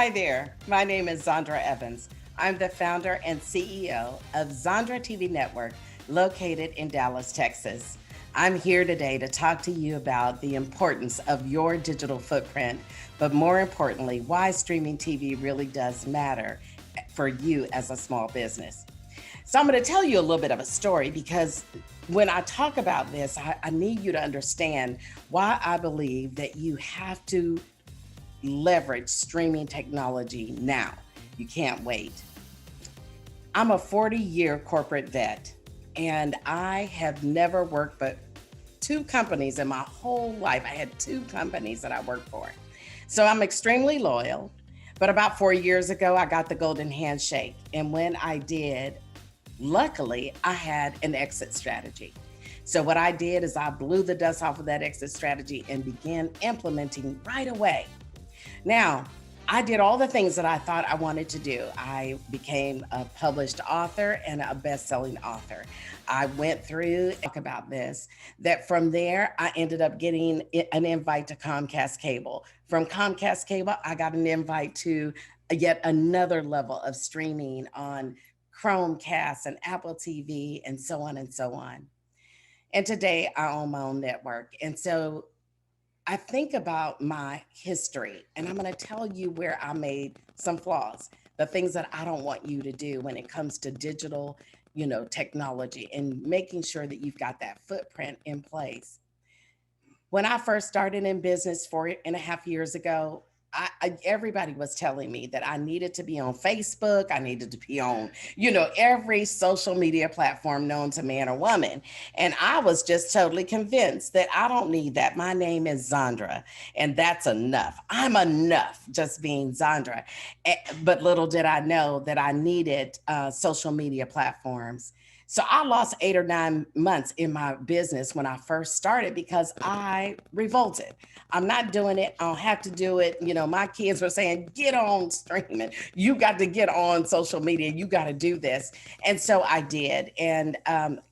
Hi there, my name is Zandra Evans. I'm the founder and CEO of Zandra TV Network, located in Dallas, Texas. I'm here today to talk to you about the importance of your digital footprint, but more importantly, why streaming TV really does matter for you as a small business. So, I'm going to tell you a little bit of a story because when I talk about this, I need you to understand why I believe that you have to leverage streaming technology now. You can't wait. I'm a 40-year corporate vet, and I have never worked but two companies in my whole life. I had two companies that I worked for. So I'm extremely loyal. But about 4 years ago, I got the golden handshake. And when I did, luckily, I had an exit strategy. So what I did is I blew the dust off of that exit strategy and began implementing right away. Now, I did all the things that I thought I wanted to do. I became a published author and a best-selling author. I went through and talk about this, that from there, I ended up getting an invite to Comcast Cable. From Comcast Cable, I got an invite to yet another level of streaming on Chromecast and Apple TV and so on and so on. And today I own my own network. And so I think about my history and I'm going to tell you where I made some flaws, the things that I don't want you to do when it comes to digital, technology and making sure that you've got that footprint in place. When I first started in business 4.5 years ago, everybody was telling me that I needed to be on Facebook. I needed to be on, every social media platform known to man or woman. And I was just totally convinced that I don't need that. My name is Zandra, and that's enough. I'm enough just being Zandra. But little did I know that I needed social media platforms. So I lost 8 or 9 months in my business when I first started because I revolted. I'm not doing it. I don't have to do it. My kids were saying, get on streaming. You got to get on social media. You got to do this. And so I did. And,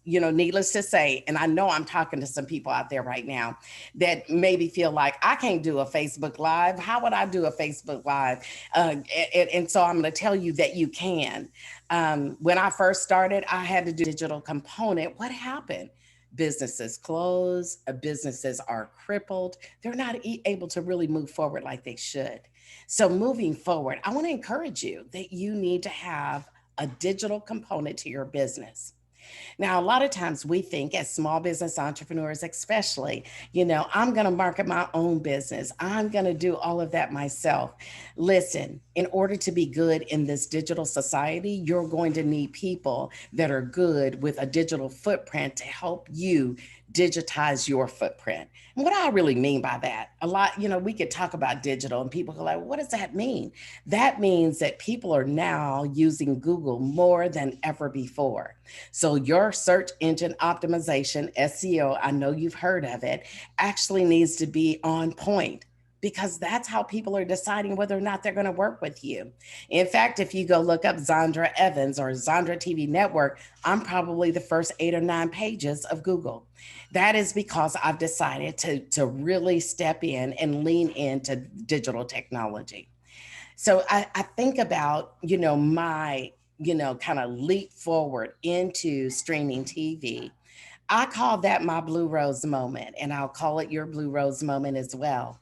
needless to say, and I know I'm talking to some people out there right now that maybe feel like I can't do a Facebook Live. How would I do a Facebook Live? And so I'm going to tell you that you can. When I first started, I had to do digital component. What happened? Businesses close, businesses are crippled. They're not able to really move forward like they should. So, moving forward, I want to encourage you that you need to have a digital component to your business. Now, a lot of times we think as small business entrepreneurs, especially, I'm going to market my own business. I'm going to do all of that myself. Listen, in order to be good in this digital society, you're going to need people that are good with a digital footprint to help you digitize your footprint. And what I really mean by that, a lot, we could talk about digital and people go like, what does that mean? That means that people are now using Google more than ever before. So your search engine optimization, SEO, I know you've heard of it, actually needs to be on point because that's how people are deciding whether or not they're going to work with you. In fact, if you go look up Zandra Evans or Zandra TV Network, I'm probably the first 8 or 9 pages of Google. That is because I've decided to really step in and lean into digital technology. So I think about, my, kind of leap forward into streaming TV. I call that my Blue Rose moment, and I'll call it your Blue Rose moment as well.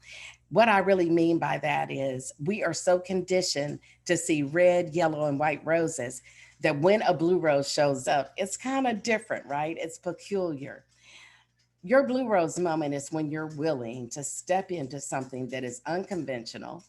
What I really mean by that is we are so conditioned to see red, yellow, and white roses that when a blue rose shows up, it's kind of different, right? It's peculiar. Your blue rose moment is when you're willing to step into something that is unconventional,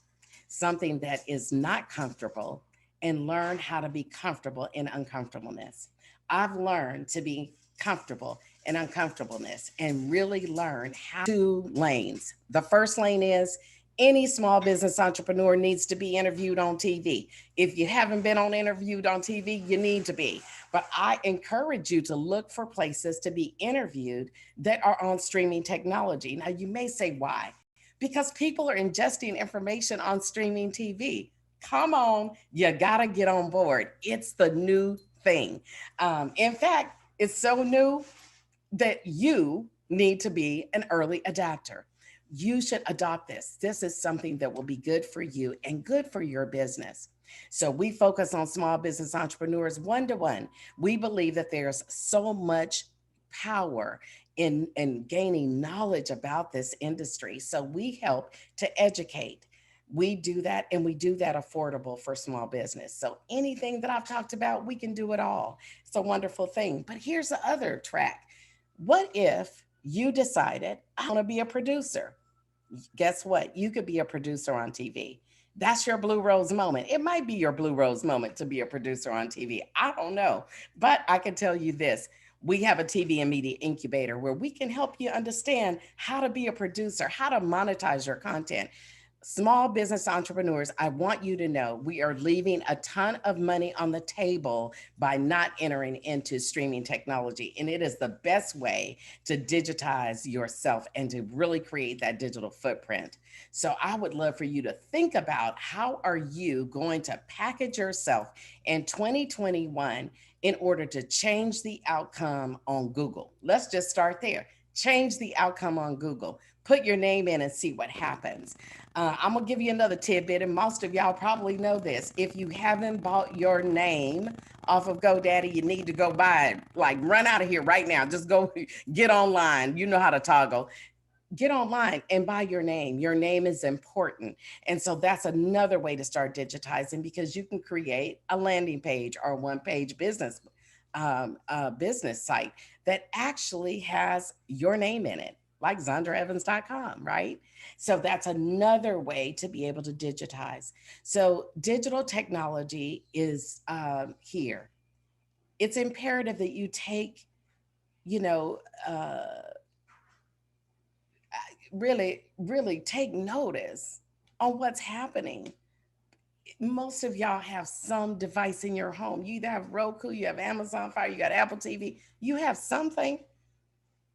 something that is not comfortable, and learn how to be comfortable in uncomfortableness. I've learned to be comfortable in uncomfortableness and really learn how two lanes. The first lane is any small business entrepreneur needs to be interviewed on TV. If you haven't been interviewed on TV, you need to be. But I encourage you to look for places to be interviewed that are on streaming technology. Now, you may say, why? Because people are ingesting information on streaming TV. Come on, you got to get on board. It's the new thing. In fact, it's so new that you need to be an early adapter. you should adopt this. This is something that will be good for you and good for your business. So we focus on small business entrepreneurs one to one. We believe that there's so much power in gaining knowledge about this industry. So we help to educate. We do that, and we do that affordable for small business. So anything that I've talked about, we can do it all. It's a wonderful thing. But here's the other track. What if you decided, I want to be a producer? Guess what? You could be a producer on TV. That's your Blue Rose moment. It might be your Blue Rose moment to be a producer on TV. I don't know. But I can tell you this: we have a TV and media incubator where we can help you understand how to be a producer, how to monetize your content. Small business entrepreneurs, I want you to know we are leaving a ton of money on the table by not entering into streaming technology. And it is the best way to digitize yourself and to really create that digital footprint. So I would love for you to think about, how are you going to package yourself in 2021 in order to change the outcome on Google? Let's just start there. Change the outcome on Google. Put your name in and see what happens. I'm gonna give you another tidbit, and most of y'all probably know this. If you haven't bought your name off of GoDaddy, you need to go buy it. Like, run out of here right now. Just go get online. You know how to toggle. Get online and buy your name. Your name is important. And so that's another way to start digitizing, because you can create a landing page or one page business site that actually has your name in it, like ZondraEvans.com, right? So that's another way to be able to digitize. So digital technology is here. It's imperative that you take, you know, really, really take notice on what's happening. Most of y'all have some device in your home. You either have Roku, you have Amazon Fire, you got Apple TV, you have something.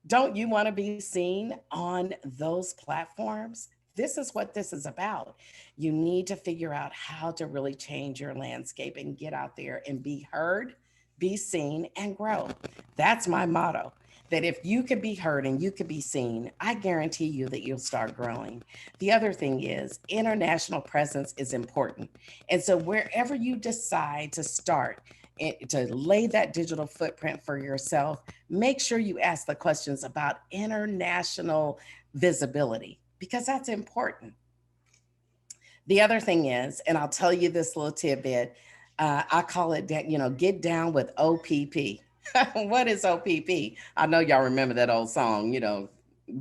Don't you want to be seen on those platforms? This is what this is about. You need to figure out how to really change your landscape and get out there and be heard, be seen, and grow. That's my motto. That if you could be heard and you could be seen, I guarantee you that you'll start growing. The other thing is, international presence is important. And so wherever you decide to start, to lay that digital footprint for yourself, make sure you ask the questions about international visibility, because that's important. The other thing is, and I'll tell you this little tidbit, I call it, get down with OPP. What is OPP? I know y'all remember that old song,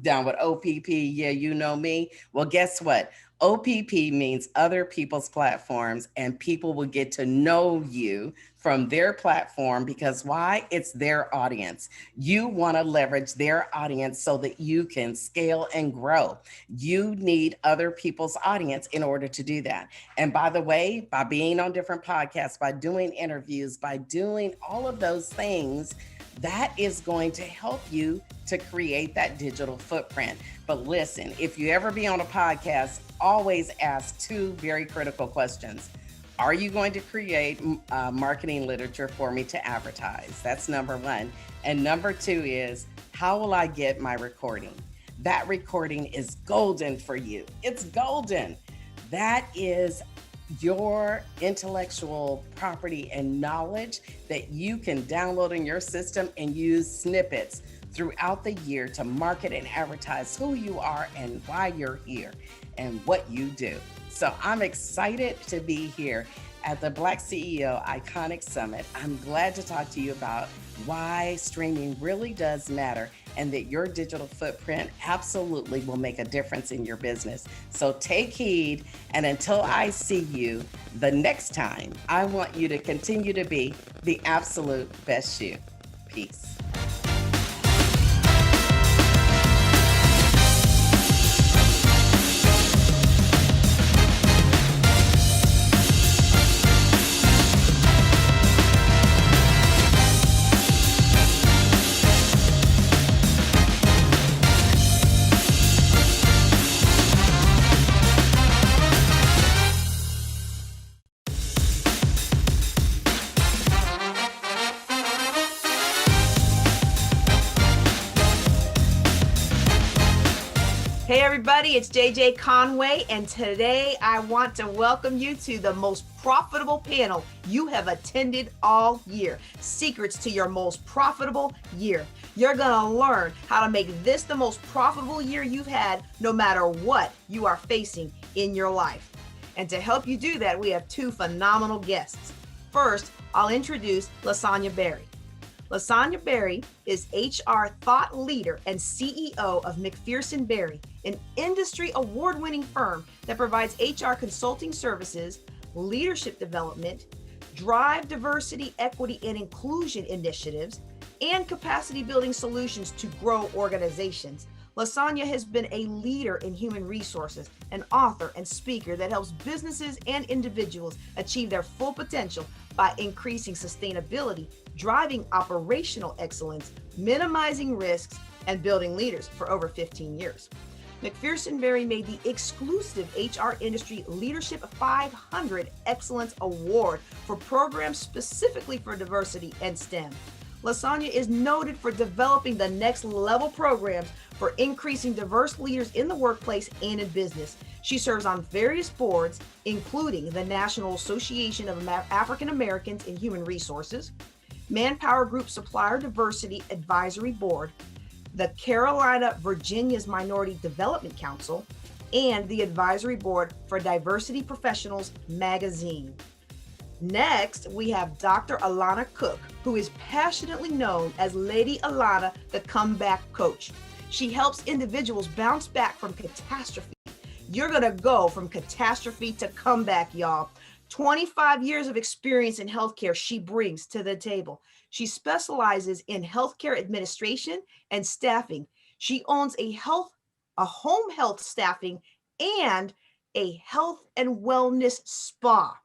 down with OPP. Yeah, you know me. Well, guess what? OPP means other people's platforms, and people will get to know you from their platform, because why? It's their audience. You want to leverage their audience so that you can scale and grow. You need other people's audience in order to do that. And by the way, by being on different podcasts, by doing interviews, by doing all of those things, that is going to help you to create that digital footprint. But listen, if you ever be on a podcast, always ask two very critical questions. Are you going to create marketing literature for me to advertise? That's number one. And number two is, how will I get my recording? That recording is golden for you. It's golden. That is your intellectual property and knowledge that you can download in your system and use snippets throughout the year to market and advertise who you are and why you're here and what you do. So I'm excited to be here at the Black CEO Iconic Summit. I'm glad to talk to you about why streaming really does matter, and that your digital footprint absolutely will make a difference in your business. So take heed, and until I see you the next time, I want you to continue to be the absolute best you. Peace. Hey everybody, it's JJ Conway, and today I want to welcome you to the most profitable panel you have attended all year. Secrets to your most profitable year. You're gonna learn how to make this the most profitable year you've had, no matter what you are facing in your life. And to help you do that, we have two phenomenal guests. First, I'll introduce Lasagna Berry. Lasagna Berry is HR thought leader and CEO of McPherson Berry, an industry award-winning firm that provides HR consulting services, leadership development, drive diversity, equity, and inclusion initiatives, and capacity building solutions to grow organizations. Lasagna has been a leader in human resources, an author and speaker that helps businesses and individuals achieve their full potential by increasing sustainability, driving operational excellence, minimizing risks, and building leaders for over 15 years. McPherson Berry made the exclusive HR Industry Leadership 500 Excellence Award for programs specifically for diversity and STEM. Lasagna is noted for developing the next level programs for increasing diverse leaders in the workplace and in business. She serves on various boards, including the National Association of African Americans in Human Resources, Manpower Group Supplier Diversity Advisory Board, the Carolina Virginia's Minority Development Council, and the Advisory Board for Diversity Professionals Magazine. Next, we have Dr. Alana Cook, who is passionately known as Lady Alana, the comeback coach. She helps individuals bounce back from catastrophe. You're gonna go from catastrophe to comeback, y'all. 25 years of experience in healthcare she brings to the table. She specializes in healthcare administration and staffing. She owns a home health staffing and a health and wellness spa.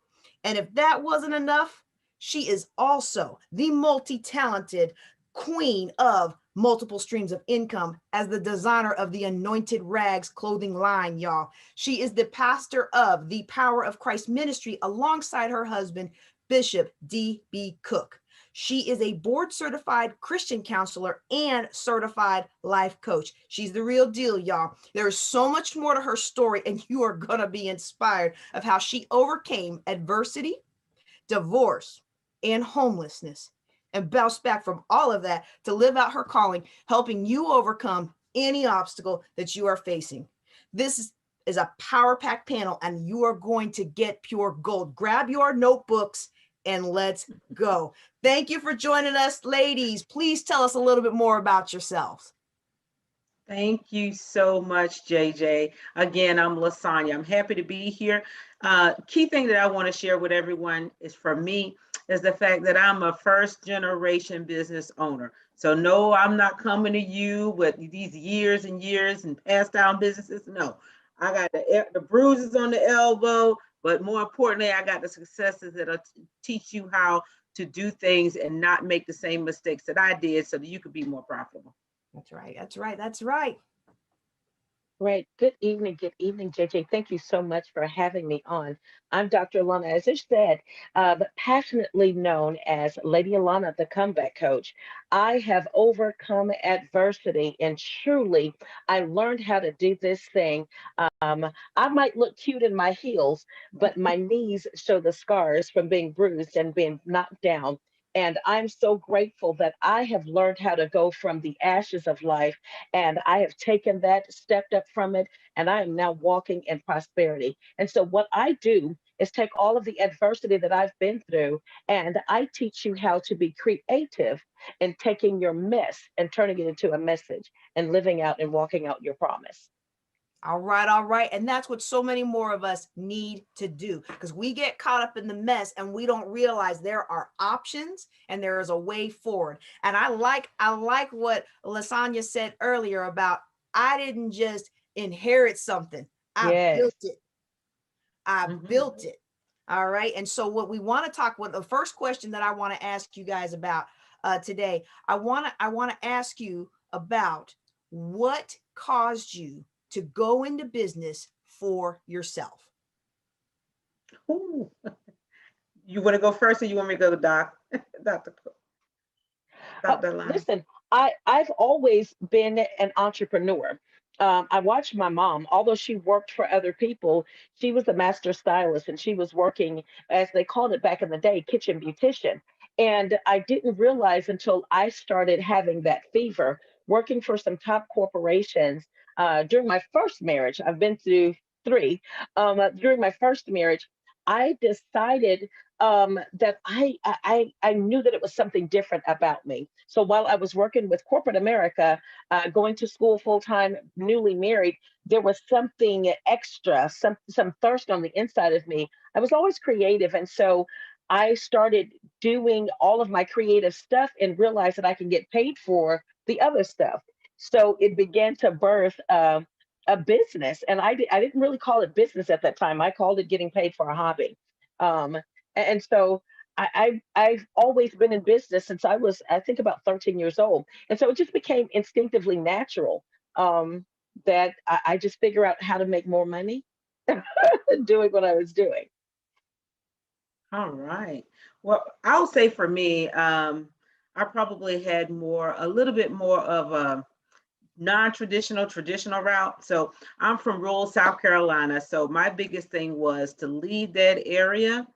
And if that wasn't enough, she is also the multi-talented queen of multiple streams of income as the designer of the Anointed Rags clothing line, y'all. She is the pastor of the Power of Christ ministry alongside her husband, Bishop D.B. Cook. She is a board certified Christian counselor and certified life coach. She's the real deal, y'all. There is so much more to her story, and you are going to be inspired of how she overcame adversity, divorce, and homelessness, and bounced back from all of that to live out her calling, helping you overcome any obstacle that you are facing. This is a power-packed panel, and you are going to get pure gold. Grab your notebooks and let's go. Thank you for joining us, ladies. Please tell us a little bit more about yourselves. Thank you so much, JJ. Again, I'm Lasagna. I'm happy to be here. Key thing that I want to share with everyone is for me is the fact that I'm a first generation business owner. So no, I'm not coming to you with these years and years and passed down businesses. No, I got the bruises on the elbow, but more importantly, I got the successes that'll teach you how to do things and not make the same mistakes that I did so that you could be more profitable. That's right. That's right. That's right. Great. Good evening, JJ. Thank you so much for having me on. I'm Dr. Alana, as you said, but passionately known as Lady Alana, the comeback coach. I have overcome adversity and truly I learned how to do this thing. I might look cute in my heels, but my knees show the scars from being bruised and being knocked down. And I'm so grateful that I have learned how to go from the ashes of life and I have taken that, stepped up from it, and I am now walking in prosperity. And so, what I do is take all of the adversity that I've been through and I teach you how to be creative in taking your mess and turning it into a message and living out and walking out your promise. All right, all right. And that's what so many more of us need to do because we get caught up in the mess and we don't realize there are options and there is a way forward. And I like what Lasagna said earlier about I didn't just inherit something. I Yes. built it. I built it. All right. And so what we want to talk with the first question that I want to ask you guys about today, I want to ask you about what caused you to go into business for yourself. Ooh. You want to go first or you want me to go, Dr. Dr. Lana? Listen, I've always been an entrepreneur. I watched my mom, although she worked for other people, she was a master stylist and she was working, as they called it back in the day, kitchen beautician. And I didn't realize until I started having that fever, working for some top corporations during my first marriage. I've been through three. During my first marriage, I decided that I knew that it was something different about me. So while I was working with corporate America, going to school full time, newly married, there was something extra, some thirst on the inside of me. I was always creative, and so I started doing all of my creative stuff and realized that I can get paid for the other stuff. So it began to birth a business, and I didn't really call it business at that time. I called it getting paid for a hobby. Um, and so I've always been in business since I was, I think, about 13 years old. And so it just became instinctively natural, that I just figure out how to make more money doing what I was doing. All right. Well, I'll say for me, I probably had a little bit more of a non-traditional, traditional route. So I'm from rural South Carolina. So my biggest thing was to leave that area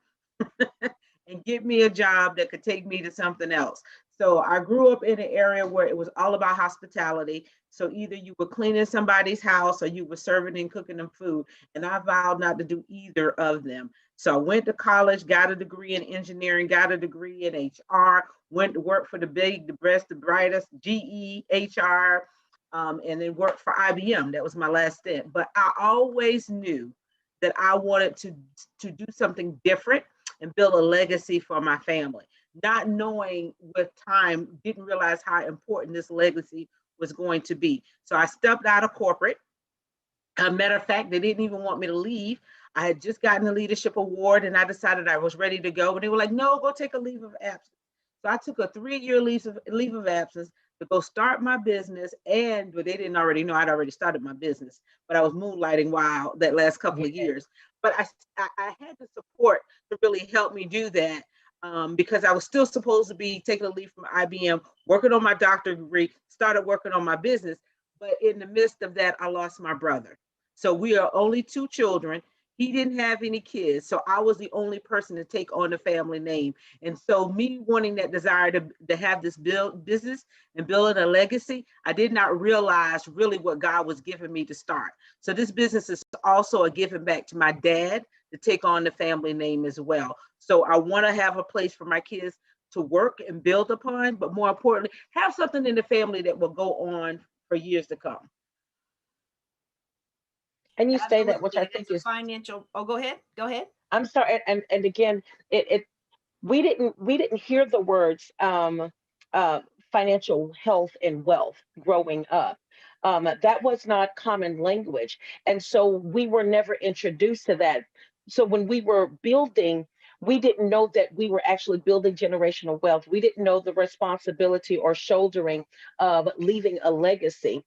and get me a job that could take me to something else. So I grew up in an area where it was all about hospitality. So either you were cleaning somebody's house or you were serving and cooking them food. And I vowed not to do either of them. So I went to college, got a degree in engineering, got a degree in HR, went to work for the big, the best, the brightest, GE, HR, and then worked for IBM. That was my last stint. But I always knew that I wanted to do something different and build a legacy for my family. Not knowing with time, didn't realize how important this legacy was going to be. So I stepped out of corporate. A matter of fact, they didn't even want me to leave. I had just gotten a leadership award and I decided I was ready to go. And they were like, no, go take a leave of absence. So I took a 3-year leave of absence to go start my business. But they didn't already know I'd already started my business, but I was moonlighting while that last couple of years. But I had the support to really help me do that, because I was still supposed to be taking a leave from IBM, working on my doctorate degree, started working on my business. But in the midst of that, I lost my brother. So we are only 2 children. He didn't have any kids. So I was the only person to take on the family name. And so me wanting that desire to have this business and building a legacy, I did not realize really what God was giving me to start. So this business is also a giving back to my dad to take on the family name as well. So I want to have a place for my kids to work and build upon, but more importantly, have something in the family that will go on for years to come. And you say that, which Absolutely. I And think it's a is, financial, oh, go ahead. Go ahead. I'm sorry, and again, it we didn't hear the words uh, financial health and wealth growing up. That was not common language, and so we were never introduced to that. So when we were building, we didn't know that we were actually building generational wealth. We didn't know the responsibility or shouldering of leaving a legacy.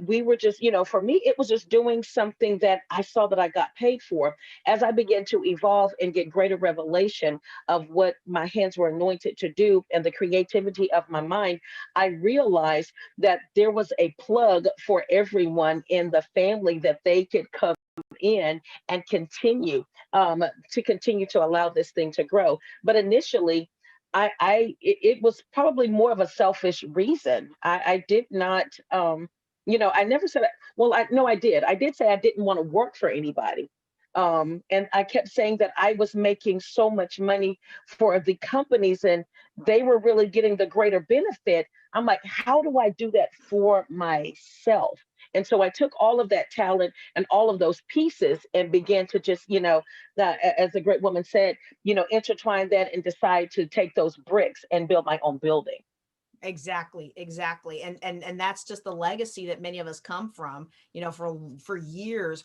We were just, for me, it was just doing something that I saw that I got paid for. As I began to evolve and get greater revelation of what my hands were anointed to do and the creativity of my mind, I realized that there was a plug for everyone in the family that they could come in and continue to allow this thing to grow. But initially, it was probably more of a selfish reason. I did not, I never said, well, no, I did. I did say I didn't want to work for anybody. And I kept saying that I was making so much money for the companies and they were really getting the greater benefit. I'm like, how do I do that for myself? And so I took all of that talent and all of those pieces and began to just, as the great woman said, intertwine that and decide to take those bricks and build my own building. Exactly, exactly. And that's just the legacy that many of us come from. For years,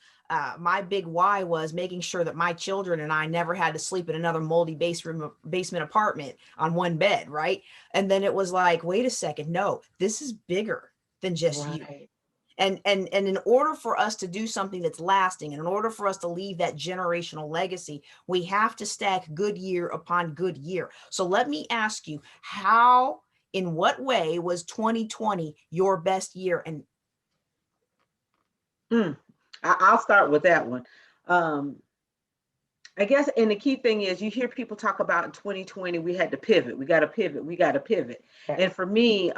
my big why was making sure that my children and I never had to sleep in another moldy basement apartment on one bed, right? And then it was like, wait a second, no, this is bigger than just you. Right. And in order for us to do something that's lasting, and in order for us to leave that generational legacy, we have to stack good year upon good year. So let me ask you, in what way was 2020 your best year? And Mm, I'll start with that one. Um, I guess, and the key thing is you hear people talk about in 2020, we had to pivot, we got to pivot, we got to pivot. Yeah, And for me,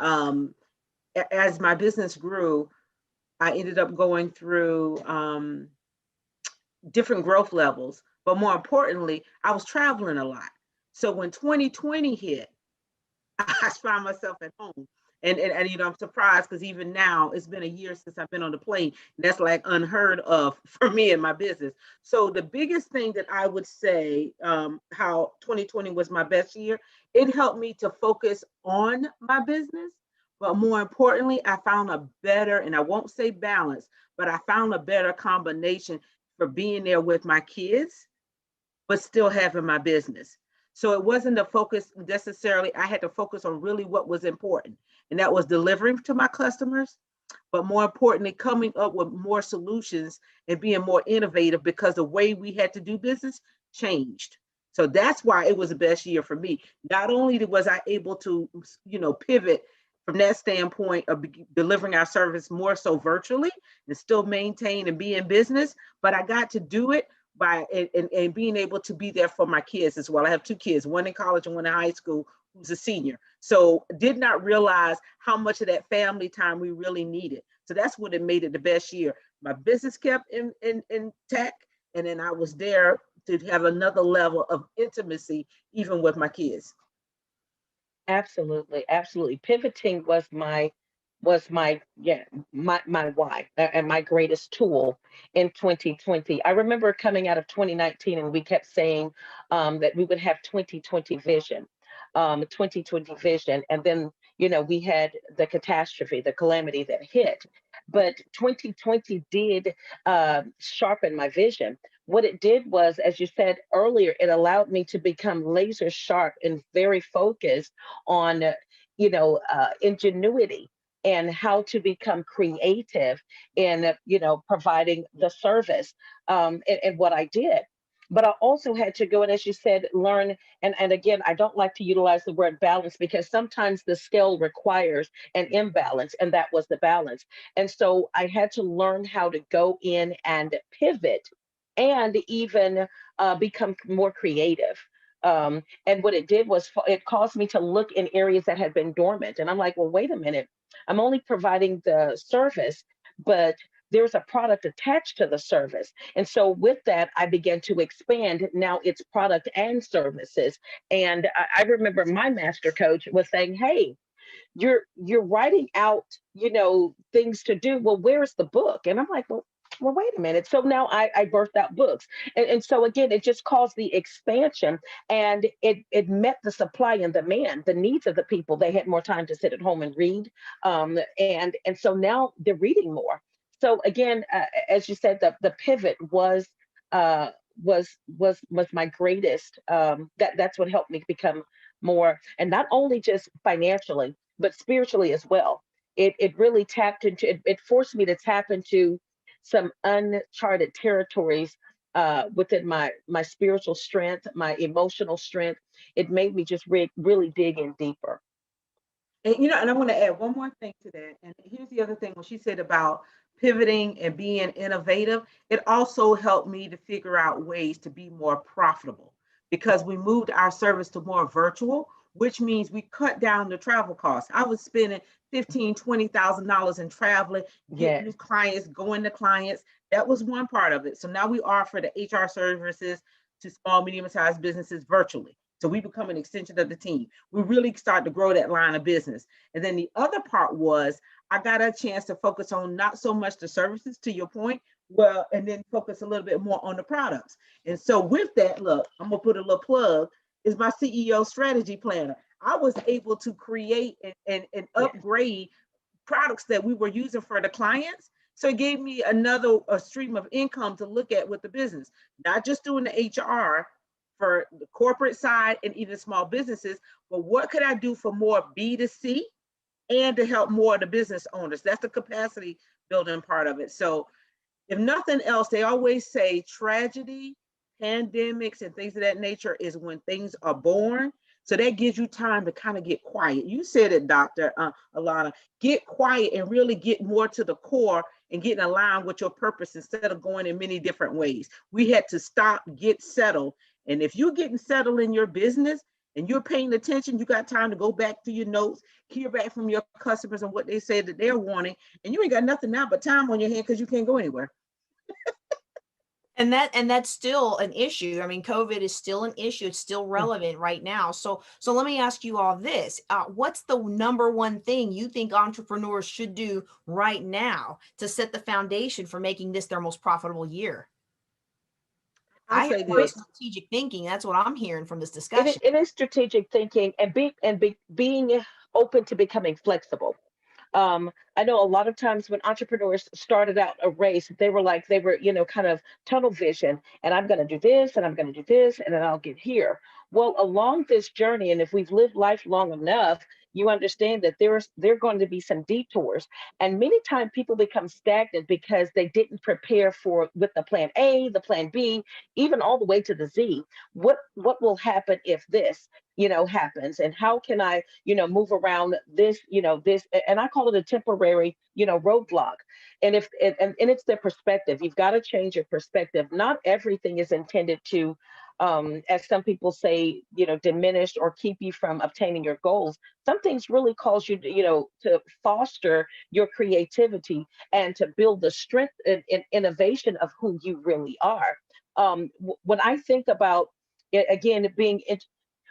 as my business grew, I ended up going through different growth levels, but more importantly, I was traveling a lot. So when 2020 hit, I found myself at home. And I'm surprised because even now it's been a year since I've been on the plane. And that's like unheard of for me and my business. So the biggest thing that I would say, how 2020 was my best year, it helped me to focus on my business. But more importantly, I found a better, and I won't say balance, but I found a better combination for being there with my kids but still having my business. So it wasn't a focus necessarily. I had to focus on really what was important, and that was delivering to my customers, but more importantly, coming up with more solutions and being more innovative because the way we had to do business changed. So that's why it was the best year for me. Not only was I able to, pivot from that standpoint of delivering our service more so virtually and still maintain and be in business, but I got to do it by and being able to be there for my kids as well. I have two kids, one in college and one in high school, who's a senior. So did not realize how much of that family time we really needed. So that's what it made it the best year. My business kept in tech, and then I was there to have another level of intimacy, even with my kids. absolutely, absolutely. Pivoting was my yeah my why and my greatest tool in 2020. I remember coming out of 2019 and we kept saying that we would have 2020 vision, 2020 vision, and then we had the catastrophe, the calamity that hit. But 2020 did sharpen my vision. What it did was, as you said earlier, it allowed me to become laser sharp and very focused on ingenuity and how to become creative in providing the service, and what I did. But I also had to go and, as you said, learn. And again, I don't like to utilize the word balance because sometimes the scale requires an imbalance, and that was the balance. And so I had to learn how to go in and pivot and even become more creative. And what it did was it caused me to look in areas that had been dormant. And I'm like, well, wait a minute. I'm only providing the service, but there's a product attached to the service. And so with that, I began to expand. Now it's product and services. And I remember my master coach was saying, hey, you're writing out things to do. Well, where's the book? And I'm like, well, wait a minute. So now I birthed out books. And so again, it just caused the expansion, and it met the supply and demand, the needs of the people. They had more time to sit at home and read. And so now they're reading more. So again, as you said, the pivot uh, was my greatest. That's what helped me become more, and not only just financially, but spiritually as well. It really tapped into it forced me to tap into some uncharted territories within my spiritual strength, my emotional strength. It made me just really dig in deeper. And I want to add one more thing to that. And here's the other thing when she said about pivoting and being innovative, it also helped me to figure out ways to be more profitable because we moved our service to more virtual, which means we cut down the travel costs. I was spending 15, $20,000 in traveling, getting new Yes, clients, going to clients. That was one part of it. So now we offer the HR services to small, medium-sized businesses virtually. So we become an extension of the team. We really start to grow that line of business. And then the other part was I got a chance to focus on not so much the services, to your point, well, and then focus a little bit more on the products. And so with that, look, I'm gonna put a little plug, is my CEO strategy planner. I was able to create and yes, upgrade products that we were using for the clients. So it gave me another a stream of income to look at with the business, not just doing the HR for the corporate side and even small businesses, but what could I do for more B2C and to help more of the business owners? That's the capacity building part of it. So if nothing else, they always say tragedy, pandemics, and things of that nature is when things are born. So that gives you time to kind of get quiet. You said it, Dr. Alana, get quiet and really get more to the core and get in line with your purpose instead of going in many different ways. We had to stop, get settled. And if you're getting settled in your business and you're paying attention, you got time to go back to your notes, hear back from your customers and what they say that they're wanting. And you ain't got nothing now but time on your hand because you can't go anywhere. And that's still an issue. I mean, COVID is still an issue. It's still relevant right now. So let me ask you all this. What's the number one thing you think entrepreneurs should do right now to set the foundation for making this their most profitable year? I'll I hear say a lot of this. strategic thinking. That's what I'm hearing from this It is, discussion. it is strategic thinking and being open to becoming flexible. I know a lot of times when entrepreneurs started out a race, they were, kind of tunnel vision, and I'm going to do this, and I'm going to do this, and then I'll get here. Well, along this journey, and if we've lived life long enough, you understand that there are going to be some detours, and many times people become stagnant because they didn't prepare for with the plan A, the plan B, even all the way to the Z. What will happen if this? Happens, and how can I move around this, this, and I call it a temporary roadblock. And if and it's their perspective. You've got to change your perspective. Not everything is intended to as some people say, diminish or keep you from obtaining your goals. Some things really cause you to foster your creativity and to build the strength and innovation of who you really are. When I think about it, again, being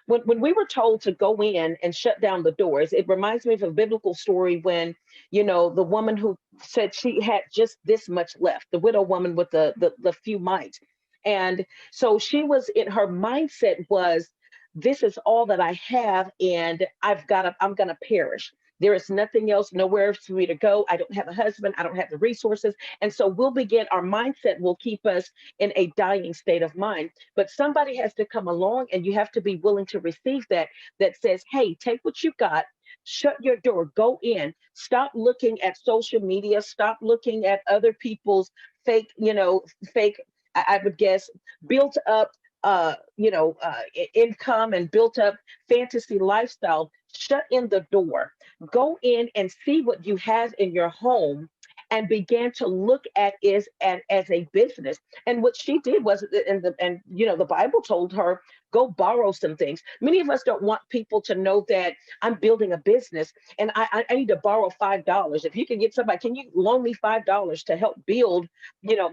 when we were told to go in and shut down the doors, it reminds me of a biblical story when, the woman who said she had just this much left, the widow woman with the few mites. And so she was in her mindset was, this is all that I have, and I'm gonna perish. There is nothing else, nowhere for me to go. I don't have a husband, I don't have the resources. And so our mindset will keep us in a dying state of mind. But somebody has to come along and you have to be willing to receive that says, hey, take what you got, shut your door, go in, stop looking at social media, stop looking at other people's fake, fake, I would guess, built up income and built up fantasy lifestyle. Shut in the door, go in and see what you have in your home and began to look at is as a business. And what she did was, the Bible told her, go borrow some things. Many of us don't want people to know that I'm building a business and I need to borrow $5. If you can get somebody, can you loan me $5 to help build,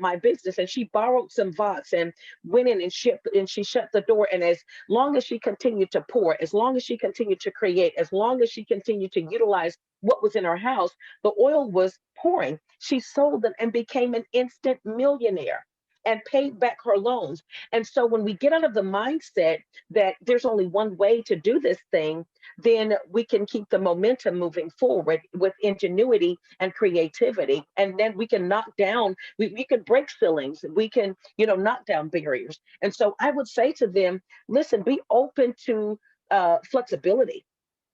my business? And she borrowed some Vox and went in and she shut the door. And as long as she continued to pour, as long as she continued to create, as long as she continued to utilize what was in her house, the oil was pouring. She sold them and became an instant millionaire and paid back her loans. And so when we get out of the mindset that there's only one way to do this thing, then we can keep the momentum moving forward with ingenuity and creativity. And then we can we can break ceilings, we can, knock down barriers. And so I would say to them, listen, be open to flexibility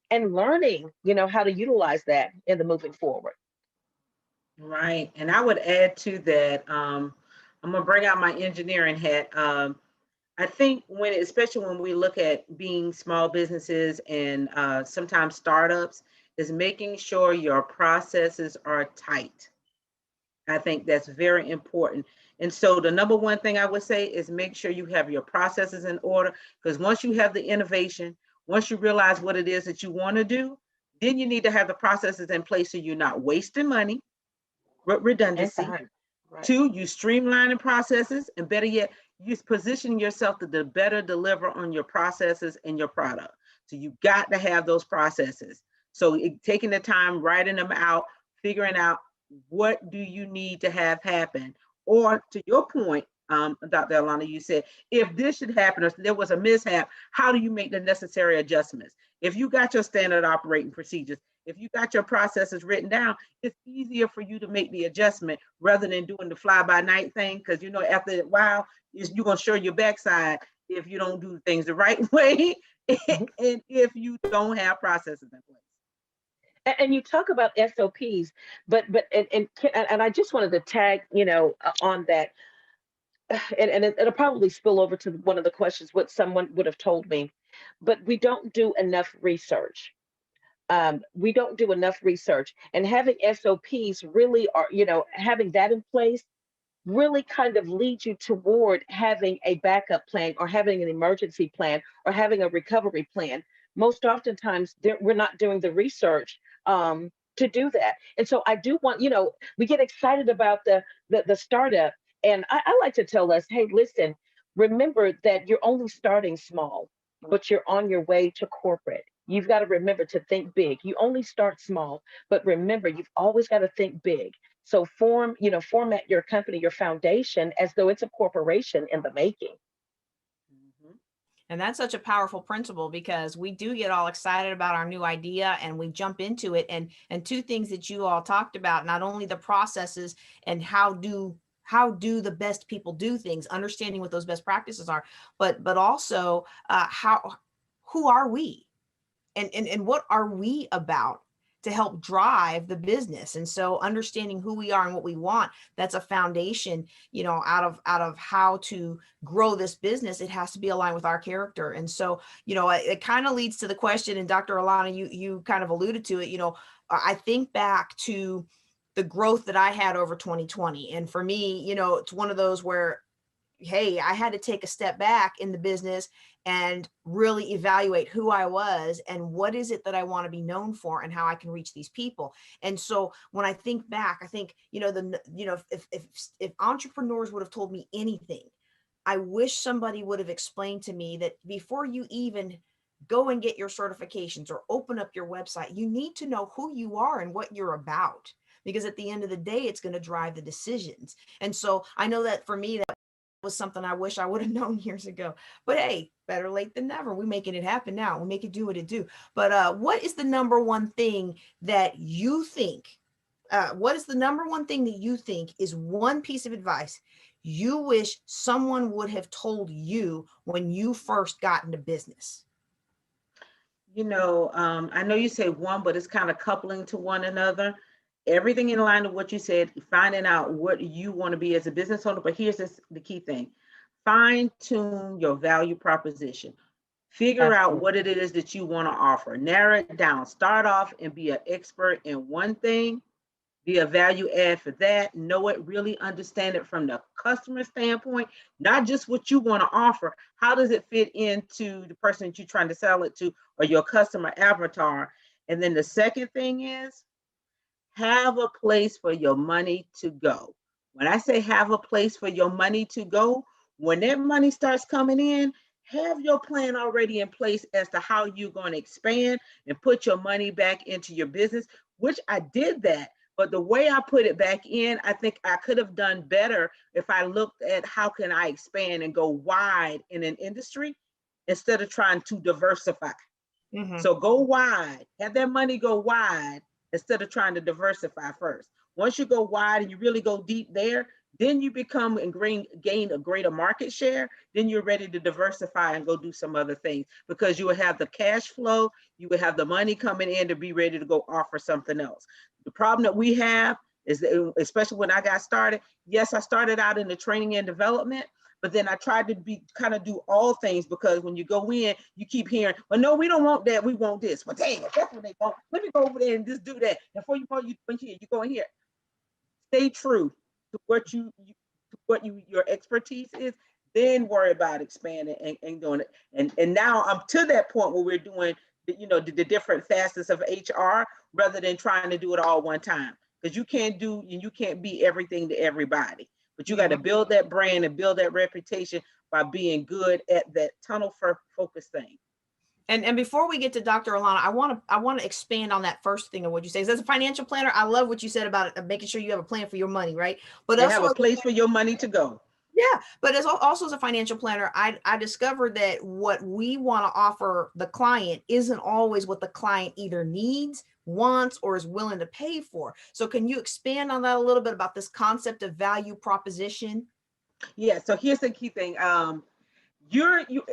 and learning, how to utilize that in the moving forward. Right. And I would add to that, I'm going to bring out my engineering hat. I think especially when we look at being small businesses and sometimes startups, is making sure your processes are tight. I think that's very important. And so the number one thing I would say is make sure you have your processes in order, because once you have the innovation, once you realize what it is that you want to do, then you need to have the processes in place so you're not wasting money, And redundancy. time. Right. Two, you streamlining processes, and better yet, you positioning yourself to better deliver on your processes and your product. So you got to have those processes. So taking the time, writing them out, figuring out what do you need to have happen. Or to your point, Dr. Alana, you said, if this should happen or if there was a mishap, how do you make the necessary adjustments? If you got your standard operating procedures, if you got your processes written down, it's easier for you to make the adjustment rather than doing the fly by night thing. Because after a while, you're gonna show your backside if you don't do things the right way Mhm. and if you don't have processes in place. And you talk about SOPs, and I just wanted to tag, on that, and it'll probably spill over to one of the questions what someone would have told me. but we don't do enough research. We don't do enough research, and having SOPs really are, having that in place really kind of leads you toward having a backup plan or having an emergency plan or having a recovery plan. Most oftentimes, we're not doing the research to do that. And so I do want, we get excited about the startup. And I like to tell us, hey, listen, remember that you're only starting small, but you're on your way to corporate. You've got to remember to think big. You only start small, but remember, you've always got to think big. So format your company, your foundation as though it's a corporation in the making. Mhm. And that's such a powerful principle, because we do get all excited about our new idea and we jump into it. And two things that you all talked about, not only the processes and how do the best people do things, understanding what those best practices are, but also who are we, and what are we about to help drive the business. And so understanding who we are and what we want, that's a foundation, out of how to grow this business. It has to be aligned with our character. And so, it kind of leads to the question, and Dr. Alana, you kind of alluded to it. I think back to the growth that I had over 2020. And for me, it's one of those where, hey, I had to take a step back in the business and really evaluate who I was and what is it that I want to be known for and how I can reach these people. And so when I think back, I think, if entrepreneurs would have told me anything, I wish somebody would have explained to me that before you even go and get your certifications or open up your website, you need to know who you are and what you're about. Because at the end of the day, it's going to drive the decisions. And so I know that for me, that was something I wish I would have known years ago. But hey, better late than never. We're making it happen now. We make it do what it do. But what is the number one thing that you think? What is the number one thing that you think is one piece of advice you wish someone would have told you when you first got into business? I know you say one, but it's kind of coupling to one another. Everything in line with what you said, finding out what you want to be as a business owner. But here's the key thing: fine tune your value proposition. Figure out what Absolutely. it is that you want to offer. Narrow it down. Start off and be an expert in one thing, be a value add for that, know it, really understand it from the customer standpoint, not just what you want to offer. How does it fit into the person that you're trying to sell it to or your customer avatar? And then the second thing is have a place for your money to go. When I say have a place for your money to go, when that money starts coming in, have your plan already in place as to how you're going to expand and put your money back into your business, which I did that. But the way I put it back in, I think I could have done better if I looked at how can I expand and go wide in an industry instead of trying to diversify. Mm-hmm. So go wide, have that money go wide instead of trying to diversify first. Once you go wide and you really go deep there, then you become and gain a greater market share. Then you're ready to diversify and go do some other things because you will have the cash flow, you will have the money coming in to be ready to go offer something else. The problem that we have is that, especially when I got started, yes, I started out in the training and development, but then I tried to be kind of do all things because when you go in, you keep hearing, well, no, we don't want that. We want this. Well, dang, if that's what they want, let me go over there and just do that. And before you go, you go in here, you go in here. Stay true to what your expertise is. Then worry about expanding and doing it. And now I'm to that point where we're doing the different facets of HR rather than trying to do it all one time. Because you can't be everything to everybody. But you got to build that brand and build that reputation by being good at that tunnel focus thing. And before we get to Dr. Alana, I want to expand on that first thing of what you say. As a financial planner, I love what you said about it, making sure you have a plan for your money, right? But You also, have a place for your money to go. yeah, but also as a financial planner, I discovered that what we want to offer the client isn't always what the client either needs, wants, or is willing to pay for. So can you expand on that a little bit about this concept of value proposition? Yeah. So here's the key thing.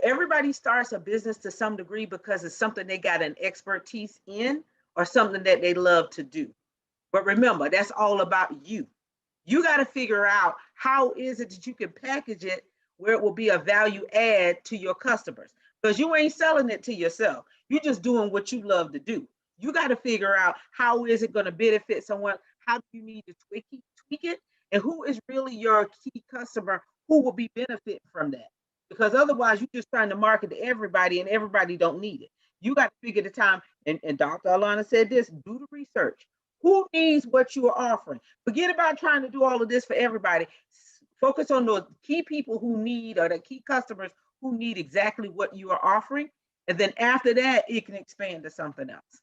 Everybody starts a business to some degree because it's something they got an expertise in or something that they love to do. But remember, that's all about you. You got to figure out how is it that you can package it where it will be a value add to your customers. because you ain't selling it to yourself. You're just doing what you love to do. You got to figure out how is it going to benefit someone? How do you need to tweak it? And who is really your key customer who will be benefiting from that? Because otherwise, you're just trying to market to everybody and everybody don't need it. You got to figure the time. And Dr. Alana said this, do the research. Who needs what you are offering? Forget about trying to do all of this for everybody. Focus on those key people who need, or the key customers who need exactly what you are offering. And then after that, it can expand to something else.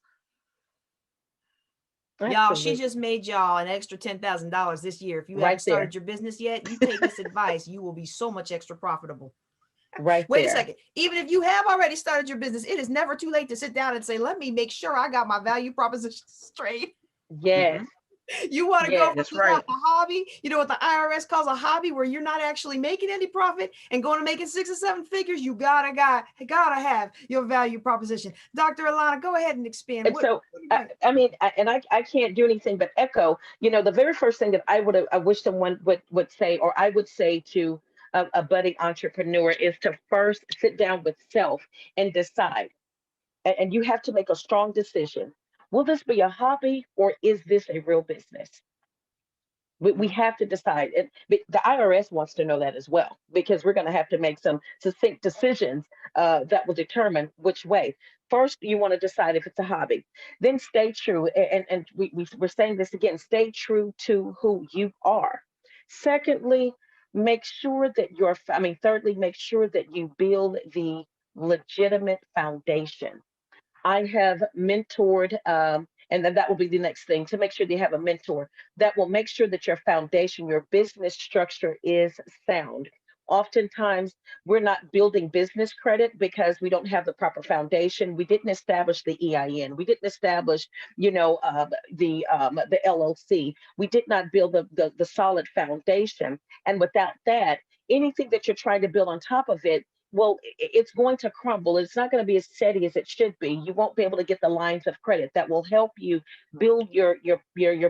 Y'all, she just made y'all an extra $10,000 this year. If you haven't started your business yet, you take this advice, you will be so much extra profitable. Wait a second. Even if you have already started your business, it is never too late to sit down and say, let me make sure I got my value proposition straight. Yes. You want to go from right. a hobby, you know what the IRS calls a hobby, where you're not actually making any profit, and going to making 6 or 7 figures. You gotta have your value proposition. Dr. Alana, go ahead and expand. And so, I mean, I can't do anything but echo. You know, the very first thing that I wish someone would say, or I would say to a budding entrepreneur, is to first sit down with self and decide. And you have to make a strong decision. Will this be a hobby, or is this a real business? We have to decide. And the IRS wants to know that as well, because we're going to have to make some succinct decisions that will determine which way. First, you want to decide if it's a hobby. Then stay true. And we're saying this again, stay true to who you are. Secondly, thirdly, make sure that you build the legitimate foundation. I have mentored, and then that will be the next thing, to make sure they have a mentor that will make sure that your foundation, your business structure is sound. Oftentimes, we're not building business credit because we don't have the proper foundation. We didn't establish the EIN. We didn't establish, the LLC. We did not build the solid foundation. And without that, anything that you're trying to build on top of it, well, it's going to crumble. It's not going to be as steady as it should be. You won't be able to get the lines of credit that will help you build your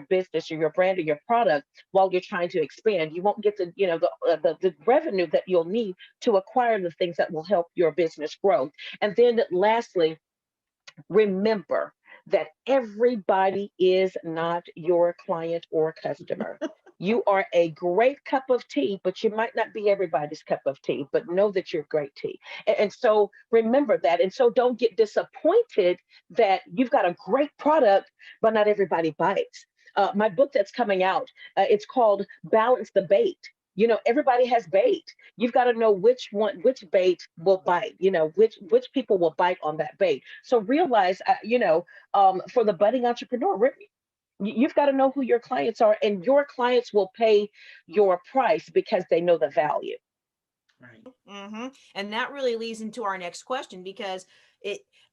business or your brand or your product while you're trying to expand. You won't get the revenue that you'll need to acquire the things that will help your business grow. And then lastly, remember that everybody is not your client or customer. You are a great cup of tea, but you might not be everybody's cup of tea, but know that you're great tea. And so remember that. And so don't get disappointed that you've got a great product, but not everybody bites. My book that's coming out, it's called Balance the Bait. You know, everybody has bait. You've got to know which bait will bite, which people will bite on that bait. So realize, for the budding entrepreneur, you've got to know who your clients are, and your clients will pay your price because they know the value. Right. Mm-hmm. And that really leads into our next question, because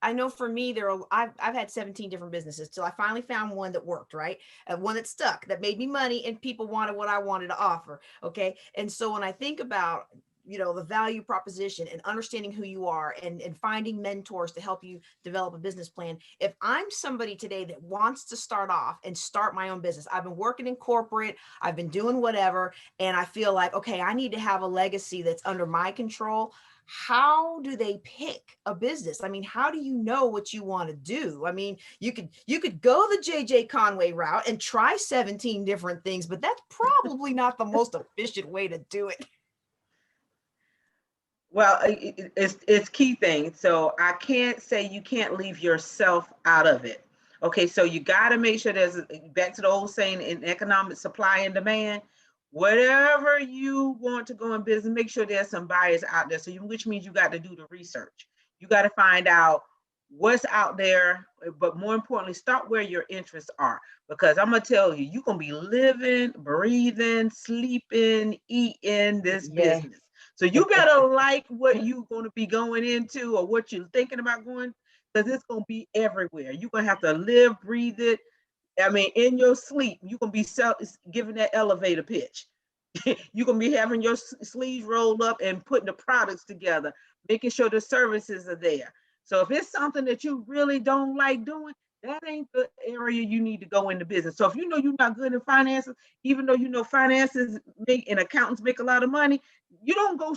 I know for me, I've had 17 different businesses till I finally found one that worked, right? One that stuck, that made me money, and people wanted what I wanted to offer. Okay. And so when I think about, the value proposition and understanding who you are, and finding mentors to help you develop a business plan. If I'm somebody today that wants to start off and start my own business, I've been working in corporate, I've been doing whatever, and I feel like, okay, I need to have a legacy that's under my control. How do they pick a business? I mean, how do you know what you want to do? I mean, you could go the JJ Conway route and try 17 different things, but that's probably not the most efficient way to do it. Well, it's key thing. So I can't say you can't leave yourself out of it. Okay, so you got to make sure there's, back to the old saying in economic, supply and demand. Whatever you want to go in business, make sure there's some buyers out there. So which means you got to do the research. You got to find out what's out there, but more importantly, start where your interests are. Because I'm gonna tell you, you're gonna be living, breathing, sleeping, eating this business. So you better like what you're going to be going into, or what you're thinking about going, because it's going to be everywhere. You're going to have to live, breathe it. I mean, in your sleep, you're going to be giving that elevator pitch. You're going to be having your sleeves rolled up and putting the products together, making sure the services are there. So if it's something that you really don't like doing, that ain't the area you need to go into business. So if you know you're not good in finances, even though finances and accountants make a lot of money, you don't go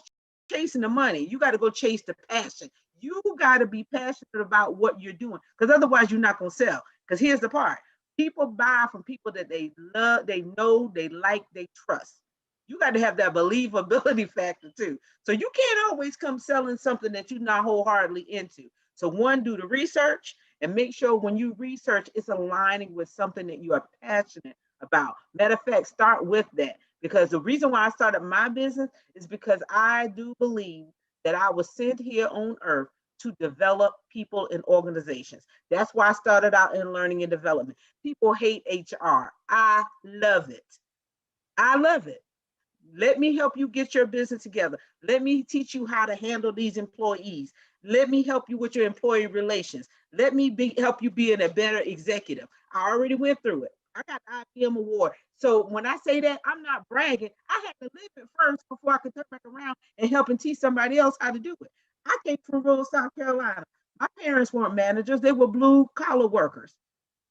chasing the money. You got to go chase the passion. You got to be passionate about what you're doing, because otherwise you're not going to sell. Because here's the part: people buy from people that they love, they know, they like, they trust. You got to have that believability factor too. So you can't always come selling something that you're not wholeheartedly into. So one, do the research and make sure when you research, it's aligning with something that you are passionate about. Matter of fact, start with that, because the reason why I started my business is because I do believe that I was sent here on earth to develop people and organizations. That's why I started out in learning and development. People hate HR. I love it. I love it. Let me help you get your business together. Let me teach you how to handle these employees. Let me help you with your employee relations. Let me help you be a better executive. I already went through it. I got the IBM award. So when I say that, I'm not bragging. I had to live it first before I could turn back around and help and teach somebody else how to do it. I came from rural South Carolina. My parents weren't managers. They were blue collar workers.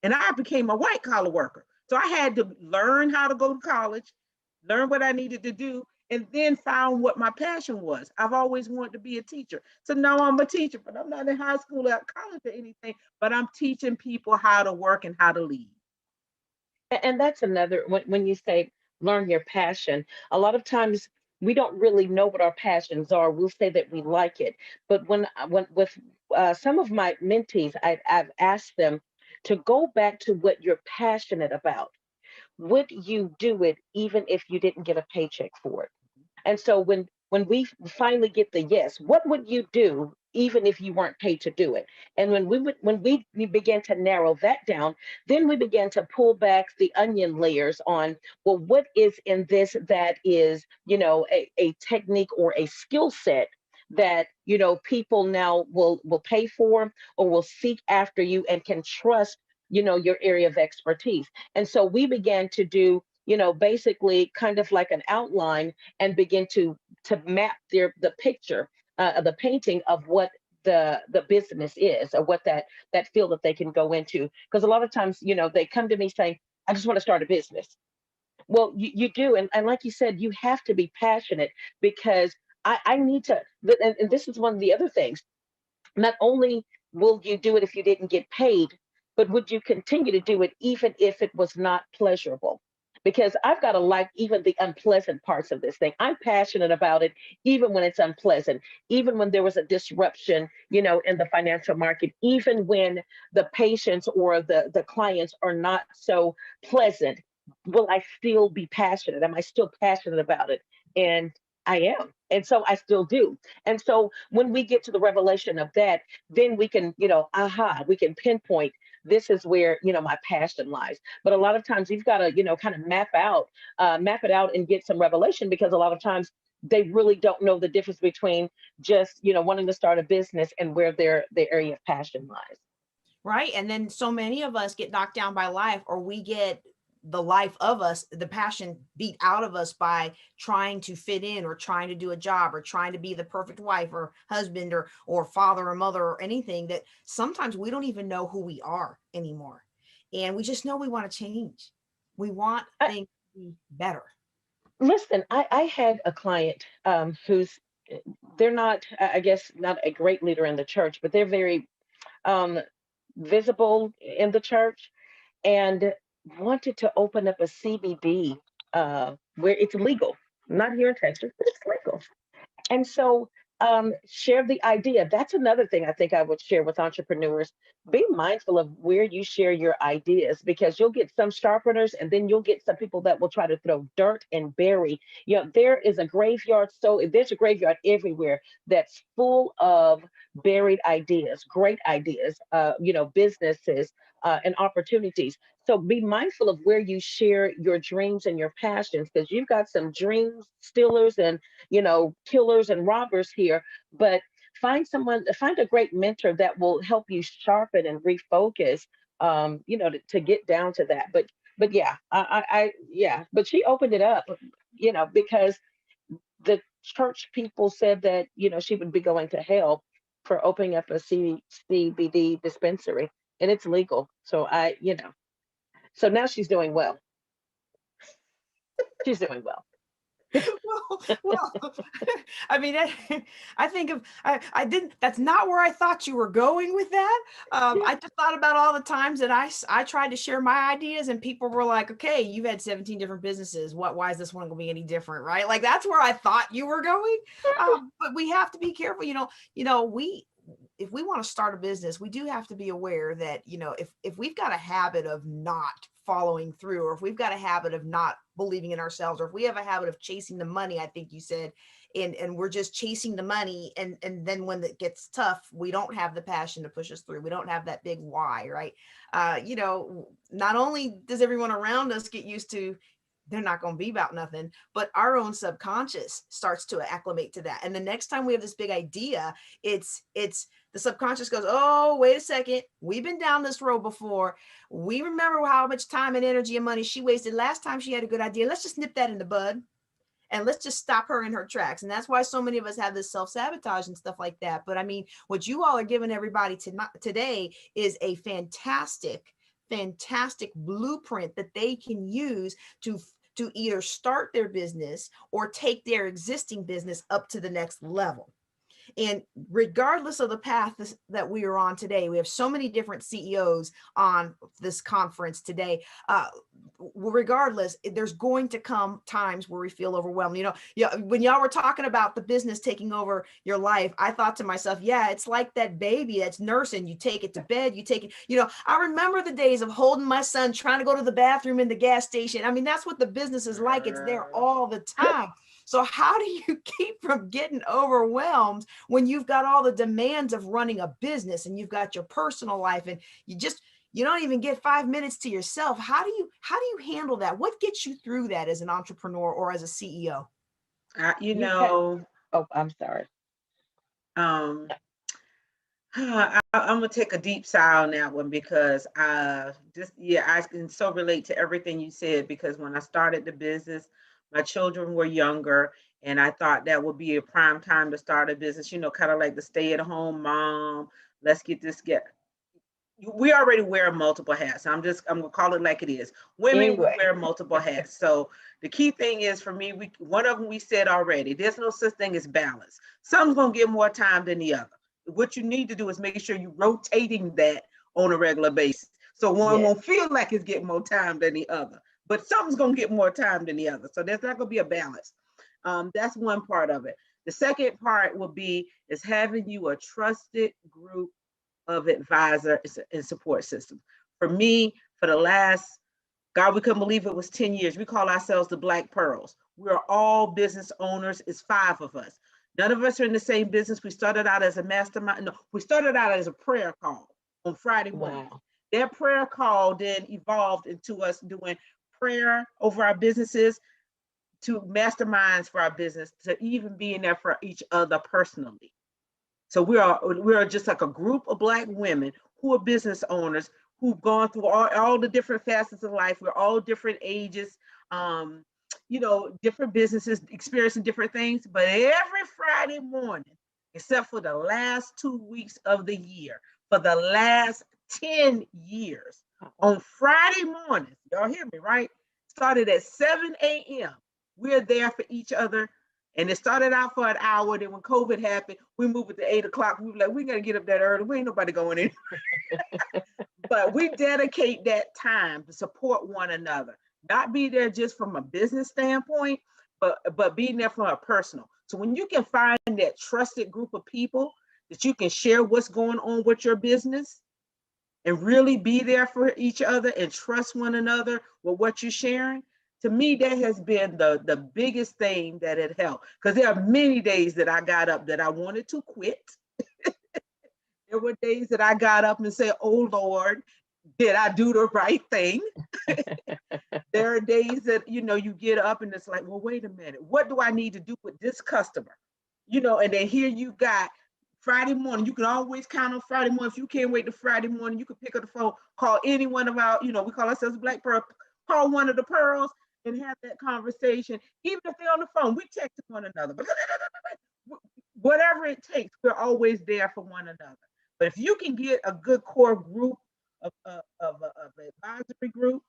And I became a white collar worker. So I had to learn how to go to college, learn what I needed to do, and then found what my passion was. I've always wanted to be a teacher. So now I'm a teacher, but I'm not in high school or college or anything, but I'm teaching people how to work and how to lead. And that's another, when you say learn your passion, a lot of times we don't really know what our passions are. We'll say that we like it. But when with some of my mentees, I've asked them to go back to what you're passionate about. Would you do it even if you didn't get a paycheck for it? And so when we finally get the yes, what would you do even if you weren't paid to do it? And when we began to narrow that down, then we began to pull back the onion layers on, well, what is in this that is, a technique or a skill set that people now will pay for or will seek after you and can trust your area of expertise. And so we began to do basically kind of like an outline and begin to map the picture, the painting of what the business is, or what that field that they can go into. Because a lot of times, they come to me saying, I just want to start a business. Well, you do, and like you said, you have to be passionate, because I need to, and this is one of the other things. Not only will you do it if you didn't get paid, but would you continue to do it even if it was not pleasurable? Because I've got to like even the unpleasant parts of this thing. I'm passionate about it, even when it's unpleasant, even when there was a disruption, in the financial market, even when the patients or the clients are not so pleasant. Will I still be passionate? Am I still passionate about it? And I am. And so I still do. And so when we get to the revelation of that, then we can, we can pinpoint, this is where, my passion lies. But a lot of times you've got to, kind of map it out and get some revelation, because a lot of times they really don't know the difference between just, wanting to start a business and where their area of passion lies. Right. And then so many of us get knocked down by life, or we get the life of us, the passion beat out of us by trying to fit in, or trying to do a job, or trying to be the perfect wife or husband, or father or mother, or anything, that sometimes we don't even know who we are anymore. And we just know we want to change. We want I, things to be better. listen, I had a client who's, they're not, I guess, not a great leader in the church, but they're very um, visible in the church, and wanted to open up a CBD where it's legal. Not here in Texas, but it's legal. And so share the idea. That's another thing I think I would share with entrepreneurs. Be mindful of where you share your ideas, because you'll get some sharpeners, and then you'll get some people that will try to throw dirt and bury. There is a graveyard. So there's a graveyard everywhere that's full of buried ideas, great ideas, businesses and opportunities. So be mindful of where you share your dreams and your passions, because you've got some dream stealers and killers and robbers here. But find a great mentor that will help you sharpen and refocus, to get down to that. But yeah, yeah, but she opened it up, because the church people said that, she would be going to hell for opening up a CBD dispensary, and it's legal. So so now she's doing well. She's doing well. well, I mean, I think of, I didn't, that's not where I thought you were going with that. I just thought about all the times that I tried to share my ideas and people were like, okay, you've had 17 different businesses. Why is this one going to be any different? Right. Like that's where I thought you were going. But we have to be careful, if we want to start a business, we do have to be aware that, if we've got a habit of not following through, or if we've got a habit of not believing in ourselves, or if we have a habit of chasing the money, I think you said, and we're just chasing the money. And then when it gets tough, we don't have the passion to push us through. We don't have that big why, right? Not only does everyone around us get used to, they're not going to be about nothing, but our own subconscious starts to acclimate to that. And the next time we have this big idea, it's the subconscious goes, oh, wait a second. We've been down this road before. We remember how much time and energy and money she wasted last time she had a good idea. Let's just nip that in the bud and let's just stop her in her tracks. And that's why so many of us have this self-sabotage and stuff like that. But I mean, what you all are giving everybody today is a fantastic blueprint that they can use to either start their business or take their existing business up to the next level. And regardless of the path that we are on today, we have so many different CEOs on this conference today. Regardless, there's going to come times where we feel overwhelmed. When y'all were talking about the business taking over your life, I thought to myself, yeah, it's like that baby that's nursing. You take it to bed, you take it, I remember the days of holding my son, trying to go to the bathroom in the gas station. I mean, that's what the business is like. It's there all the time. So how do you keep from getting overwhelmed when you've got all the demands of running a business and you've got your personal life and you don't even get 5 minutes to yourself? How do you handle that? What gets you through that as an entrepreneur or as a CEO? Oh, I'm sorry. I'm gonna take a deep sigh on that one because I can so relate to everything you said, because when I started the business, my children were younger and I thought that would be a prime time to start a business, kind of like the stay-at-home mom. Let's we already wear multiple hats. I'm gonna call it like it is. Women wear multiple hats. So the key thing is for me, one of them we said already, there's no such thing as balance. Some's gonna get more time than the other. What you need to do is make sure you're rotating that on a regular basis. So one won't feel like it's getting more time than the other, but something's gonna get more time than the other. So there's not gonna be a balance. That's one part of it. The second part will be is having you a trusted group of advisor and support system. For me, for the last, God, we couldn't believe it was 10 years. We call ourselves the Black Pearls. We're all business owners. It's 5 of us. None of us are in the same business. We started out as a mastermind. No, we started out as a prayer call on Friday morning. Wow. That prayer call then evolved into us doing prayer over our businesses, to masterminds for our business, to even being there for each other personally. So we are just like a group of Black women who are business owners who've gone through all the different facets of life. We're all different ages, different businesses, experiencing different things. But every Friday morning, except for the last 2 weeks of the year, for the last 10 years, on Friday mornings, y'all hear me, right? Started at 7 a.m. We're there for each other. And it started out for an hour. Then when COVID happened, we moved it to 8 o'clock. We were like, we got to get up that early. We ain't nobody going in. But we dedicate that time to support one another. Not be there just from a business standpoint, but being there from a personal. So when you can find that trusted group of people that you can share what's going on with your business and really be there for each other and trust one another with what you're sharing, to me, that has been the biggest thing that had helped. Because there are many days that I got up that I wanted to quit. There were days that I got up and said, oh, Lord, did I do the right thing? There are days that, you get up and it's like, well, wait a minute. What do I need to do with this customer? And then here you got Friday morning. You can always count on Friday morning. If you can't wait to Friday morning, you can pick up the phone, call any one of our, we call ourselves Black Pearl, call one of the Pearls and have that conversation. Even if they're on the phone, we text one another. Whatever it takes, we're always there for one another. But if you can get a good core group of advisory group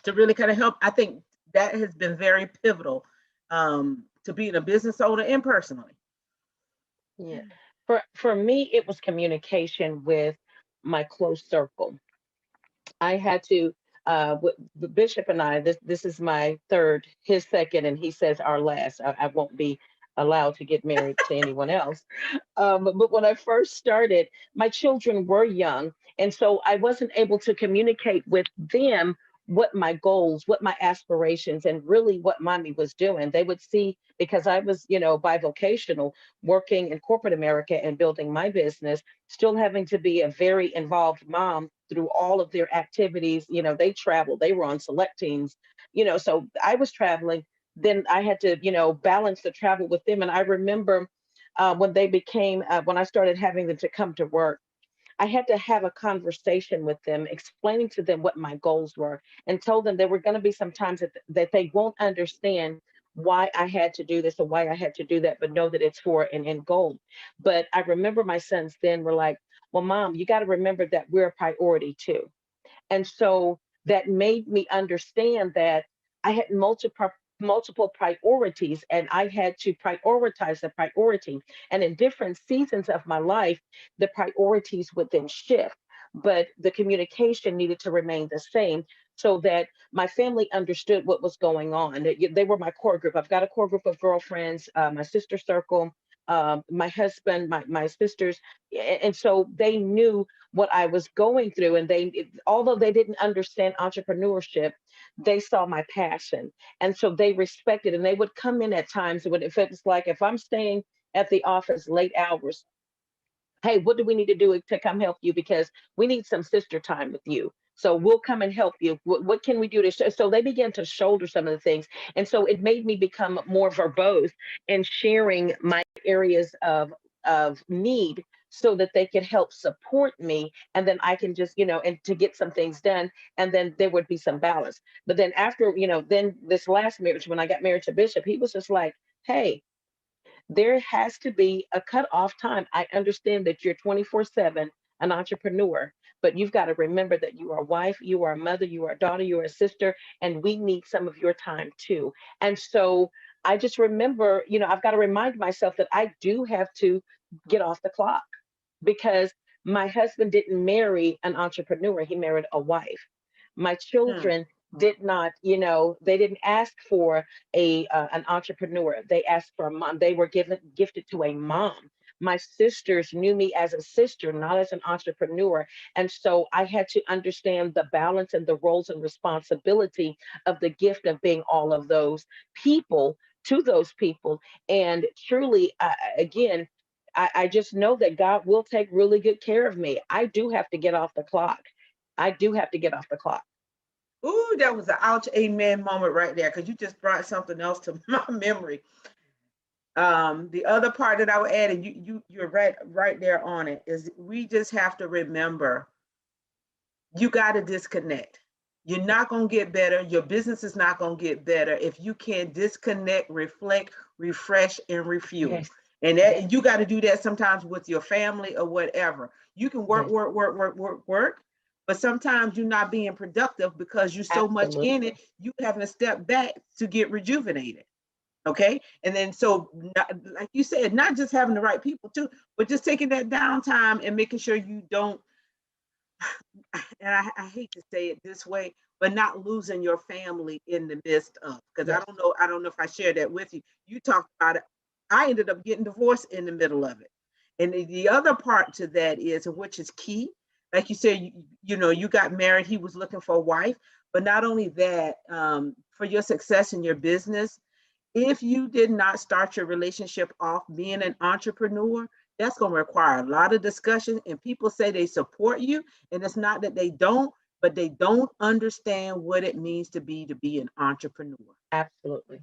to really kind of help, I think that has been very pivotal to being a business owner and personally? Yeah. For me, it was communication with my close circle. I had to the bishop and I, this is my third, his second, and he says our last. I won't be allowed to get married to anyone else. But when I first started, my children were young, and so I wasn't able to communicate with them what my goals, what my aspirations, and really what mommy was doing. They would see, because I was, bivocational, working in corporate America and building my business, still having to be a very involved mom through all of their activities. They traveled, they were on select teams, so I was traveling. Then I had to, balance the travel with them. And I remember when I started having them to come to work, I had to have a conversation with them, explaining to them what my goals were, and told them there were going to be some times that they won't understand why I had to do this or why I had to do that, but know that it's for an end goal. But I remember my sons then were like, well, mom, you got to remember that we're a priority too. And so that made me understand that I had multiple priorities, and I had to prioritize the priority. And in different seasons of my life, the priorities would then shift, but the communication needed to remain the same so that my family understood what was going on. They were my core group. I've got a core group of girlfriends, my sister circle, my husband, my sisters. And so they knew what I was going through. And although they didn't understand entrepreneurship, they saw my passion. And so they respected, and they would come in at times when if it's like, if I'm staying at the office late hours, hey, what do we need to do to come help you? Because we need some sister time with you. So we'll come and help you. What can we do to so they began to shoulder some of the things. And so it made me become more verbose in sharing my areas of need so that they could help support me, and then I can just, and to get some things done, and then there would be some balance. But then after, then this last marriage, when I got married to Bishop, he was just like, hey, there has to be a cutoff time. I understand that you're 24/7 an entrepreneur, but you've got to remember that you are a wife, you are a mother, you are a daughter, you are a sister, and we need some of your time too. And so I just remember, I've got to remind myself that I do have to get off the clock, because my husband didn't marry an entrepreneur, he married a wife. My Hmm. children did not, they didn't ask for an entrepreneur. They asked for a mom. They were gifted to a mom. My sisters knew me as a sister, not as an entrepreneur. And so I had to understand the balance and the roles and responsibility of the gift of being all of those people to those people. And truly, again, I just know that God will take really good care of me. I do have to get off the clock. I do have to get off the clock. Ooh, that was an ouch amen moment right there, because you just brought something else to my memory. The other part that I would add, and you're right there on it, is we just have to remember, you got to disconnect. You're not going to get better. Your business is not going to get better if you can't disconnect, reflect, refresh, and refuel. Yes. And Yes. that you got to do that sometimes with your family or whatever. You can work, Yes. work, work, work, work, work, but sometimes you're not being productive because you're so much in it. Absolutely. You having to step back to get rejuvenated. Okay. And then, so not, like you said, not just having the right people too, but just taking that downtime and making sure you don't, and I hate to say it this way, but not losing your family in the midst of, because Yes. I don't know if I shared that with you. You talked about it. I ended up getting divorced in the middle of it. And the other part to that is, and which is key, like you said, you got married, he was looking for a wife, but not only that, for your success in your business, if you did not start your relationship off being an entrepreneur, that's going to require a lot of discussion. And people say they support you, and it's not that they don't, but they don't understand what it means to be an entrepreneur, Absolutely.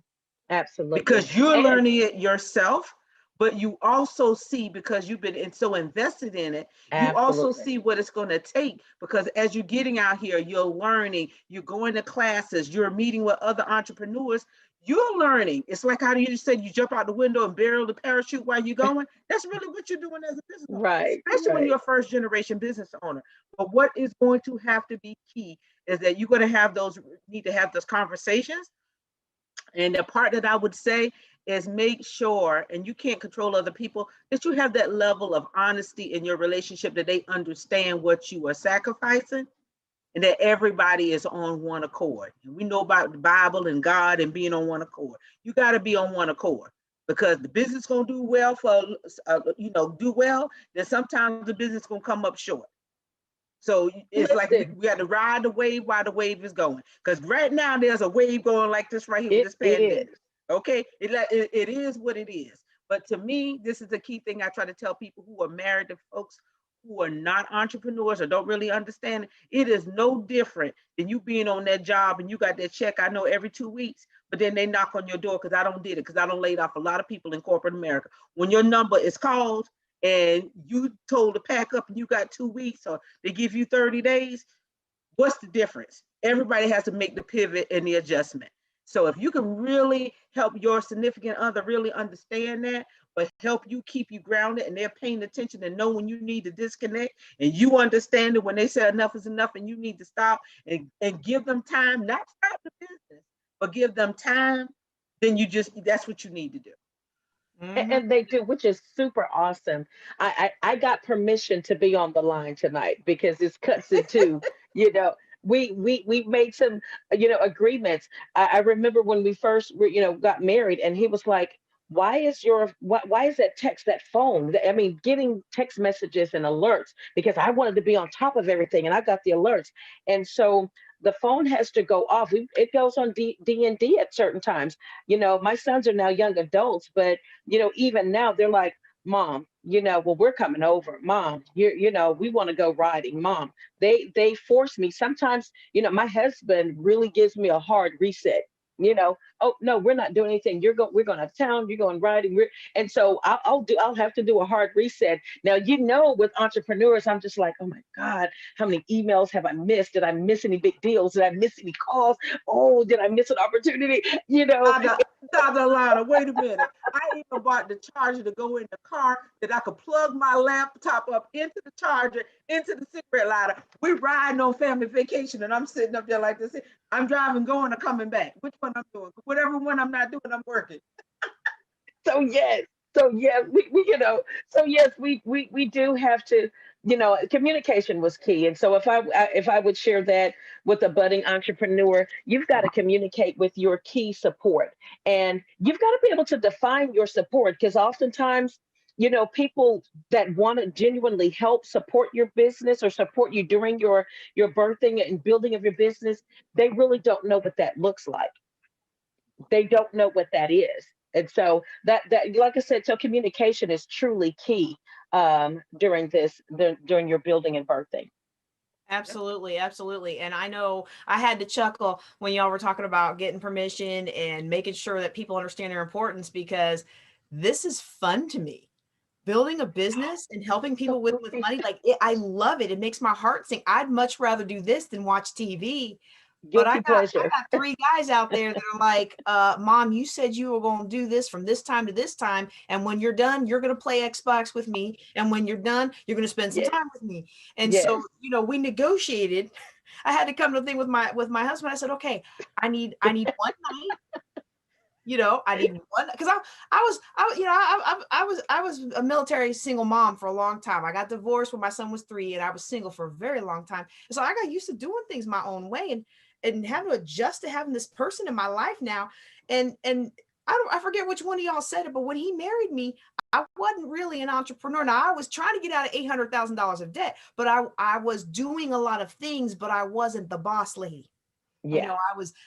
Absolutely. because you're And learning it yourself. But you also see, because you've been so invested in it, you also absolutely. see what it's going to take, because as you're getting out here, you're learning, you're going to classes, you're meeting with other entrepreneurs, you're learning. It's like how you said, you jump out the window and barrel the parachute while you're going. That's really what you're doing as a business owner, Right. especially when Right. you're a first generation business owner. But what is going to have to be key is that you're going to have those, need to have those conversations, And the part that I would say is make sure, and you can't control other people, that you have that level of honesty in your relationship, that they understand what you are sacrificing, and that everybody is on one accord. And we know about the Bible and God and being on one accord. You got to be on one accord, because the business gonna do well for do well. Then sometimes the business gonna come up short. So it's like we got to ride the wave while the wave is going. Because right now there's a wave going like this right here with this pandemic. Okay, it is what it is. But to me, this is the key thing I try to tell people who are married to folks who are not entrepreneurs or don't really understand it. It is no different than you being on that job and you got that check, I know, every 2 weeks, but then they knock on your door, because I don't did it, because I don't laid off a lot of people in corporate America. When your number is called and you told to pack up and you got 2 weeks, or they give you 30 days, what's the difference? Everybody has to make the pivot and the adjustment. So if you can really help your significant other really understand that, but help you keep you grounded, and they're paying attention and know when you need to disconnect, and you understand it when they say enough is enough and you need to stop, and give them time, not stop the business, but give them time, then that's what you need to do. And they do, which is super awesome. I got permission to be on the line tonight because it's cuts into, you know, we made some, agreements. I remember when we first got married, and he was like, why is that text, that phone? I mean, getting text messages and alerts, because I wanted to be on top of everything, and I got the alerts. And so the phone has to go off. It goes on D&D at certain times. My sons are now young adults, but even now they're like, Mom, well, we're coming over. Mom, we want to go riding. Mom, they force me. Sometimes, my husband really gives me a hard reset. Oh no, we're not doing anything. We're going out of town. You're going riding. And so I'll have to do a hard reset. Now, with entrepreneurs, I'm just like, oh my God, how many emails have I missed? Did I miss any big deals? Did I miss any calls? Oh, did I miss an opportunity? Dr. Alana, wait a minute. I even bought the charger to go in the car, that I could plug my laptop up into the charger, into the cigarette lighter. We're riding on family vacation, and I'm sitting up there like this. I'm driving, going, or coming back. Which one I'm doing? Whatever one I'm not doing, I'm working. So yes, we do have to, communication was key. And so if I would share that with a budding entrepreneur, you've got to communicate with your key support, and you've got to be able to define your support, because oftentimes, people that want to genuinely help support your business or support you during your birthing and building of your business, they really don't know what that looks like. They don't know what that is. And so that like I said, so communication is truly key during your building and birthing. Absolutely, absolutely. And I know I had to chuckle when y'all were talking about getting permission and making sure that people understand their importance, because this is fun to me. Building a business and helping people with money, I love it. It makes my heart sing. I'd much rather do this than watch TV. But I got 3 guys out there that are like, Mom, you said you were going to do this from this time to this time. And when you're done, you're going to play Xbox with me. And when you're done, you're going to spend some time with me. And so, we negotiated. I had to come to the thing with my husband. I said, okay, I need one night. I need one, because I was a military single mom for a long time. I got divorced when my son was 3, and I was single for a very long time. And so I got used to doing things my own way, and having to adjust to having this person in my life now. And I forget which one of y'all said it, but when he married me, I wasn't really an entrepreneur. Now, I was trying to get out of $800,000 of debt, but I was doing a lot of things, but I wasn't the boss lady. Yeah.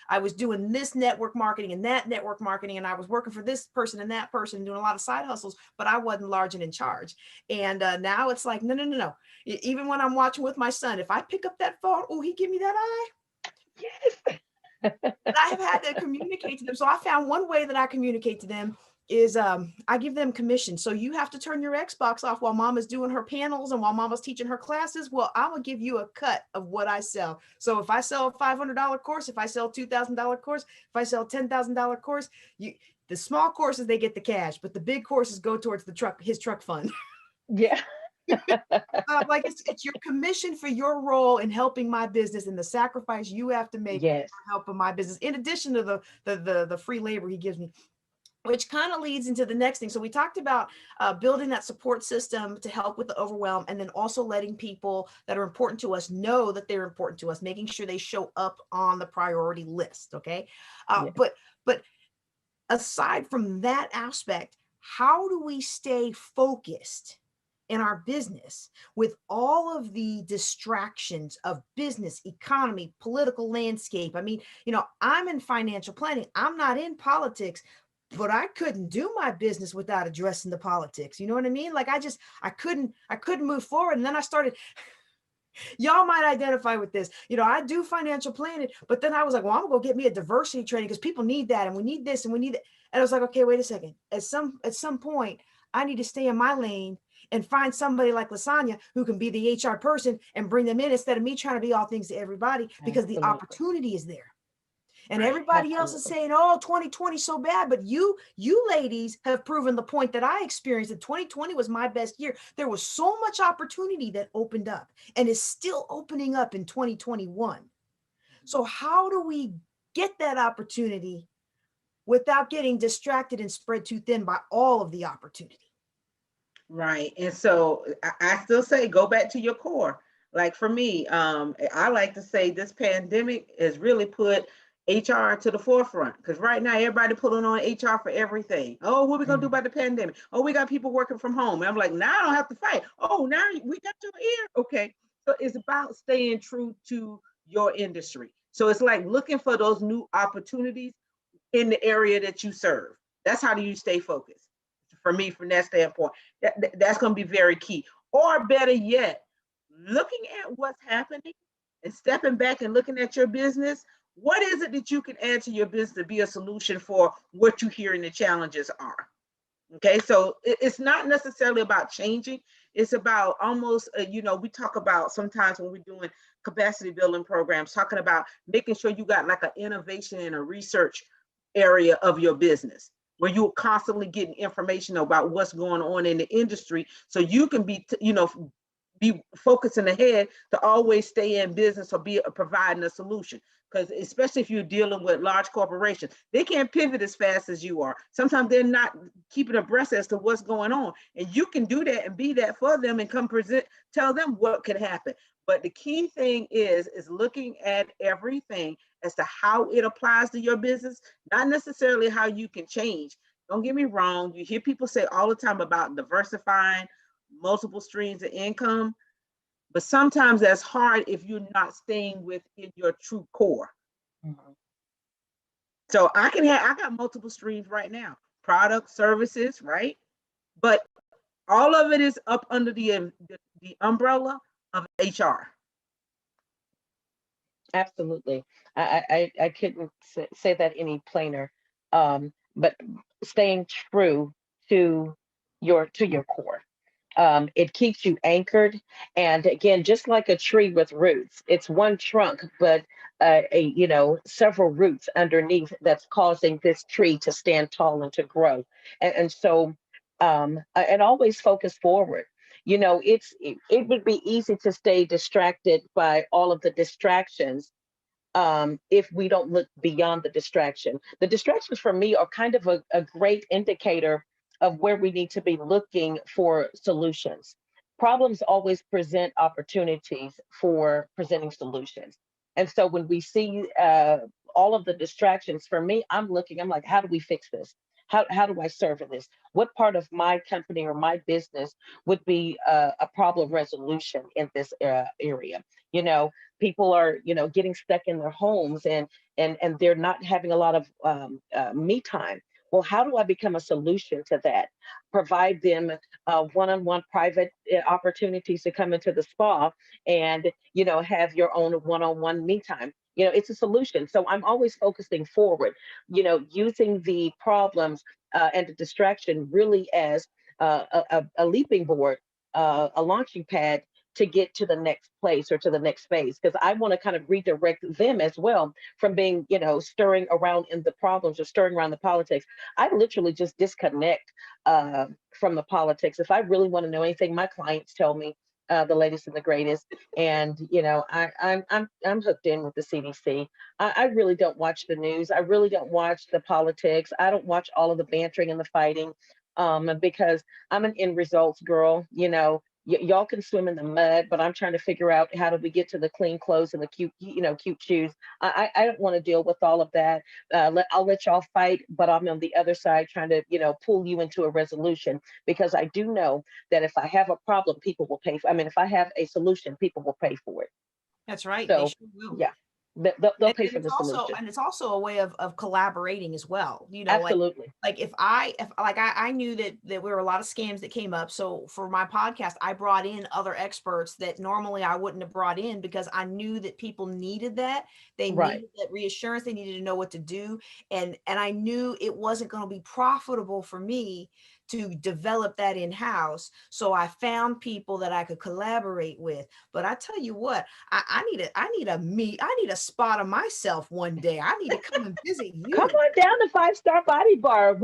I was doing this network marketing and that network marketing, and I was working for this person and that person, doing a lot of side hustles, but I wasn't large and in charge. And now it's like, no. Even when I'm watching with my son, if I pick up that phone, oh, he give me that eye. Yes. And I have had to communicate to them. So I found one way that I communicate to them is I give them commission. So you have to turn your Xbox off while Mama's doing her panels and while Mama's teaching her classes. Well, I'm gonna give you a cut of what I sell. So if I sell a $500 course, if I sell a $2,000 course, if I sell a $10,000 course, the small courses, they get the cash, but the big courses go towards his truck fund. Yeah. Like it's your commission for your role in helping my business and the sacrifice you have to make Yes. for helping my business, in addition to the free labor he gives me, which kind of leads into the next thing. So we talked about building that support system to help with the overwhelm, and then also letting people that are important to us know that they're important to us, making sure they show up on the priority list. Okay. Yeah. But aside from that aspect, how do we stay focused in our business with all of the distractions of business, economy, political landscape? I mean, I'm in financial planning, I'm not in politics, but I couldn't do my business without addressing the politics. You know what I mean? Like I couldn't move forward. And then I started, y'all might identify with this. I do financial planning, but then I was like, well, I'm gonna go get me a diversity training because people need that, and we need this, and we need that. And I was like, okay, wait a second. At some point, I need to stay in my lane and find somebody like Lasagna who can be the HR person and bring them in instead of me trying to be all things to everybody, because the Absolutely. opportunity is there. And Right. everybody else is Absolutely. saying, oh, 2020 so bad. But you ladies have proven the point that I experienced, that 2020 was my best year. There was so much opportunity that opened up and is still opening up in 2021. So how do we get that opportunity without getting distracted and spread too thin by all of the opportunity? Right. And so I still say go back to your core. Like for me, I like to say this pandemic has really put HR to the forefront, because right now everybody pulling on HR for everything. Oh, what are we gonna do Mhm. about the pandemic? Oh, we got people working from home. And I'm like, now I don't have to fight. Oh, now we got your ear. Okay. So it's about staying true to your industry. So it's like looking for those new opportunities in the area that you serve. That's how do you stay focused. For me, from that standpoint, that's going to be very key. Or better yet, looking at what's happening and stepping back and looking at your business. What is it that you can add to your business to be a solution for what you hear and the challenges are? Okay, so it's not necessarily about changing. It's about almost, we talk about sometimes when we're doing capacity building programs, talking about making sure you got like an innovation and a research area of your business where you're constantly getting information about what's going on in the industry, so you can be focusing ahead to always stay in business or be providing a solution. Because especially if you're dealing with large corporations, they can't pivot as fast as you are. Sometimes they're not keeping abreast as to what's going on, and you can do that and be that for them and come present, tell them what could happen. But the key thing is looking at everything as to how it applies to your business, not necessarily how you can change. Don't get me wrong. You hear people say all the time about diversifying multiple streams of income, but sometimes that's hard if you're not staying within your true core. Mhm. So I got multiple streams right now, product, services, right? But all of it is up under the umbrella of HR. Absolutely. I couldn't say that any plainer. But staying true to your core. It keeps you anchored. And again, just like a tree with roots, it's one trunk, but several roots underneath that's causing this tree to stand tall and to grow. And so, and always focus forward. It would be easy to stay distracted by all of the distractions, if we don't look beyond the distraction. The distractions for me are kind of a great indicator of where we need to be looking for solutions. Problems always present opportunities for presenting solutions. And so when we see all of the distractions, for me, I'm like, how do we fix this? How do I serve this? What part of my company or my business would be a problem resolution in this area? You know, people are getting stuck in their homes, and they're not having a lot of me time. Well, how do I become a solution to that? Provide them one-on-one private opportunities to come into the spa, and have your own one-on-one me time. It's a solution. So I'm always focusing forward, using the problems and the distraction really as a leaping board, a launching pad to get to the next place or to the next phase, because I want to kind of redirect them as well from being, stirring around in the problems or stirring around the politics. I literally just disconnect from the politics. If I really want to know anything, my clients tell me, the latest and the greatest. And I'm hooked in with the CDC. I really don't watch the news. I really don't watch the politics. I don't watch all of the bantering and the fighting, because I'm an end results girl. Y'all can swim in the mud, but I'm trying to figure out how do we get to the clean clothes and the cute shoes. I don't want to deal with all of that. I'll let y'all fight, but I'm on the other side trying to, pull you into a resolution, because I do know that if I have a problem, people will pay for. I mean, if I have a solution, people will pay for it. That's right. They So sure will. yeah, they'll And, pay and for it's the also solution. and it's also a way of collaborating as well. Absolutely. Like if like I knew that there were a lot of scams that came up. So for my podcast, I brought in other experts that normally I wouldn't have brought in, because I knew that people needed that. They Right. needed that reassurance. They needed to know what to do. And I knew it wasn't going to be profitable for me to develop that in-house. So I found people that I could collaborate with. But I tell you what, I need a spot of myself one day. I need to come and visit Come you. on down to Five Star Body Bar.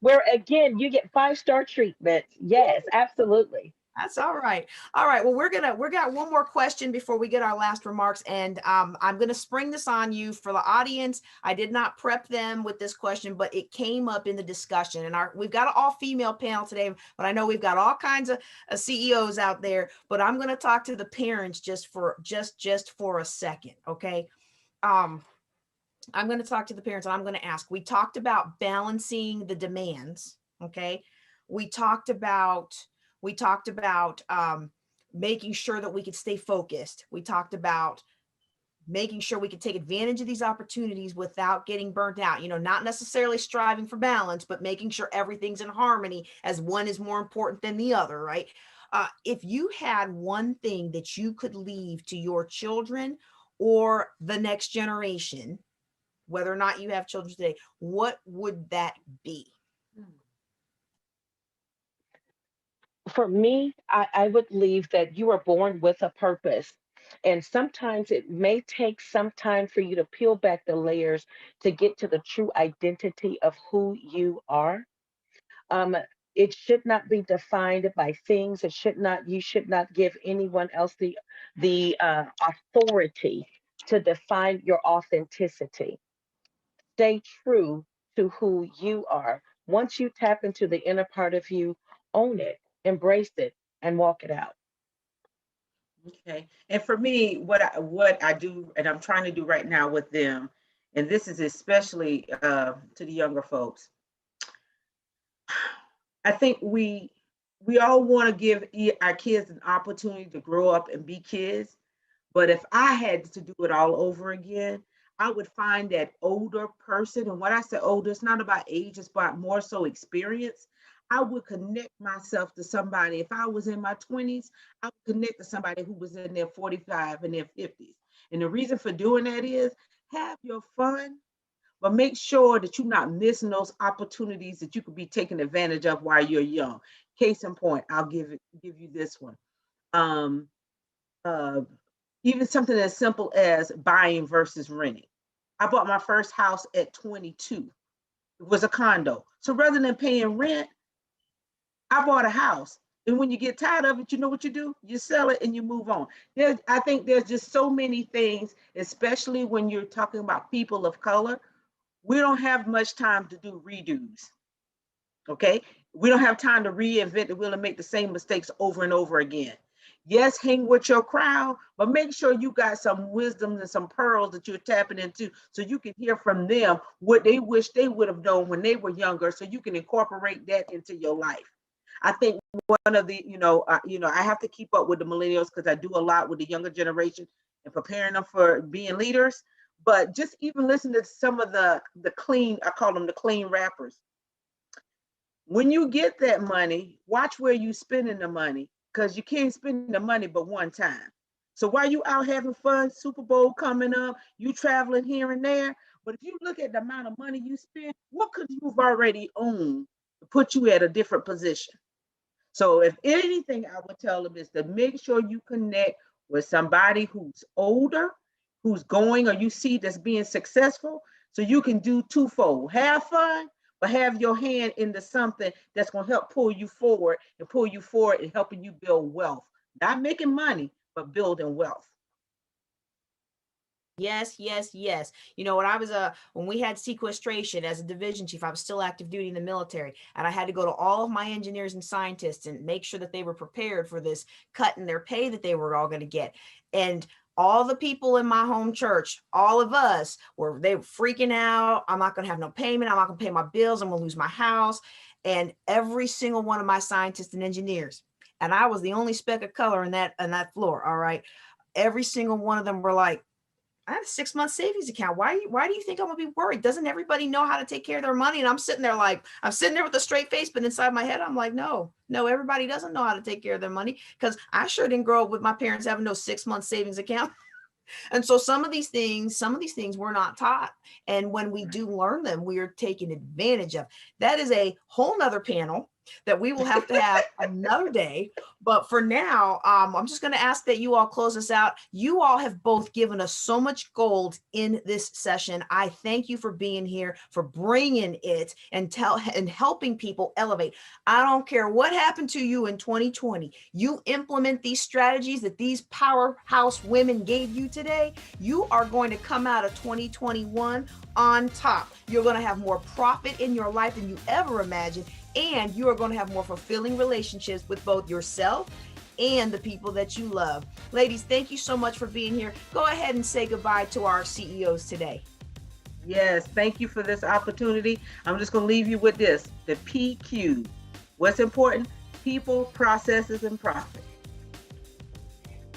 Where again you get 5-star treatment. Yes, absolutely. That's all right. All right. Well, we got one more question before we get our last remarks. And I'm gonna spring this on you for the audience. I did not prep them with this question, but it came up in the discussion. And we've got an all-female panel today, but I know we've got all kinds of CEOs out there. But I'm gonna talk to the parents just for a second. Okay. Um, I'm going to talk to the parents and I'm going to ask. We talked about balancing the demands. Okay. We talked about making sure that we could stay focused. We talked about making sure we could take advantage of these opportunities without getting burnt out. Not necessarily striving for balance, but making sure everything's in harmony, as one is more important than the other, right? If you had one thing that you could leave to your children or the next generation, whether or not you have children today, what would that be? For me, I would leave that you are born with a purpose. And sometimes it may take some time for you to peel back the layers to get to the true identity of who you are. Um, it should not be defined by things. You should not give anyone else the authority to define your authenticity. Stay true to who you are. Once you tap into the inner part of you, own it, embrace it, and walk it out. Okay. And for me, what I do, and I'm trying to do right now with them, and this is especially to the younger folks. I think we all want to give our kids an opportunity to grow up and be kids. But if I had to do it all over again, I would find that older person. And when I say older, it's not about age, it's about more so experience. I would connect myself to somebody. If I was in my 20s, I would connect to somebody who was in their 45 and their 50s. And the reason for doing that is have your fun, but make sure that you're not missing those opportunities that you could be taking advantage of while you're young. Case in point, I'll give you this one. Um, uh, Even something as simple as buying versus renting. I bought my first house at 22. It was a condo. So rather than paying rent, I bought a house. And when you get tired of it, you know what you do? You sell it and you move on. I think there's just so many things, especially when you're talking about people of color. We don't have much time to do redos. Okay. We don't have time to reinvent the wheel and make the same mistakes over and over again. Yes, hang with your crowd, but make sure you got some wisdom and some pearls that you're tapping into so you can hear from them what they wish they would have known when they were younger, so you can incorporate that into your life. I think one of the, I have to keep up with the millennials because I do a lot with the younger generation and preparing them for being leaders. But just even listen to some of the clean, I call them the clean rappers. When you get that money, watch where you spending the money, because you can't spend the money but one time. So while you out having fun, Super Bowl coming up, you traveling here and there. But if you look at the amount of money you spend, what could you've already owned to put you at a different position? So if anything, I would tell them is to make sure you connect with somebody who's older, who's going, or you see that's being successful, so you can do twofold: have fun, but have your hand into something that's going to help pull you forward and helping you build wealth. Not making money, but building wealth. Yes, yes, yes. You know, when we had sequestration as a division chief, I was still active duty in the military, and I had to go to all of my engineers and scientists and make sure that they were prepared for this cut in their pay that they were all going to get. And all the people in my home church, all of us they were freaking out. I'm not going to have no payment. I'm not going to pay my bills. I'm going to lose my house. And every single one of my scientists and engineers, and I was the only speck of color in that floor. All right. Every single one of them were like, I have a 6-month savings account. Why do you think I'm gonna be worried? Doesn't everybody know how to take care of their money? And I'm sitting there with a straight face, but inside my head, I'm like, no, everybody doesn't know how to take care of their money, because I sure didn't grow up with my parents having no 6-month savings account. And so some of these things we're not taught. And when we do learn them, we are taken advantage of. That is a whole nother panel that we will have to have another day. But for now, I'm just going to ask that you all close us out. You all have both given us so much gold in this session. I thank you for being here, for bringing it and helping people elevate. I don't care what happened to you in 2020. You implement these strategies that these powerhouse women gave you today, you are going to come out of 2021 on top. You're going to have more profit in your life than you ever imagined. And you are going to have more fulfilling relationships with both yourself and the people that you love. Ladies, thank you so much for being here. Go ahead and say goodbye to our CEOs today. Yes, thank you for this opportunity. I'm just going to leave you with this, the PQ. What's important? People, processes, and profit.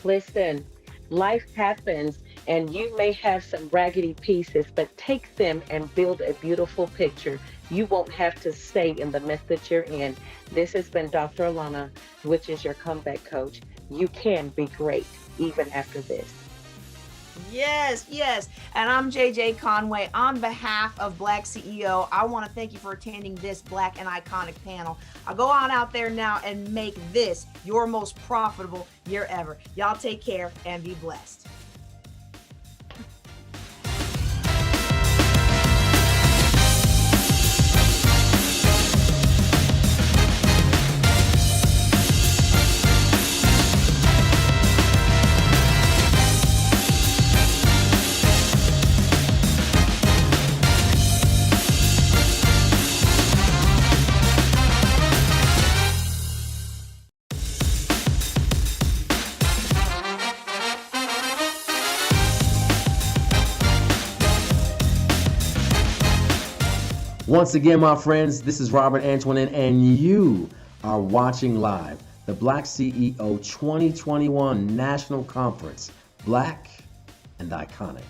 Listen, life happens and you may have some raggedy pieces, but take them and build a beautiful picture. You won't have to stay in the mess that you're in. This has been Dr. Alana, which is your comeback coach. You can be great even after this. Yes, yes. And I'm JJ Conway. On behalf of Black CEO, I want to thank you for attending this Black and Iconic panel. I'll go on out there now and make this your most profitable year ever. Y'all take care and be blessed. Once again, my friends, this is Robert Antoinette, and you are watching live the Black CEO 2021 National Conference, Black and Iconic.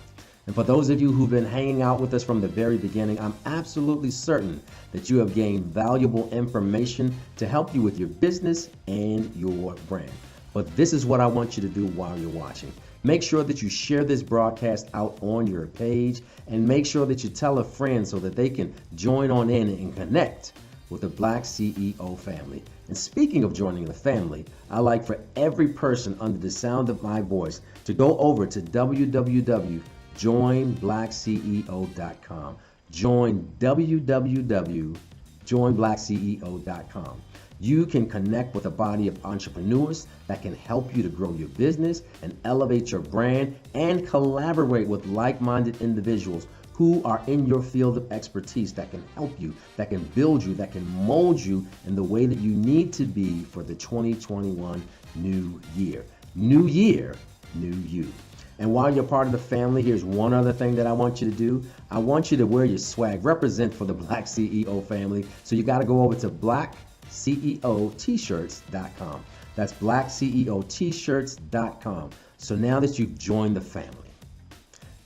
And for those of you who've been hanging out with us from the very beginning, I'm absolutely certain that you have gained valuable information to help you with your business and your brand. But this is what I want you to do while you're watching. Make sure that you share this broadcast out on your page, and make sure that you tell a friend so that they can join on in and connect with the Black CEO family. And speaking of joining the family, I'd like for every person under the sound of my voice to go over to www.joinblackceo.com. Join www.joinblackceo.com. You can connect with a body of entrepreneurs that can help you to grow your business and elevate your brand, and collaborate with like-minded individuals who are in your field of expertise that can help you, that can build you, that can mold you in the way that you need to be for the 2021 new year. New year, new you. And while you're part of the family, here's one other thing that I want you to do. I want you to wear your swag, represent for the Black CEO family. So you got to go over to blackceotshirts.com. That's blackceotshirts.com. So now that you've joined the family,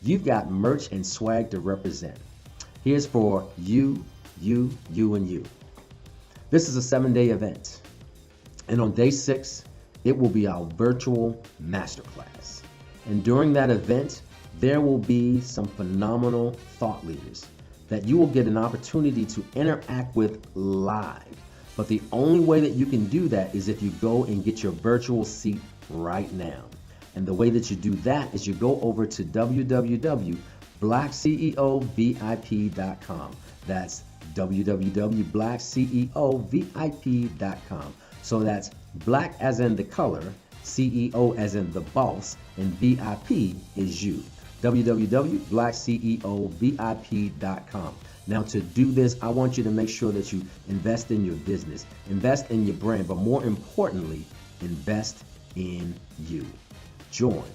you've got merch and swag to represent. Here's for you, and you. This is a 7-day event. And on day 6, it will be our virtual masterclass. And during that event, there will be some phenomenal thought leaders that you will get an opportunity to interact with live. But the only way that you can do that is if you go and get your virtual seat right now. And the way that you do that is you go over to www.blackceovip.com. That's www.blackceovip.com. So that's black as in the color, CEO as in the boss, and VIP is you. www.blackceovip.com. Now, to do this, I want you to make sure that you invest in your business, invest in your brand, but more importantly, invest in you. Join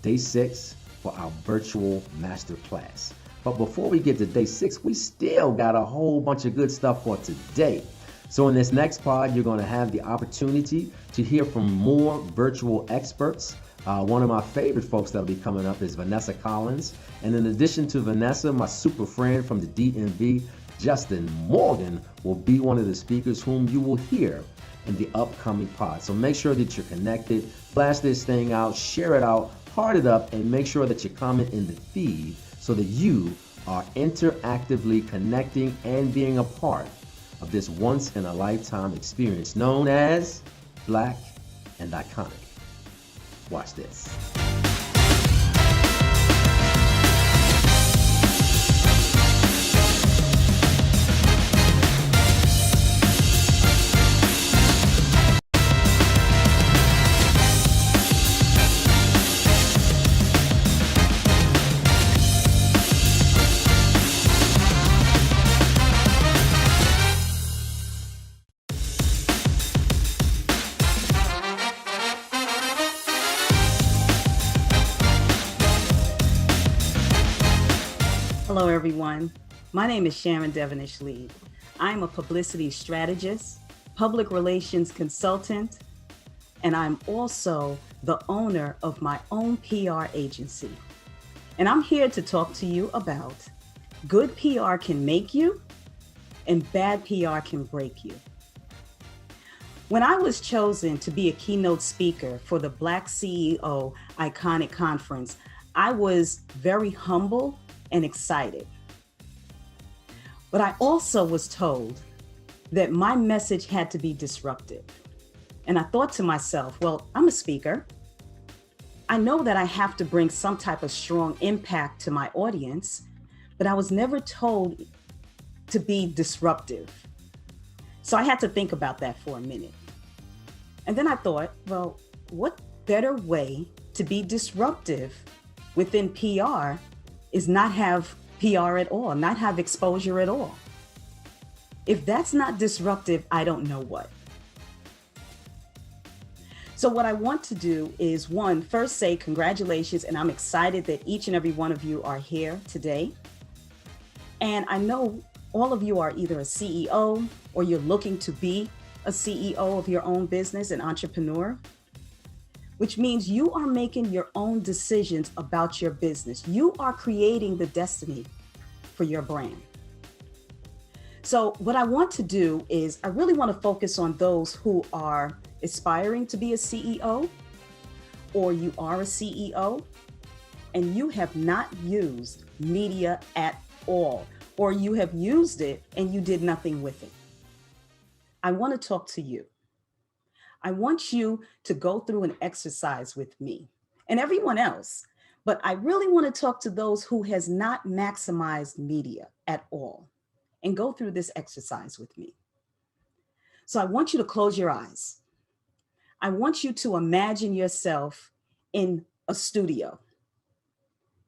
day 6 for our virtual masterclass. But before we get to day 6, we still got a whole bunch of good stuff for today. So in this next pod, you're going to have the opportunity to hear from more virtual experts. One of my favorite folks that'll be coming up is Vanessa Collins. And in addition to Vanessa, my super friend from the DMV, Justin Morgan, will be one of the speakers whom you will hear in the upcoming pod. So make sure that you're connected, blast this thing out, share it out, heart it up, and make sure that you comment in the feed so that you are interactively connecting and being a part of this once-in-a-lifetime experience known as Black and Iconic. Watch this. Hello, everyone. My name is Sharon Devonish-Lee. I'm a publicity strategist, public relations consultant, and I'm also the owner of my own PR agency. And I'm here to talk to you about good PR can make you and bad PR can break you. When I was chosen to be a keynote speaker for the Black CEO Iconic Conference, I was very humble and excited. But I also was told that my message had to be disruptive. And I thought to myself, well, I'm a speaker. I know that I have to bring some type of strong impact to my audience, but I was never told to be disruptive. So I had to think about that for a minute. And then I thought, well, what better way to be disruptive within PR is not have PR at all, not have exposure at all. If that's not disruptive, I don't know what. So what I want to do is first say congratulations, and I'm excited that each and every one of you are here today. And I know all of you are either a CEO or you're looking to be a CEO of your own business, an entrepreneur, which means you are making your own decisions about your business. You are creating the destiny for your brand. So what I want to do is I really want to focus on those who are aspiring to be a CEO, or you are a CEO and you have not used media at all, or you have used it and you did nothing with it. I want to talk to you. I want you to go through an exercise with me and everyone else, but I really want to talk to those who has not maximized media at all and go through this exercise with me. So I want you to close your eyes. I want you to imagine yourself in a studio.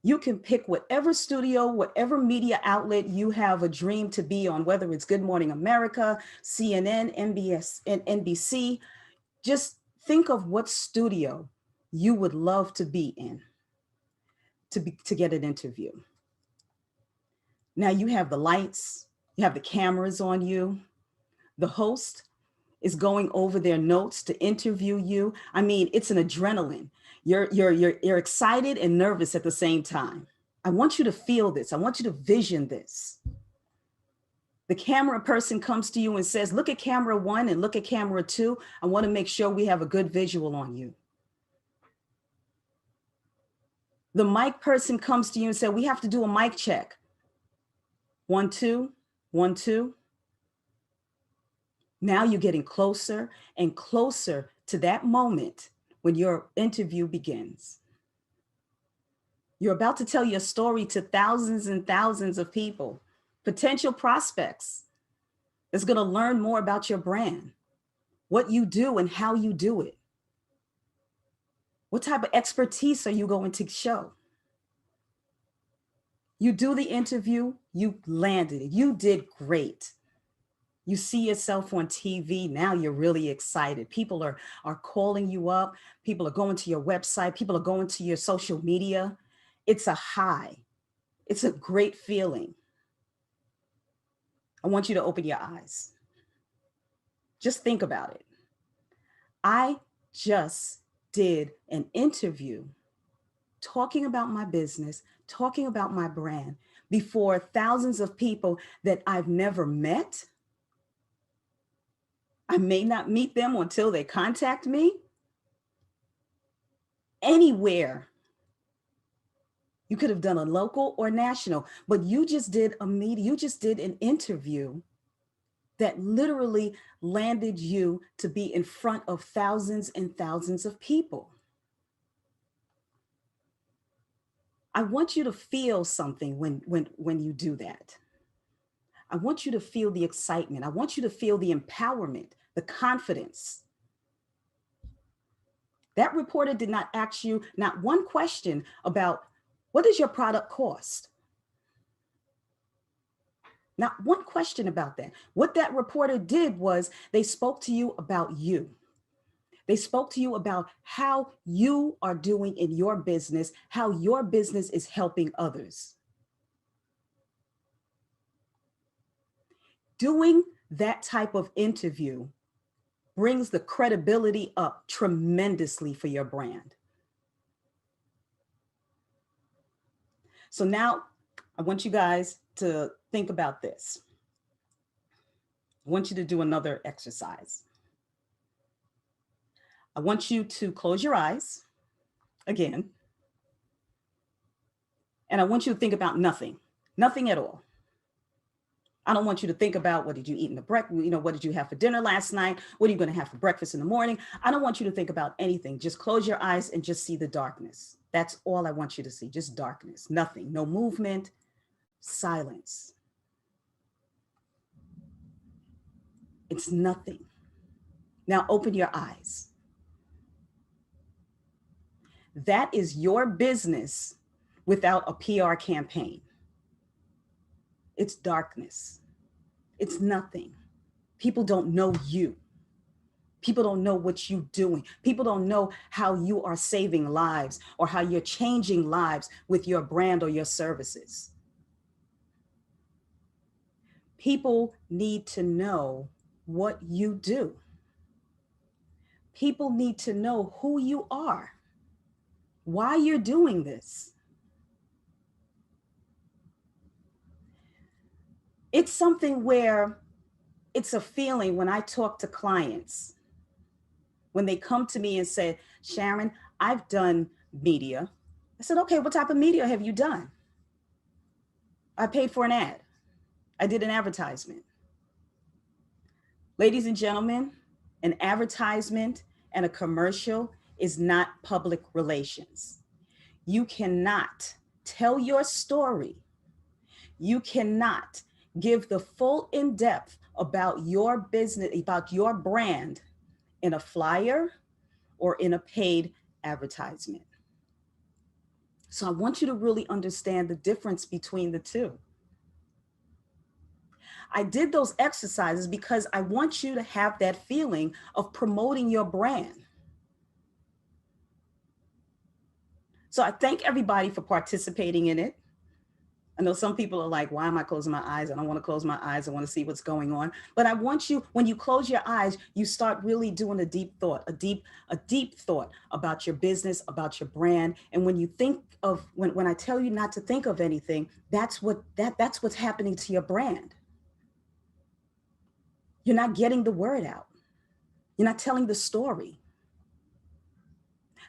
You can pick whatever studio, whatever media outlet you have a dream to be on, whether it's Good Morning America, CNN, MBS, and NBC. Just think of what studio you would love to be in to get an interview. Now you have the lights, you have the cameras on you. The host is going over their notes to interview you. I mean, it's an adrenaline. You're excited and nervous at the same time. I want you to feel this. I want you to vision this. The camera person comes to you and says, look at camera 1 and look at camera 2. I want to make sure we have a good visual on you. The mic person comes to you and says, we have to do a mic check. 1, 2, 1, 2. Now you're getting closer and closer to that moment when your interview begins. You're about to tell your story to thousands and thousands of people, potential prospects that's going to learn more about your brand, what you do and how you do it. What type of expertise are you going to show? You do the interview, you landed it, you did great. You see yourself on TV, now you're really excited. People are calling you up, people are going to your website, people are going to your social media. It's a high. It's a great feeling. I want you to open your eyes. Just think about it. I just did an interview talking about my business, talking about my brand before thousands of people that I've never met. I may not meet them until they contact me. Anywhere. You could have done a local or national, but you just did you just did an interview that literally landed you to be in front of thousands and thousands of people. I want you to feel something when you do that. I want you to feel the excitement. I want you to feel the empowerment, the confidence. That reporter did not ask you not one question about what does your product cost? Not one question about that. What that reporter did was they spoke to you about you. They spoke to you about how you are doing in your business, how your business is helping others. Doing that type of interview brings the credibility up tremendously for your brand. So now I want you guys to think about this. I want you to do another exercise. I want you to close your eyes again. And I want you to think about nothing at all. I don't want you to think about what did you eat in the breakfast, what did you have for dinner last night? What are you going to have for breakfast in the morning? I don't want you to think about anything. Just close your eyes and just see the darkness. That's all I want you to see, just darkness, nothing, no movement, silence. It's nothing. Now open your eyes. That is your business without a PR campaign. It's darkness. It's nothing. People don't know you. People don't know what you're doing. People don't know how you are saving lives or how you're changing lives with your brand or your services. People need to know what you do. People need to know who you are, why you're doing this. It's something where it's a feeling when I talk to clients, when they come to me and say, Sharon, I've done media. I said, okay, what type of media have you done? I paid for an ad. I did an advertisement. Ladies and gentlemen, an advertisement and a commercial is not public relations. You cannot tell your story. You cannot give the full in-depth about your business, about your brand in a flyer or in a paid advertisement. So I want you to really understand the difference between the two. I did those exercises because I want you to have that feeling of promoting your brand. So I thank everybody for participating in it. I know some people are like, why am I closing my eyes? I don't want to close my eyes. I want to see what's going on. But I want you, when you close your eyes, you start really doing a deep thought, a deep thought about your business, about your brand. And when you think of, when I tell you not to think of anything, that's what's happening to your brand. You're not getting the word out. You're not telling the story.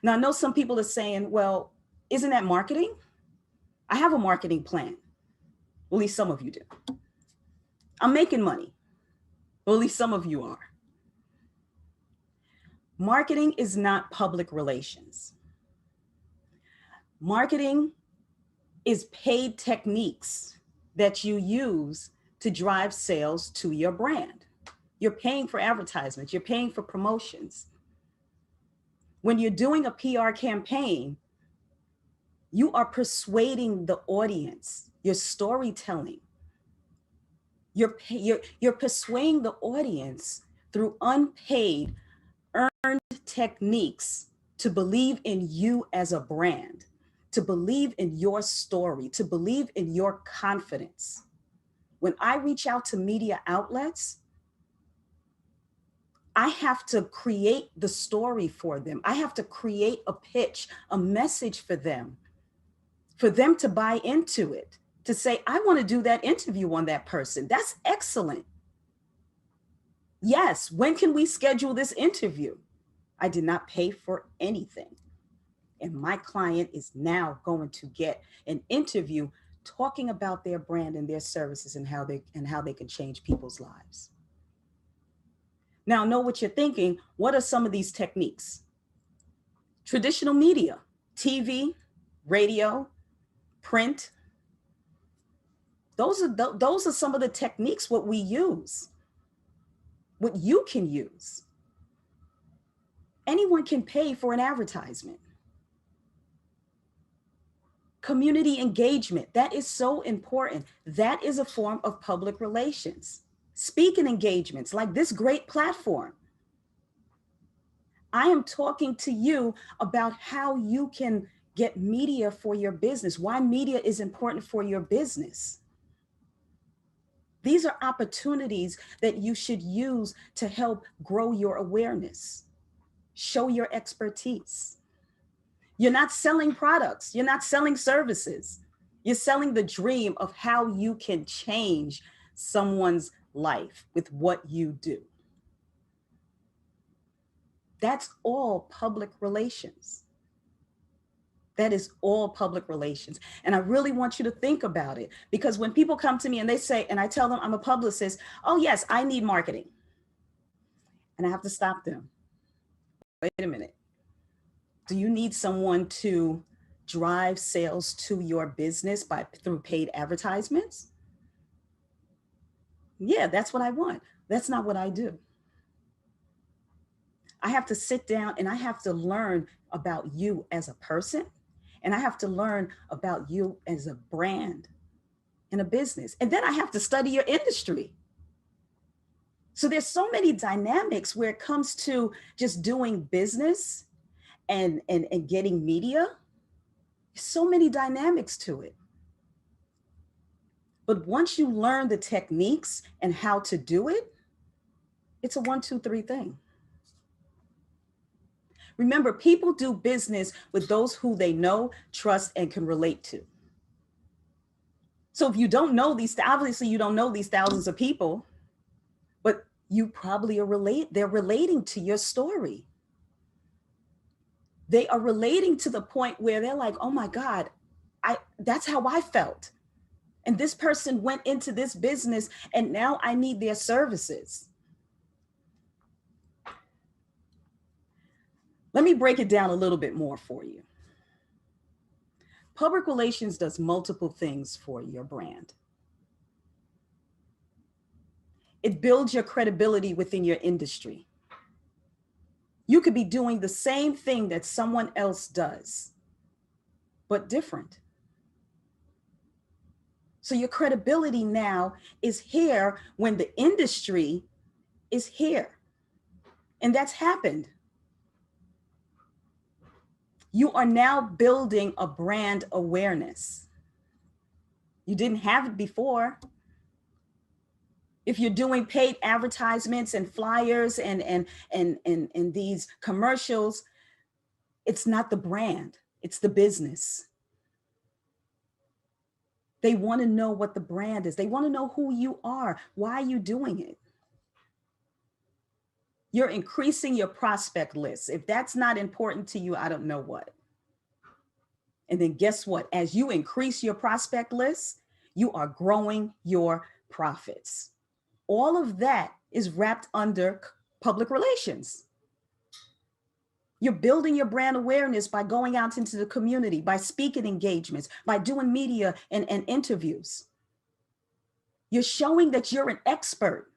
Now, I know some people are saying, well, isn't that marketing? I have a marketing plan. At least some of you do. I'm making money. Well, at least some of you are. Marketing is not public relations. Marketing is paid techniques that you use to drive sales to your brand. You're paying for advertisements, you're paying for promotions. When you're doing a PR campaign, you are persuading the audience, you're storytelling. You're persuading the audience through unpaid, earned techniques to believe in you as a brand, to believe in your story, to believe in your confidence. When I reach out to media outlets, I have to create the story for them. I have to create a pitch, a message for them to buy into it, to say, I want to do that interview on that person. That's excellent. Yes, when can we schedule this interview? I did not pay for anything. And my client is now going to get an interview talking about their brand and their services and how they can change people's lives. Now, I know what you're thinking. What are some of these techniques? Traditional media, TV, radio, print. Those are some of the techniques what we use, what you can use. Anyone can pay for an advertisement. Community engagement, that is so important. That is a form of public relations. Speaking engagements like this great platform. I am talking to you about how you can get media for your business, why media is important for your business. These are opportunities that you should use to help grow your awareness, show your expertise. You're not selling products, you're not selling services. You're selling the dream of how you can change someone's life with what you do. That's all public relations. That is all public relations. And I really want you to think about it, because when people come to me and they say, and I tell them I'm a publicist, oh yes, I need marketing. And I have to stop them. Wait a minute. Do you need someone to drive sales to your business through paid advertisements? Yeah, that's what I want. That's not what I do. I have to sit down and I have to learn about you as a person. And I have to learn about you as a brand and a business. And then I have to study your industry. So there's so many dynamics where it comes to just doing business and getting media. So many dynamics to it. But once you learn the techniques and how to do it, it's a 1, 2, 3 thing. Remember, people do business with those who they know, trust, and can relate to. So if you don't know obviously you don't know these thousands of people, but you probably they're relating to your story. They are relating to the point where they're like, oh my God, that's how I felt. And this person went into this business and now I need their services. Let me break it down a little bit more for you. Public relations does multiple things for your brand. It builds your credibility within your industry. You could be doing the same thing that someone else does, but different. So your credibility now is here when the industry is here. And that's happened. You are now building a brand awareness. You didn't have it before. If you're doing paid advertisements and flyers and these commercials, it's not the brand, it's the business. They want to know what the brand is. They want to know who you are. Why are you doing it? You're increasing your prospect list. If that's not important to you, I don't know what. And then guess what? As you increase your prospect list, you are growing your profits. All of that is wrapped under public relations. You're building your brand awareness by going out into the community, by speaking engagements, by doing media and interviews. You're showing that you're an expert.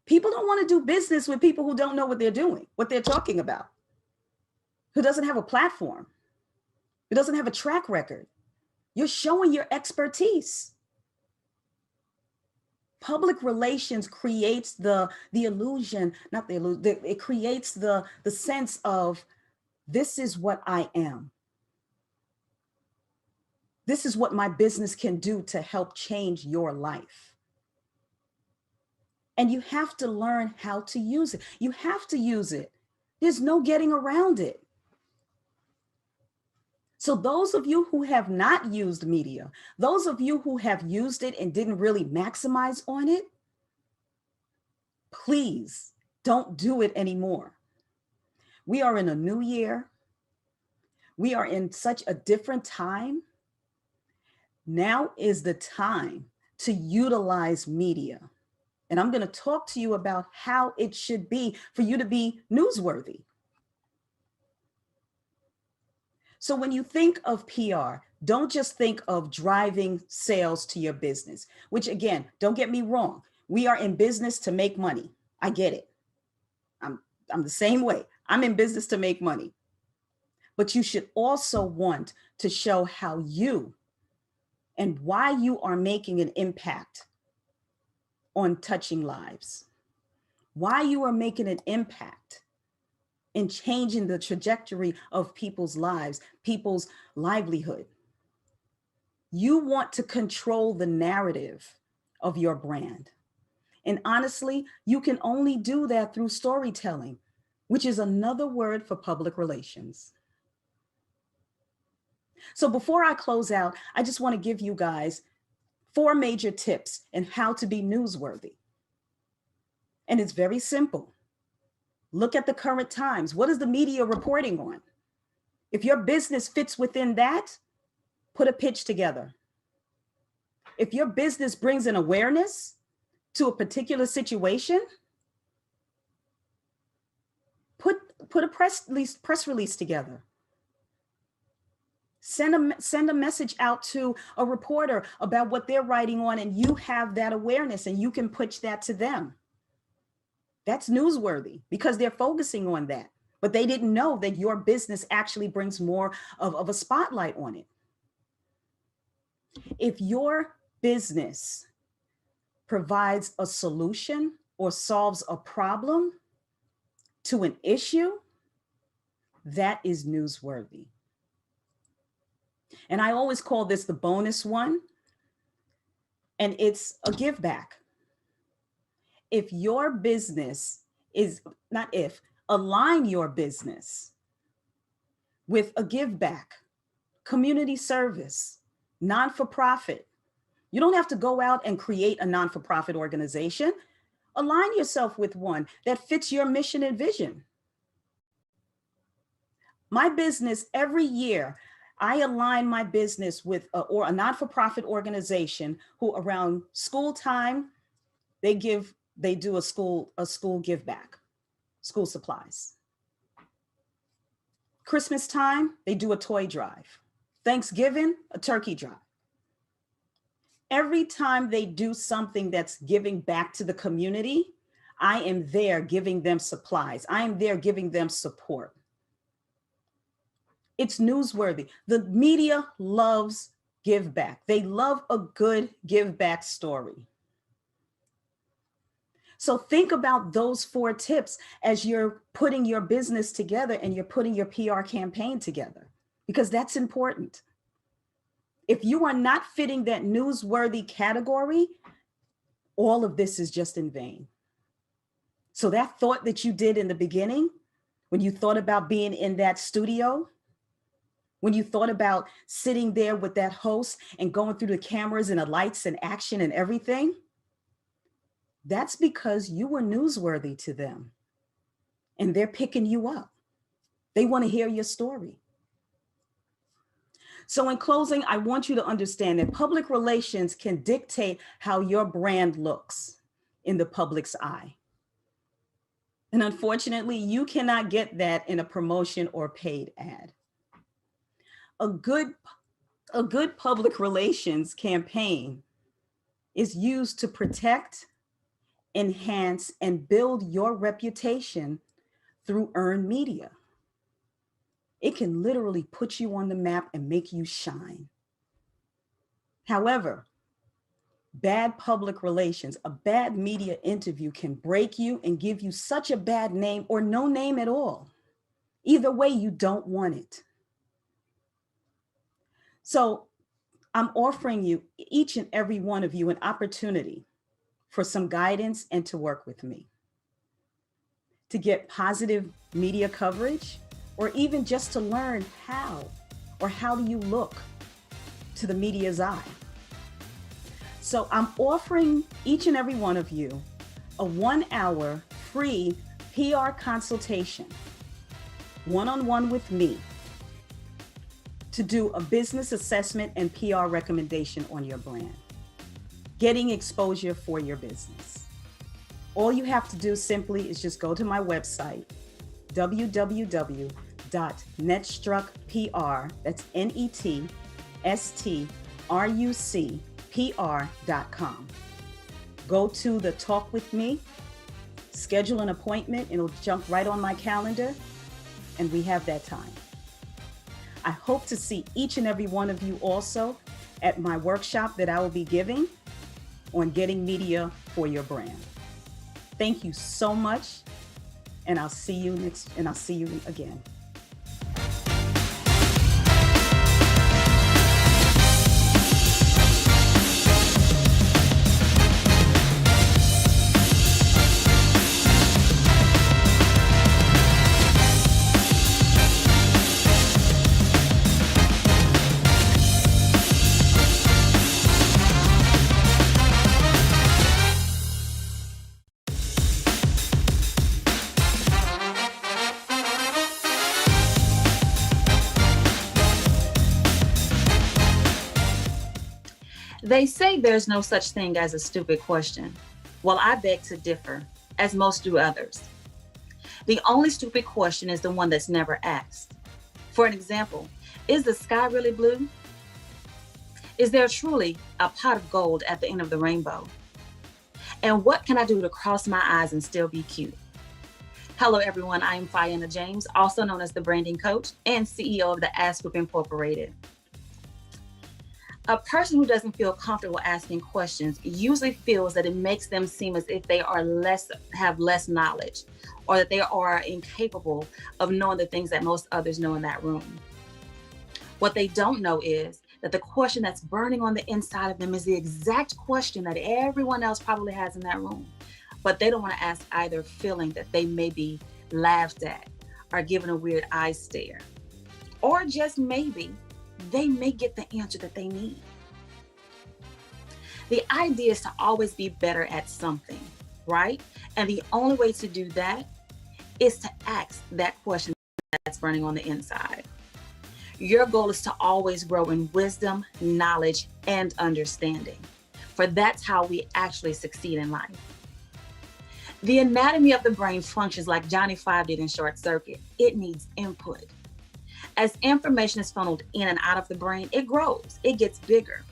People don't want to do business with people who don't know what they're doing, what they're talking about, who doesn't have a platform, who doesn't have a track record. You're showing your expertise. Public relations creates the illusion, not the illusion, it creates the sense of, this is what I am. This is what my business can do to help change your life. And you have to learn how to use it. You have to use it. There's no getting around it. So those of you who have not used media, those of you who have used it and didn't really maximize on it, please don't do it anymore. We are in a new year. We are in such a different time. Now is the time to utilize media. And I'm going to talk to you about how it should be for you to be newsworthy. So when you think of PR, don't just think of driving sales to your business, which again, don't get me wrong. We are in business to make money. I get it. I'm the same way. I'm in business to make money. But you should also want to show how you and why you are making an impact on touching lives, why you are making an impact in changing the trajectory of people's lives, people's livelihood. You want to control the narrative of your brand. And honestly, you can only do that through storytelling, which is another word for public relations. So before I close out, I just want to give you guys 4 major tips in how to be newsworthy. And it's very simple. Look at the current times. What is the media reporting on? If your business fits within that, put a pitch together. If your business brings an awareness to a particular situation, put a press release together. Send a message out to a reporter about what they're writing on, and you have that awareness and you can pitch that to them. That's newsworthy because they're focusing on that, but they didn't know that your business actually brings more of a spotlight on it. If your business provides a solution or solves a problem to an issue, that is newsworthy. And I always call this the bonus one, and it's a give back. If your business is, not if, align your business with a give back, community service, non-for-profit. You don't have to go out and create a non-for-profit organization. Align yourself with one that fits your mission and vision. My business, every year, I align my business with a non-for-profit organization who around school time, they do a school give back, school supplies. Christmas time, they do a toy drive. Thanksgiving, a turkey drive. Every time they do something that's giving back to the community, I am there giving them supplies. I am there giving them support. It's newsworthy. The media loves give back. They love a good give back story. So think about those 4 tips as you're putting your business together and you're putting your PR campaign together, because that's important. If you are not fitting that newsworthy category, all of this is just in vain. So that thought that you did in the beginning, when you thought about being in that studio, when you thought about sitting there with that host and going through the cameras and the lights and action and everything, that's because you were newsworthy to them and they're picking you up. They want to hear your story. So in closing, I want you to understand that public relations can dictate how your brand looks. in the public's eye. And unfortunately, you cannot get that in a promotion or paid ad. A good public relations campaign is used to protect, enhance, and build your reputation through earned media. It can literally put you on the map and make you shine. However, bad public relations, a bad media interview can break you and give you such a bad name or no name at all. Either way, you don't want it. So I'm offering you, each and every one of you, an opportunity for some guidance and to work with me to get positive media coverage, or even just to learn how do you look to the media's eye. So I'm offering each and every one of you a 1-hour free PR consultation, one-on-one with me, to do a business assessment and PR recommendation on your brand, getting exposure for your business. All you have to do simply is just go to my website, www.netstruckpr, that's netstrucpr.com. Go to the Talk With Me, schedule an appointment, it'll jump right on my calendar, and we have that time. I hope to see each and every one of you also at my workshop that I will be giving on getting media for your brand. Thank you so much, and I'll see you again. They say there's no such thing as a stupid question. Well, I beg to differ, as most do others. The only stupid question is the one that's never asked. For an example, is the sky really blue? Is there truly a pot of gold at the end of the rainbow? And what can I do to cross my eyes and still be cute? Hello, everyone. I am Fiona James, also known as the Branding Coach and CEO of the Ask Group Incorporated. A person who doesn't feel comfortable asking questions usually feels that it makes them seem as if they have less knowledge, or that they are incapable of knowing the things that most others know in that room. What they don't know is that the question that's burning on the inside of them is the exact question that everyone else probably has in that room, but they don't want to ask either, feeling that they may be laughed at or given a weird eye stare, or just maybe they may get the answer that they need. The idea is to always be better at something, right? And the only way to do that is to ask that question that's burning on the inside. Your goal is to always grow in wisdom, knowledge, and understanding, for that's how we actually succeed in life. The anatomy of the brain functions like Johnny Five did in Short Circuit. It needs input. As information is funneled in and out of the brain, it grows, it gets bigger.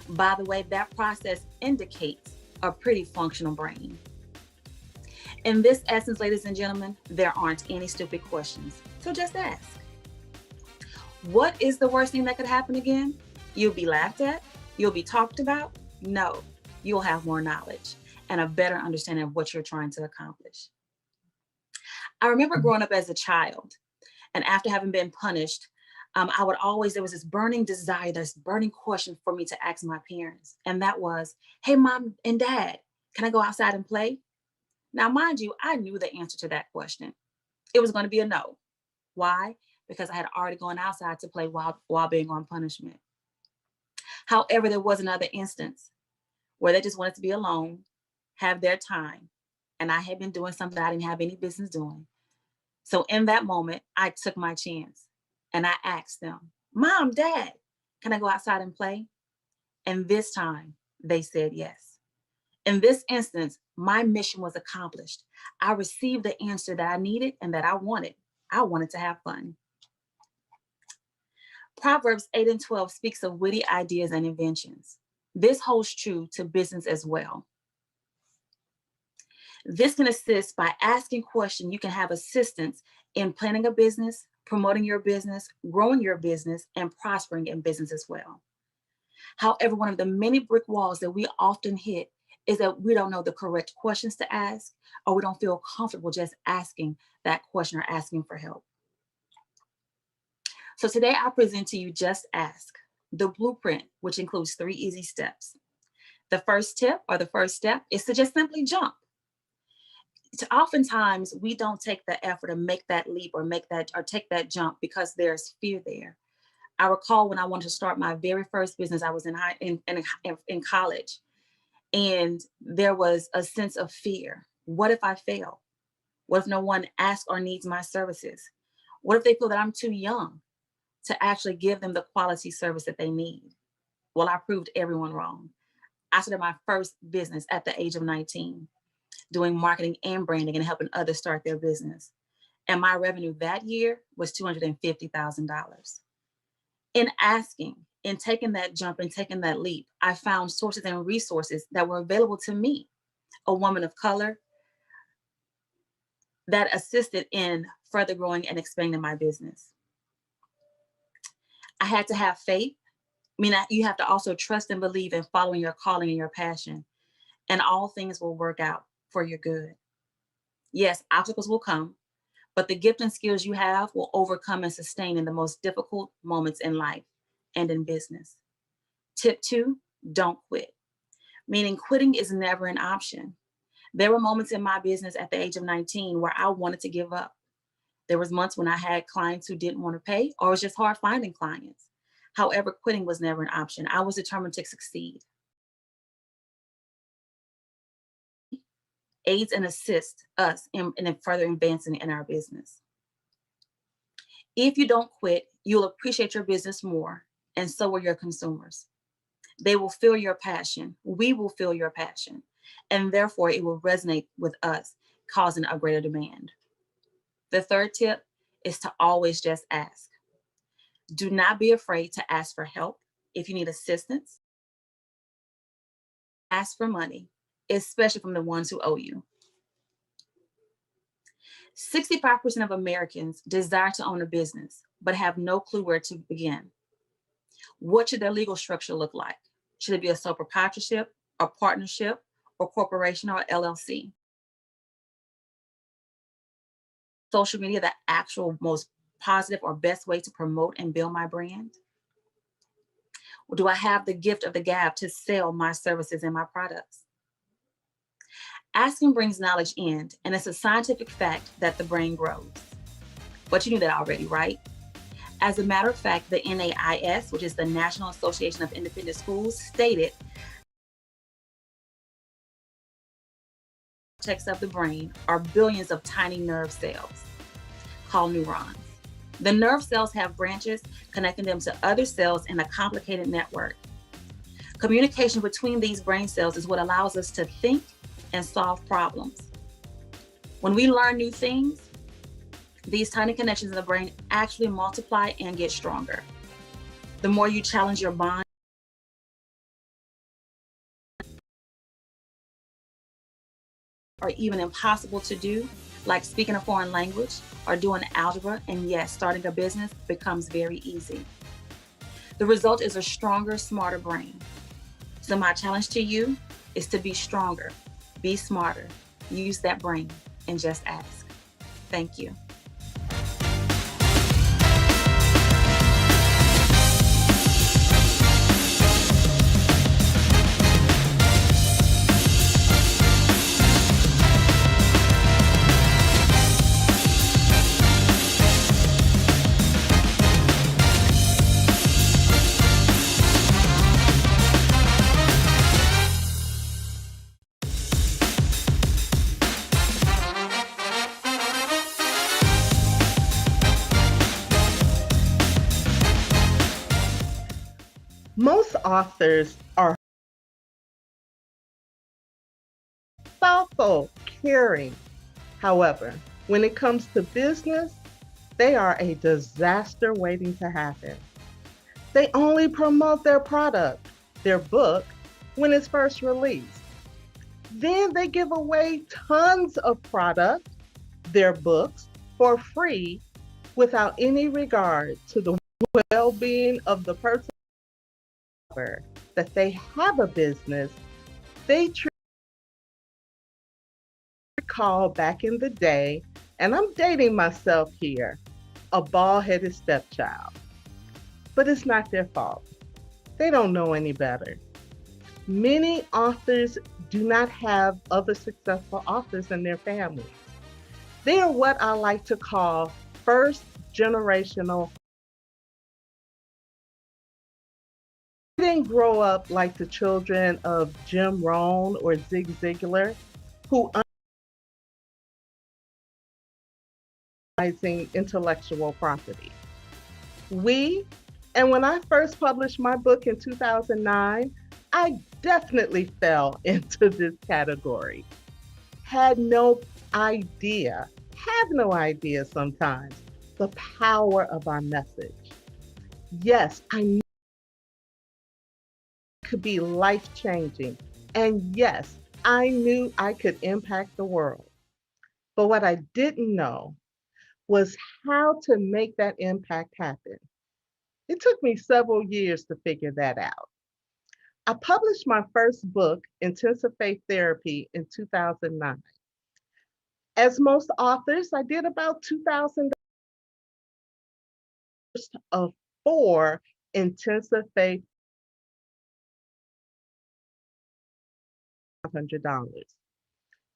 By the way, that process indicates a pretty functional brain. In this essence, ladies and gentlemen, there aren't any stupid questions, so just ask. What is the worst thing that could happen again? You'll be laughed at? You'll be talked about? No, you'll have more knowledge and a better understanding of what you're trying to accomplish. I remember growing up as a child, and after having been punished, there was this burning desire, this burning question for me to ask my parents. And that was, hey, Mom and Dad, can I go outside and play? Now, mind you, I knew the answer to that question. It was going to be a no. Why? Because I had already gone outside to play while being on punishment. However, there was another instance where they just wanted to be alone, have their time. And I had been doing something I didn't have any business doing. So in that moment, I took my chance and I asked them, Mom, Dad, can I go outside and play? And this time they said yes. In this instance, my mission was accomplished. I received the answer that I needed and that I wanted. I wanted to have fun. Proverbs 8 and 12 speaks of witty ideas and inventions. This holds true to business as well. This can assist by asking questions. You can have assistance in planning a business, promoting your business, growing your business, and prospering in business as well. However, one of the many brick walls that we often hit is that we don't know the correct questions to ask, or we don't feel comfortable just asking that question or asking for help. So today I present to you Just Ask, the blueprint, which includes 3 easy steps. The first tip or the first step is to just simply jump. Oftentimes we don't take the effort to make that leap or take that jump because there's fear there. I recall when I wanted to start my very first business, I was in college, and there was a sense of fear. What if I fail? What if no one asks or needs my services? What if they feel that I'm too young to actually give them the quality service that they need? Well, I proved everyone wrong. I started my first business at the age of 19, doing marketing and branding and helping others start their business. And my revenue that year was $250,000. In asking, in taking that jump and taking that leap, I found sources and resources that were available to me, a woman of color, that assisted in further growing and expanding my business. I had to have faith. You have to also trust and believe in following your calling and your passion, and all things will work out for your good. Yes, obstacles will come, but the gift and skills you have will overcome and sustain in the most difficult moments in life and in business. Tip 2, don't quit. Meaning quitting is never an option. There were moments in my business at the age of 19 where I wanted to give up. There was months when I had clients who didn't want to pay, or it was just hard finding clients. However, quitting was never an option. I was determined to succeed. Aids and assists us in further advancing in our business. If you don't quit, you'll appreciate your business more, and so will your consumers. They will feel your passion. We will feel your passion, and therefore it will resonate with us, causing a greater demand. The third tip is to always just ask. Do not be afraid to ask for help if you need assistance. Ask for money, especially from the ones who owe you. 65% of Americans desire to own a business, but have no clue where to begin. What should their legal structure look like? Should it be a sole proprietorship, a partnership, or corporation, or LLC? Social media, the actual most positive or best way to promote and build my brand? Or do I have the gift of the gab to sell my services and my products? Asking brings knowledge in, and it's a scientific fact that the brain grows. But you knew that already, right? As a matter of fact, the NAIS, which is the National Association of Independent Schools, stated cortex of the brain are billions of tiny nerve cells called neurons. The nerve cells have branches connecting them to other cells in a complicated network. Communication between these brain cells is what allows us to think and solve problems. When we learn new things, these tiny connections in the brain actually multiply and get stronger. The more you challenge your mind, or even impossible to do, like speaking a foreign language or doing algebra, and yes, starting a business becomes very easy. The result is a stronger, smarter brain. So my challenge to you is to be stronger, be smarter, use that brain, and just ask. Thank you. Most authors are thoughtful, caring. However, when it comes to business, they are a disaster waiting to happen. They only promote their product, their book, when it's first released. Then they give away tons of product, their books, for free without any regard to the well being of the person that they have a business. They call back in the day, and I'm dating myself here, a bald headed stepchild. But it's not their fault. They don't know any better. Many authors do not have other successful authors in their families. They are what I like to call first generational. They didn't grow up like the children of Jim Rohn or Zig Ziglar, who utilizing intellectual property. We, and when I first published my book in 2009, I definitely fell into this category. Had no idea, have no idea sometimes, the power of our message. Yes, I knew it could be life changing. And yes, I knew I could impact the world. But what I didn't know was how to make that impact happen. It took me several years to figure that out. I published my first book, Intensive Faith Therapy, in 2009. As most authors, I did about 2,000 of four intensive faith $500.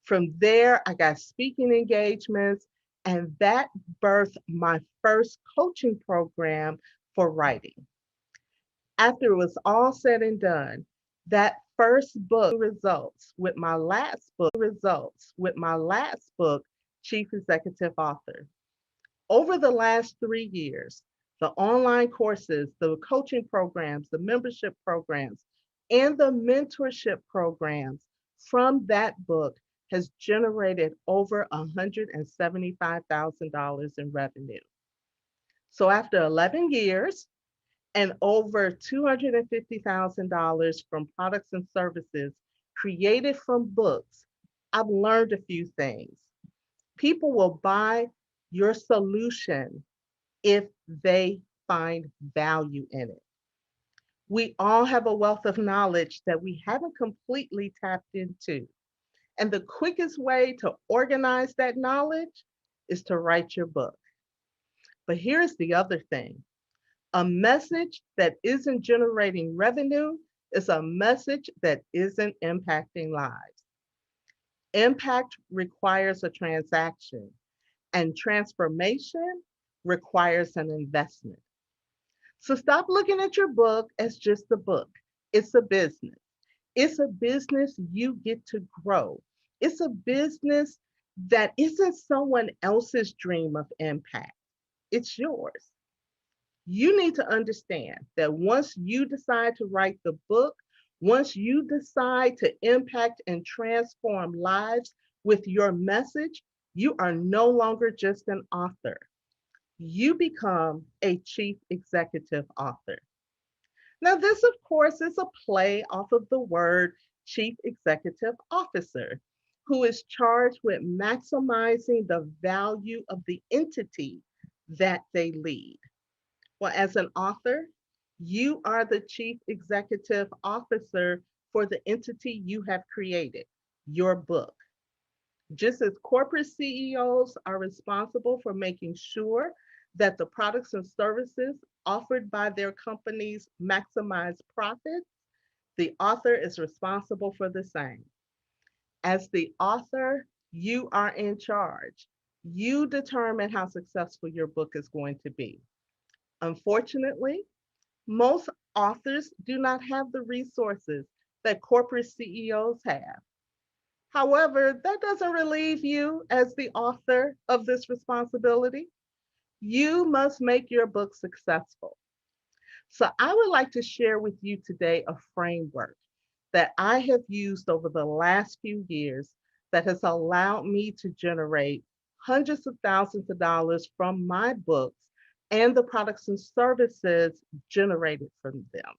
From there, I got speaking engagements, and that birthed my first coaching program for writing. After it was all said and done, that first book results with my last book, Chief Executive Author. Over the last 3 years, the online courses, the coaching programs, the membership programs, and the mentorship programs from that book has generated over $175,000 in revenue. So after 11 years and over $250,000 from products and services created from books, I've learned a few things. People will buy your solution if they find value in it. We all have a wealth of knowledge that we haven't completely tapped into. And the quickest way to organize that knowledge is to write your book. But here's the other thing: a message that isn't generating revenue is a message that isn't impacting lives. Impact requires a transaction, and transformation requires an investment. So stop looking at your book as just a book. It's a business. It's a business you get to grow. It's a business that isn't someone else's dream of impact. It's yours. You need to understand that once you decide to write the book, once you decide to impact and transform lives with your message, you are no longer just an author. You become a chief executive author. Now, this, of course, is a play off of the word chief executive officer, who is charged with maximizing the value of the entity that they lead. Well, as an author, you are the chief executive officer for the entity you have created, your book. Just as corporate CEOs are responsible for making sure that the products and services offered by their companies maximize profits, the author is responsible for the same. As the author, you are in charge. You determine how successful your book is going to be. Unfortunately, most authors do not have the resources that corporate CEOs have. However, that doesn't relieve you as the author of this responsibility. You must make your book successful. So, I would like to share with you today a framework that I have used over the last few years that has allowed me to generate hundreds of thousands of dollars from my books and the products and services generated from them.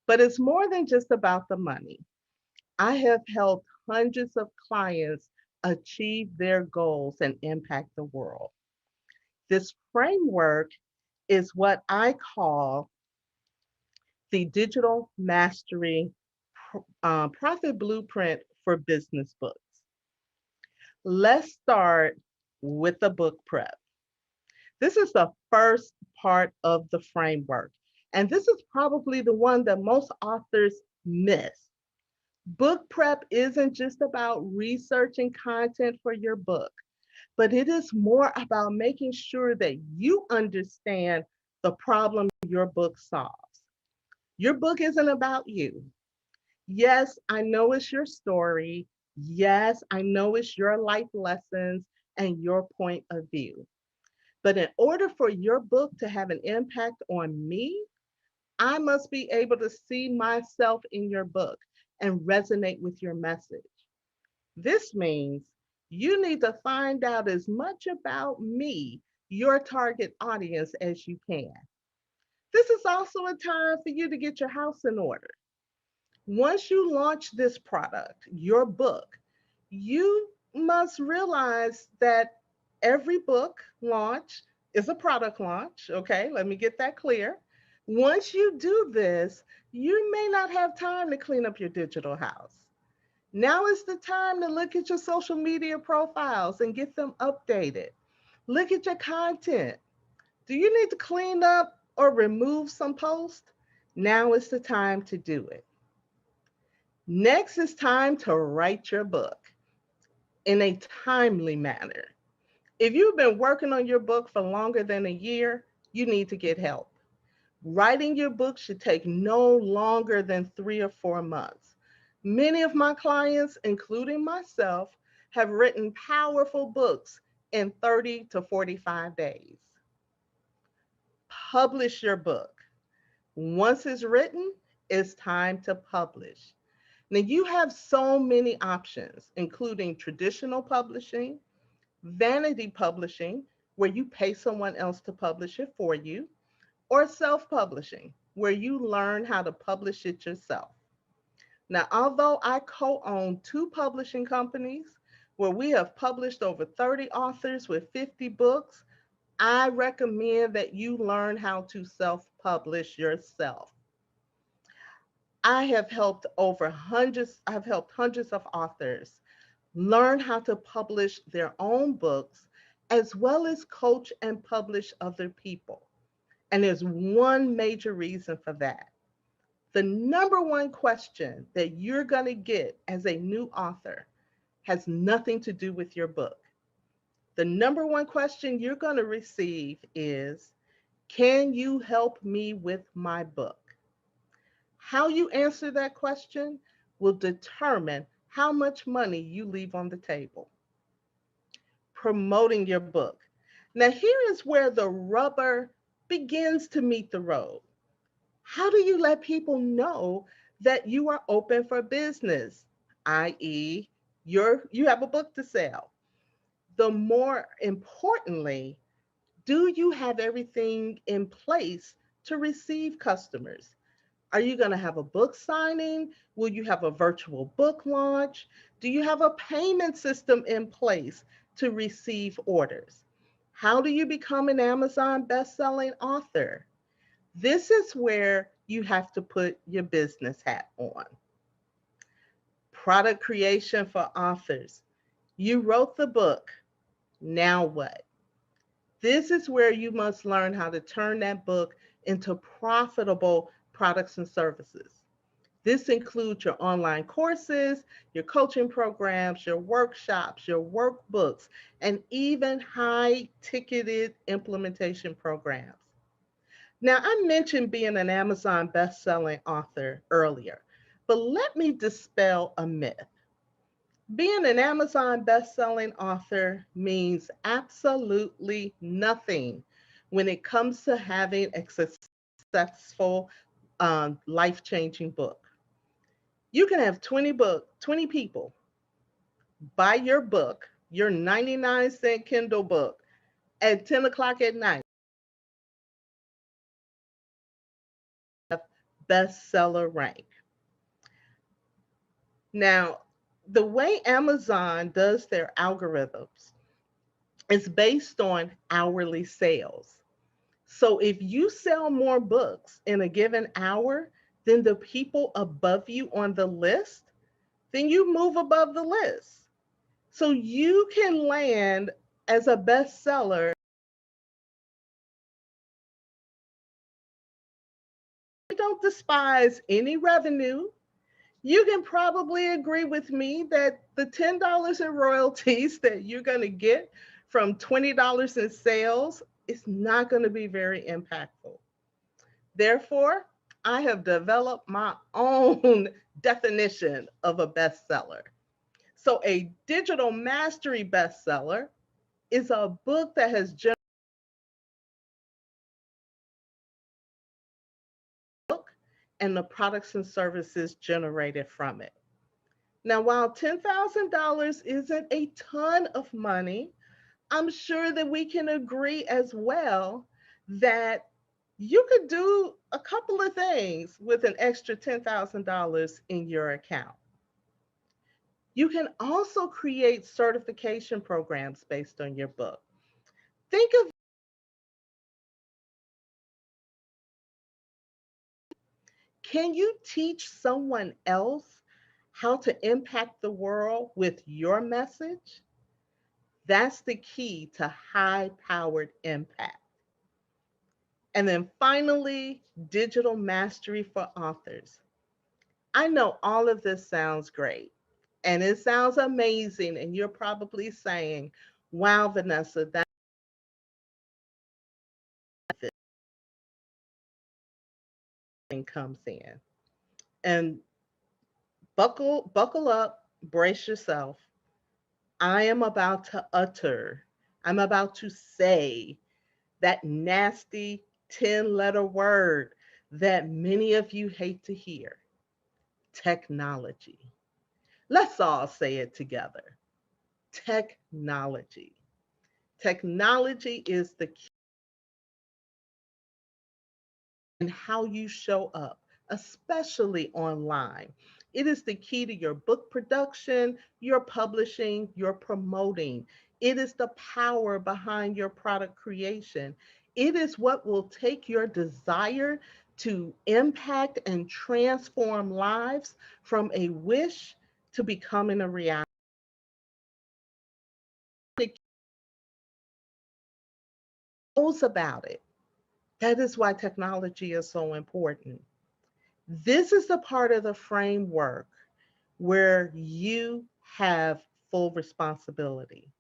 But it's more than just about the money. I have helped hundreds of clients achieve their goals and impact the world. This framework is what I call the digital mastery profit blueprint for business books. Let's start with the book prep. This is the first part of the framework, and this is probably the one that most authors miss. Book prep isn't just about researching content for your book, but it is more about making sure that you understand the problem your book solves. Your book isn't about you. Yes, I know it's your story. Yes, I know it's your life lessons and your point of view. But in order for your book to have an impact on me, I must be able to see myself in your book and resonate with your message. This means you need to find out as much about me, your target audience, as you can. This is also a time for you to get your house in order. Once you launch this product, your book, you must realize that every book launch is a product launch. Okay, let me get that clear. Once you do this, you may not have time to clean up your digital house. Now is the time to look at your social media profiles and get them updated. Look at your content. Do you need to clean up or remove some posts? Now is the time to do it. Next is time to write your book in a timely manner. If you've been working on your book for longer than a year, you need to get help. Writing your book should take no longer than 3 or 4 months. Many of my clients, including myself, have written powerful books in 30 to 45 days. Publish your book. Once it's written, it's time to publish. Now, you have so many options, including traditional publishing, vanity publishing, where you pay someone else to publish it for you, or self publishing, where you learn how to publish it yourself. Now, although I co own two publishing companies where we have published over 30 authors with 50 books, I recommend that you learn how to self publish yourself. I've helped hundreds of authors learn how to publish their own books, as well as coach and publish other people. And there's one major reason for that. The number one question that you're going to get as a new author has nothing to do with your book. The number one question you're going to receive is, can you help me with my book? How you answer that question will determine how much money you leave on the table. Promoting your book. Now, here is where the rubber begins to meet the road. How do you let people know that you are open for business, i.e., you have a book to sell? The more importantly, do you have everything in place to receive customers? Are you going to have a book signing? Will you have a virtual book launch? Do you have a payment system in place to receive orders? How do you become an Amazon best-selling author? This is where you have to put your business hat on. Product creation for authors. You wrote the book. Now what? This is where you must learn how to turn that book into profitable products and services. This includes your online courses, your coaching programs, your workshops, your workbooks, and even high ticketed implementation programs. Now, I mentioned being an Amazon best-selling author earlier, but let me dispel a myth. Being an Amazon best-selling author means absolutely nothing when it comes to having a successful, life-changing book. You can have 20 people buy your book, your 99-cent Kindle book, at 10 o'clock at night, bestseller rank. Now, the way Amazon does their algorithms is based on hourly sales. So if you sell more books in a given hour than the people above you on the list, then you move above the list. So you can land as a bestseller. You don't despise any revenue. You can probably agree with me that the $10 in royalties that you're going to get from $20 in sales is not going to be very impactful. Therefore, I have developed my own definition of a bestseller. So, a digital mastery bestseller is a book that has generated and the products and services generated from it. Now, while $10,000 isn't a ton of money, I'm sure that we can agree as well that you could do a couple of things with an extra $10,000 in your account. You can also create certification programs based on your book. Think of, can you teach someone else how to impact the world with your message? That's the key to high powered impact. And then finally, digital mastery for authors. I know all of this sounds great and it sounds amazing. And you're probably saying, wow, Vanessa, that thing comes in. And buckle up, brace yourself. I am about to utter, I'm about to say that nasty 10-letter word that many of you hate to hear: technology. Let's all say it together. Technology. Technology is the key in how you show up, especially online. It is the key to your book production, your publishing, your promoting. It is the power behind your product creation. It is what will take your desire to impact and transform lives from a wish to becoming a reality. It knows about it. That is why technology is so important. This is the part of the framework where you have full responsibility.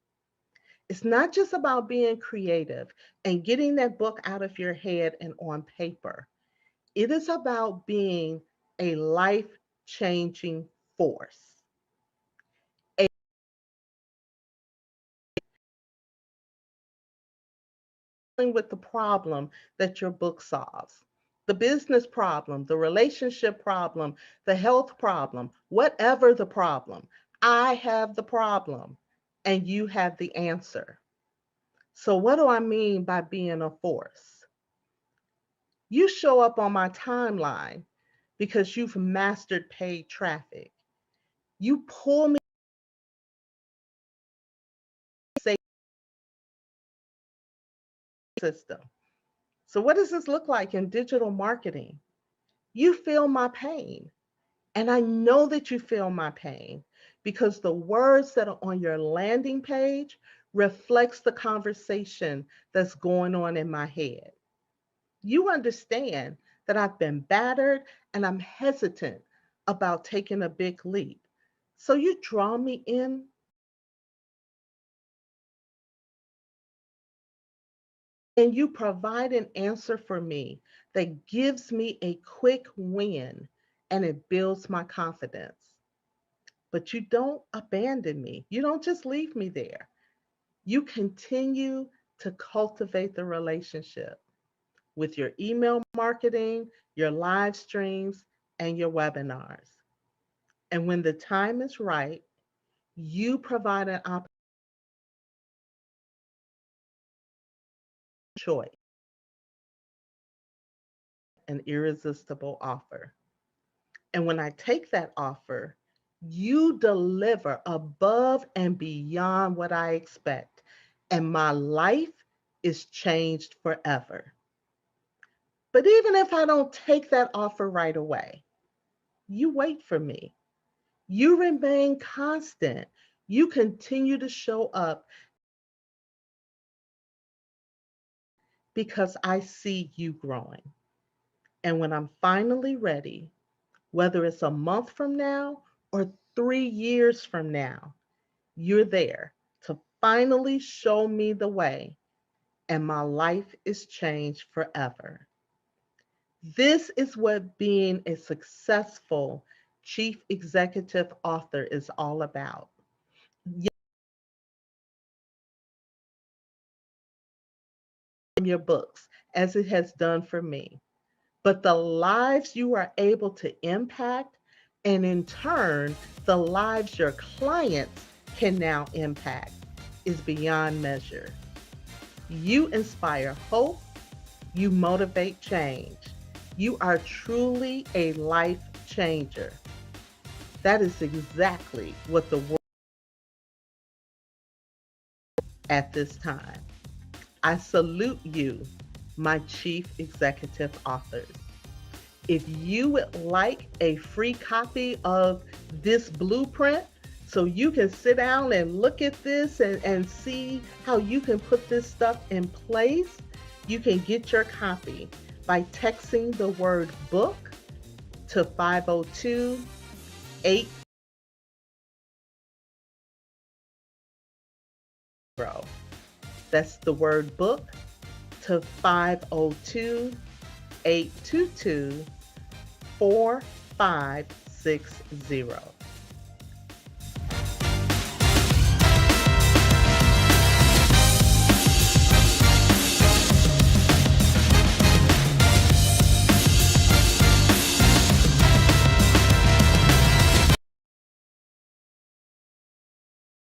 It's not just about being creative and getting that book out of your head and on paper. It is about being a life changing force. With the problem that your book solves, the business problem, the relationship problem, the health problem, whatever the problem. I have the problem and you have the answer. So, what do I mean by being a force? You show up on my timeline because you've mastered paid traffic. You pull me system. So, what does this look like in digital marketing? You feel my pain. And I know that you feel my pain because the words that are on your landing page reflects the conversation that's going on in my head. You understand that I've been battered and I'm hesitant about taking a big leap. So you draw me in and you provide an answer for me that gives me a quick win and it builds my confidence. But you don't abandon me. You don't just leave me there. You continue to cultivate the relationship with your email marketing, your live streams, and your webinars. And when the time is right, You provide an choice, an irresistible offer. And when I take that offer, you deliver above and beyond what I expect. And my life is changed forever. But even if I don't take that offer right away, you wait for me. You remain constant. You continue to show up because I see you growing. And when I'm finally ready, whether it's a month from now or 3 years from now, you're there to finally show me the way, and my life is changed forever. This is what being a successful chief executive author is all about. Your books, as it has done for me, but the lives you are able to impact, and in turn, the lives your clients can now impact, is beyond measure. You inspire hope, you motivate change. You are truly a life changer. That is exactly what the world at this time. I salute you, my chief executive authors. If you would like a free copy of this blueprint, so you can sit down and look at this and see how you can put this stuff in place, you can get your copy by texting the word book to 502 80. That's the word book to 502 822 4560.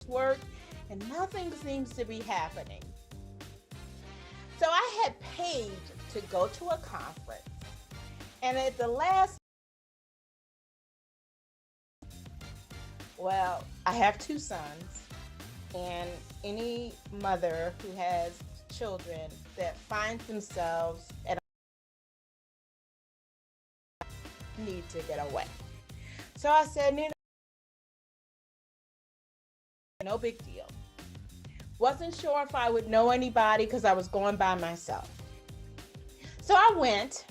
Work and nothing seems to be happening. So I had paid to go to a conference, and at the last, well, I have two sons, and any mother who has children that find themselves at a need to get away. So I said, no big deal. Wasn't sure if I would know anybody because I was going by myself. So I went,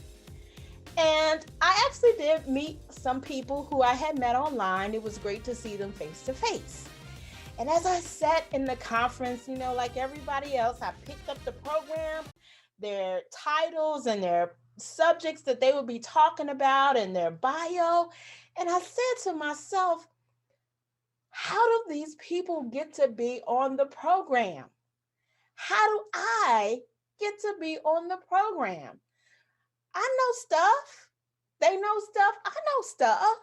and I actually did meet some people who I had met online. It was great to see them face to face. And as I sat in the conference, like everybody else, I picked up the program, their titles and their subjects that they would be talking about and their bio. And I said to myself, how do these people get to be on the program? How do I get to be on the program? I know stuff. They know stuff. I know stuff.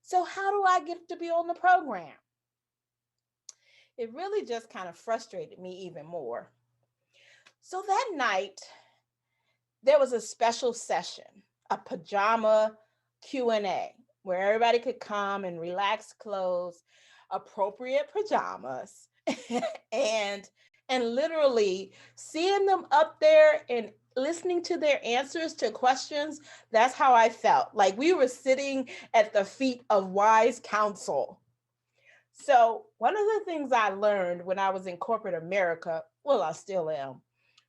So how do I get to be on the program? It really just kind of frustrated me even more. So that night, there was a special session, a pajama Q&A, where everybody could come and relax clothes, appropriate pajamas, and literally seeing them up there and listening to their answers to questions, that's how I felt. Like we were sitting at the feet of wise counsel. So one of the things I learned when I was in corporate America, well, I still am,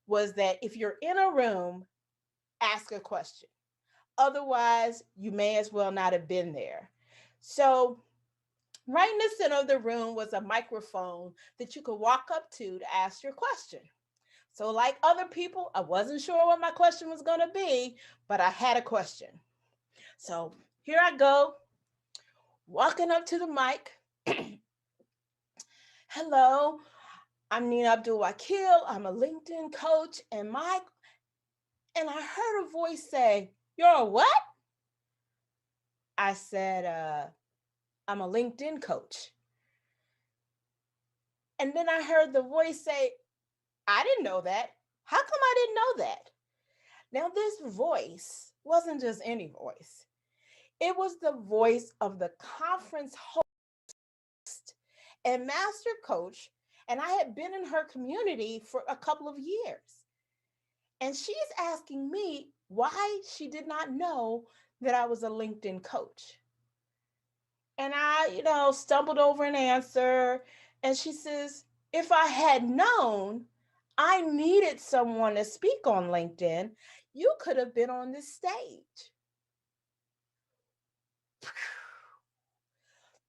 was that if you're in a room, ask a question. Otherwise, you may as well not have been there. So right in the center of the room was a microphone that you could walk up to ask your question. So like other people, I wasn't sure what my question was going to be, but I had a question. So here I go, walking up to the mic. Hello, I'm Nina Abdul-Wakil. I'm a LinkedIn coach, and I heard a voice say, "You're a what?" I said, I'm a LinkedIn coach. And then I heard the voice say, I didn't know that. How come I didn't know that? Now, this voice wasn't just any voice. It was the voice of the conference host and master coach. And I had been in her community for a couple of years. And she's asking me why she did not know that I was a LinkedIn coach. And I, stumbled over an answer. And she says, if I had known I needed someone to speak on LinkedIn, you could have been on this stage.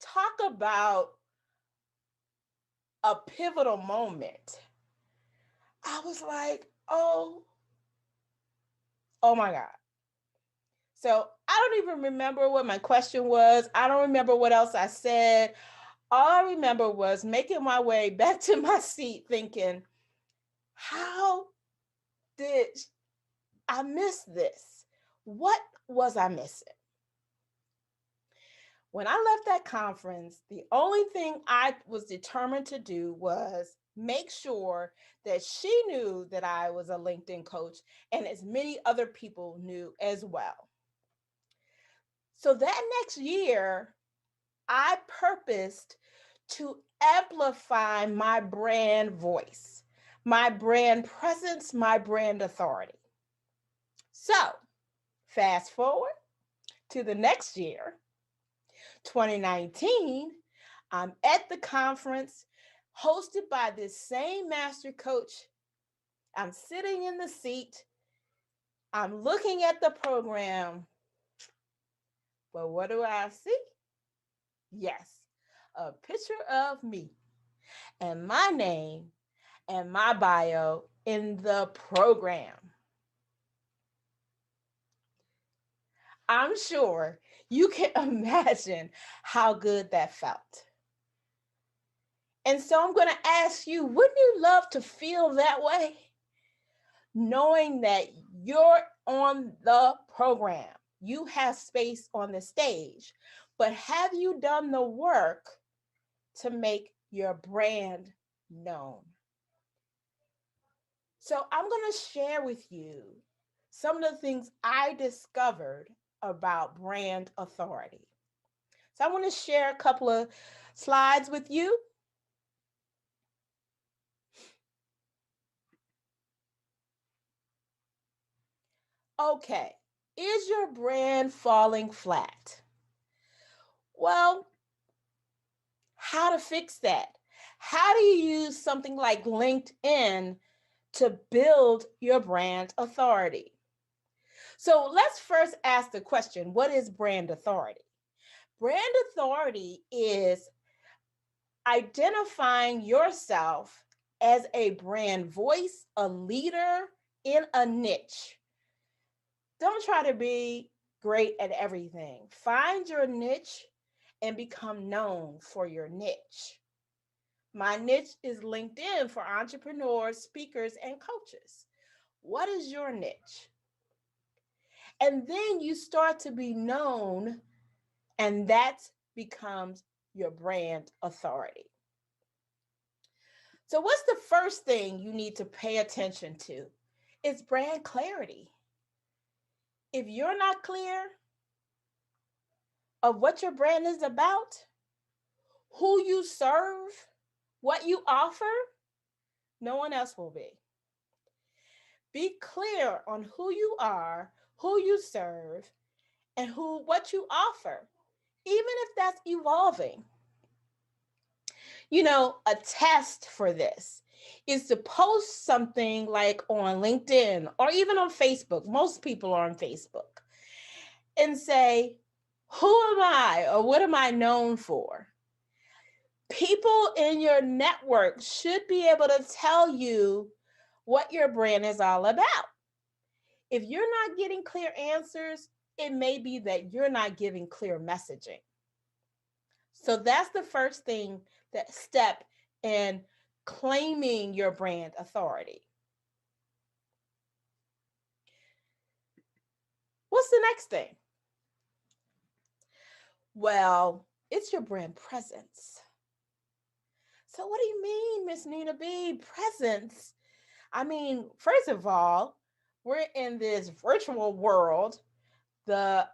Talk about a pivotal moment. I was like, oh my God. So I don't even remember what my question was. I don't remember what else I said. All I remember was making my way back to my seat thinking, how did I miss this? What was I missing? When I left that conference, the only thing I was determined to do was make sure that she knew that I was a LinkedIn coach and as many other people knew as well. So that next year, I purposed to amplify my brand voice, my brand presence, my brand authority. So fast forward to the next year, 2019, I'm at the conference hosted by this same master coach. I'm sitting in the seat. I'm looking at the program. But what do I see? Yes, a picture of me and my name and my bio in the program. I'm sure you can imagine how good that felt. And so I'm going to ask you, wouldn't you love to feel that way? Knowing that you're on the program, you have space on the stage, but have you done the work to make your brand known? So I'm going to share with you some of the things I discovered about brand authority. So I want to share a couple of slides with you. Okay, is your brand falling flat? Well, how to fix that? How do you use something like LinkedIn to build your brand authority? So let's first ask the question, what is brand authority? Brand authority is identifying yourself as a brand voice, a leader in a niche. Don't try to be great at everything. Find your niche and become known for your niche. My niche is LinkedIn for entrepreneurs, speakers, and coaches. What is your niche? And then you start to be known, and that becomes your brand authority. So, what's the first thing you need to pay attention to? It's brand clarity. If you're not clear of what your brand is about, who you serve, what you offer, no one else will be. Be clear on who you are, who you serve, and what you offer, even if that's evolving. A test for this is to post something like on LinkedIn or even on Facebook. Most people are on Facebook, and say, who am I or what am I known for? People in your network should be able to tell you what your brand is all about. If you're not getting clear answers, it may be that you're not giving clear messaging. So that's the first thing, that step in claiming your brand authority. What's the next thing? Well, it's your brand presence. So what do you mean, Miss Nina B? Presence? I mean, first of all, we're in this virtual world. The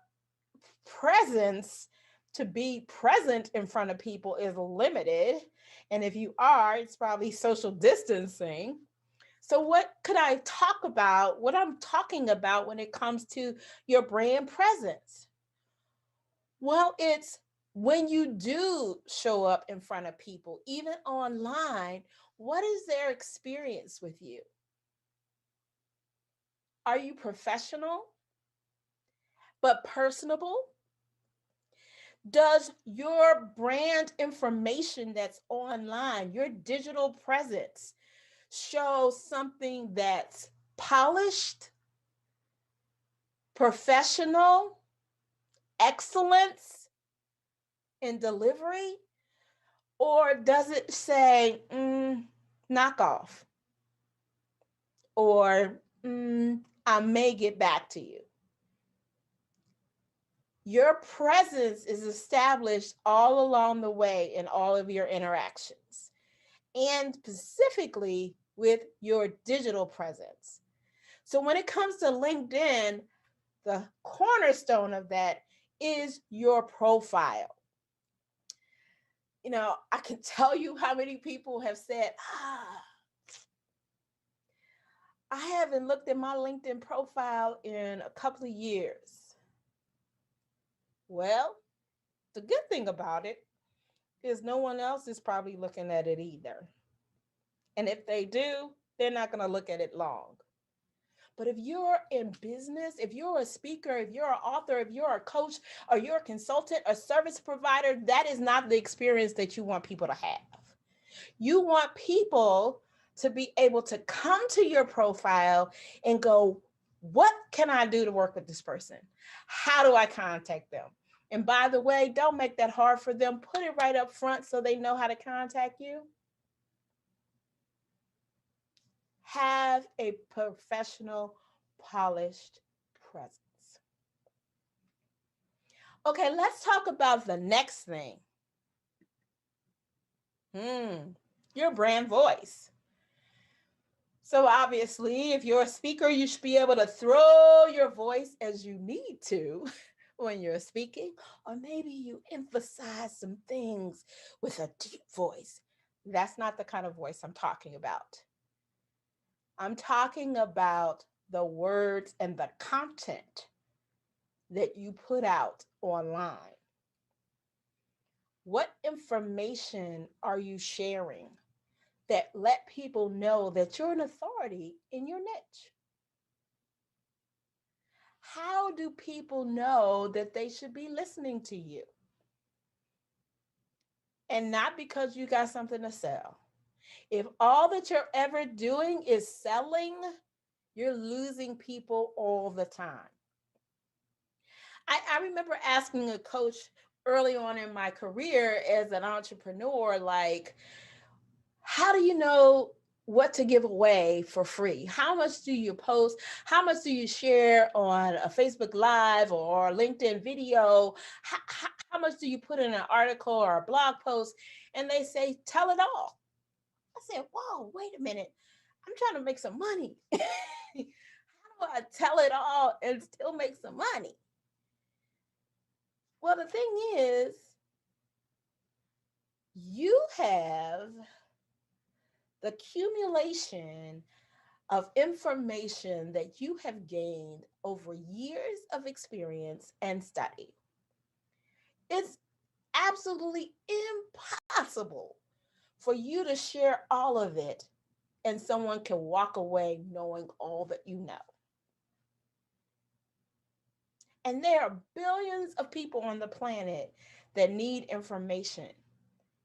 presence to be present in front of people is limited. And if you are, it's probably social distancing. So, what could I talk about? What I'm talking about when it comes to your brand presence? Well, it's when you do show up in front of people, even online, what is their experience with you? Are you professional but personable? Does your brand information that's online, your digital presence, show something that's polished, professional, excellence in delivery? Or does it say, knock off? Or I may get back to you? Your presence is established all along the way in all of your interactions, and specifically with your digital presence. So when it comes to LinkedIn, the cornerstone of that is your profile. I can tell you how many people have said, I haven't looked at my LinkedIn profile in a couple of years. Well, the good thing about it is no one else is probably looking at it either. And if they do, they're not going to look at it long. But if you're in business, if you're a speaker, if you're an author, if you're a coach, or you're a consultant, a service provider, that is not the experience that you want people to have. You want people to be able to come to your profile and go, what can I do to work with this person? How do I contact them? And by the way, don't make that hard for them. Put it right up front so they know how to contact you. Have a professional, polished presence. Okay, let's talk about the next thing. Your brand voice. So obviously, if you're a speaker, you should be able to throw your voice as you need to when you're speaking, or maybe you emphasize some things with a deep voice. That's not the kind of voice I'm talking about. I'm talking about the words and the content that you put out online. What information are you sharing that let people know that you're an authority in your niche? How do people know that they should be listening to you? And not because you got something to sell. If all that you're ever doing is selling, you're losing people all the time. I remember asking a coach early on in my career as an entrepreneur, like, how do you know what to give away for free? How much do you post? How much do you share on a Facebook Live or a LinkedIn video? How much do you put in an article or a blog post? And they say, tell it all. I said, whoa, wait a minute. I'm trying to make some money. How do I tell it all and still make some money? Well, the thing is, you have the accumulation of information that you have gained over years of experience and study. It's absolutely impossible for you to share all of it and someone can walk away knowing all that you know. And there are billions of people on the planet that need information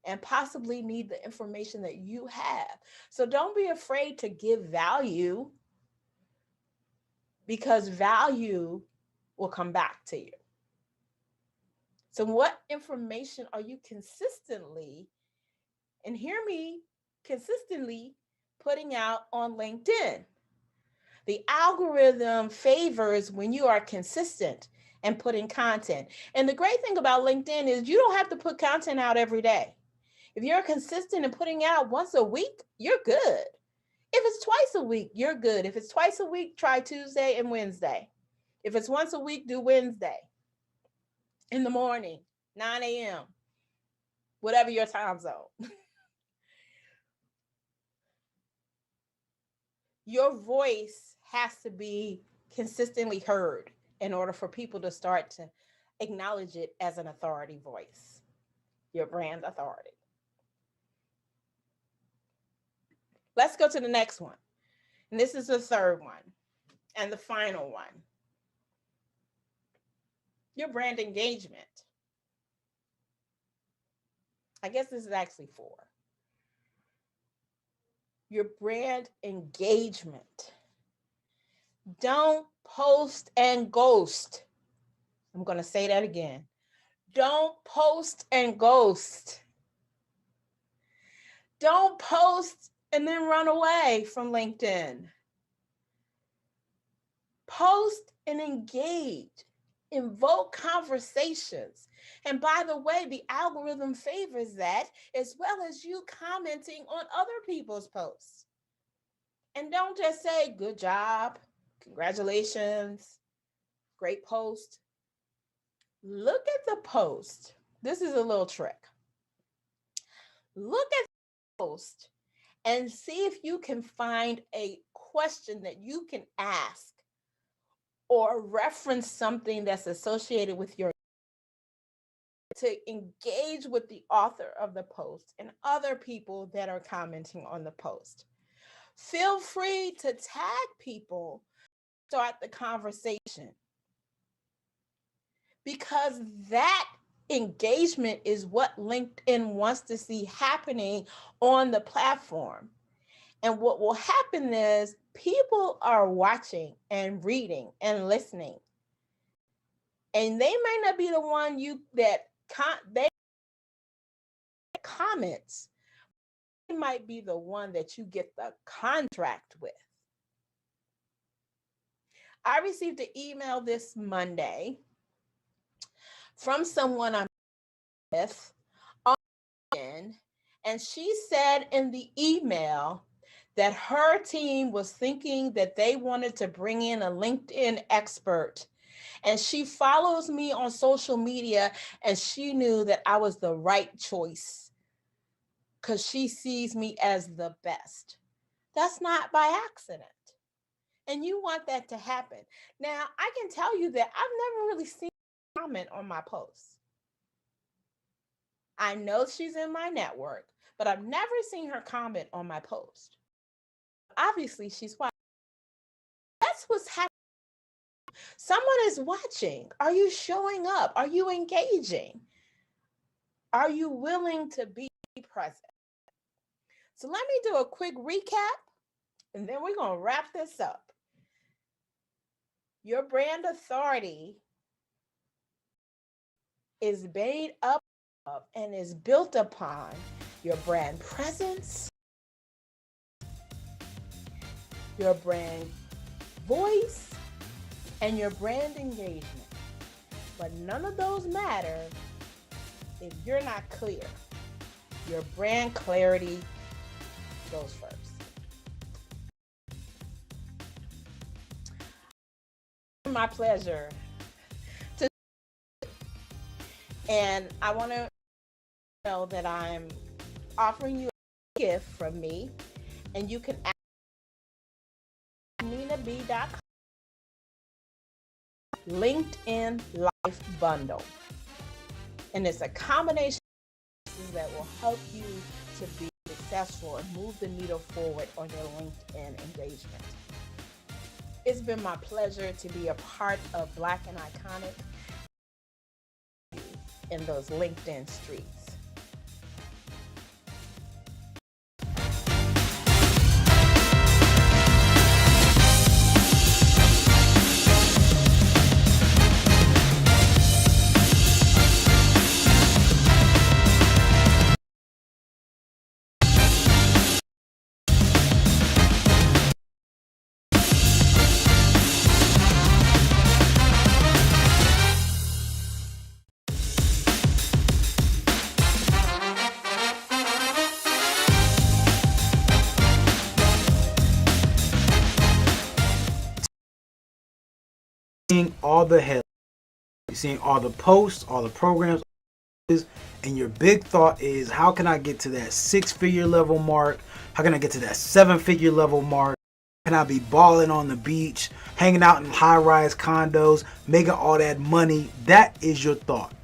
and possibly need the information that you have. So don't be afraid to give value, because value will come back to you. So what information are you consistently, and hear me, consistently putting out on LinkedIn? The algorithm favors when you are consistent and putting content. And the great thing about LinkedIn is you don't have to put content out every day. If you're consistent in putting out once a week, you're good. If it's twice a week, you're good. If it's twice a week, try Tuesday and Wednesday. If it's once a week, do Wednesday in the morning, 9 a.m., whatever your time zone. Your voice has to be consistently heard in order for people to start to acknowledge it as an authority voice, your brand authority. Let's go to the next one. And this is the third one and the final one. Your brand engagement. I guess this is actually 4. Your brand engagement. Don't post and ghost. I'm going to say that again. Don't post and ghost. Don't post and then run away from LinkedIn. Post and engage. Invoke conversations. And by the way, the algorithm favors that, as well as you commenting on other people's posts. And don't just say, good job, congratulations, great post. Look at the post. This is a little trick. Look at the post and see if you can find a question that you can ask or reference something that's associated with your, to engage with the author of the post and other people that are commenting on the post. Feel free to tag people, start the conversation, because that engagement is what LinkedIn wants to see happening on the platform. And what will happen is people are watching and reading and listening. And they might not be the one they comments. It might be the one that you get the contract with. I received an email this Monday from someone I'm with on LinkedIn, and she said in the email that her team was thinking that they wanted to bring in a LinkedIn expert. And she follows me on social media, and she knew that I was the right choice because she sees me as the best. That's not by accident. And you want that to happen. Now, I can tell you that I've never really seen a comment on my posts. I know she's in my network, but I've never seen her comment on my post. Obviously, she's watching. That's what's happening. Someone is watching. Are you showing up? Are you engaging? Are you willing to be present? So let me do a quick recap, and then we're going to wrap this up. Your brand authority is made up of and is built upon your brand presence, your brand voice, and your brand engagement. But none of those matter if you're not clear. Your brand clarity goes first. My pleasure to, and I want to know that I'm offering you a gift from me, and you can ask NinaB.com LinkedIn Life Bundle, and it's a combination of pieces that will help you to be successful and move the needle forward on your LinkedIn engagement. It's been my pleasure to be a part of Black and Iconic in those LinkedIn streets. seeing all the headlines, you're seeing all the posts, all the programs, and your big thought is, how can I get to that 6-figure level mark? How can I get to that 7-figure level mark? Can I be balling on the beach, hanging out in high-rise condos, making all that money? That is your thought.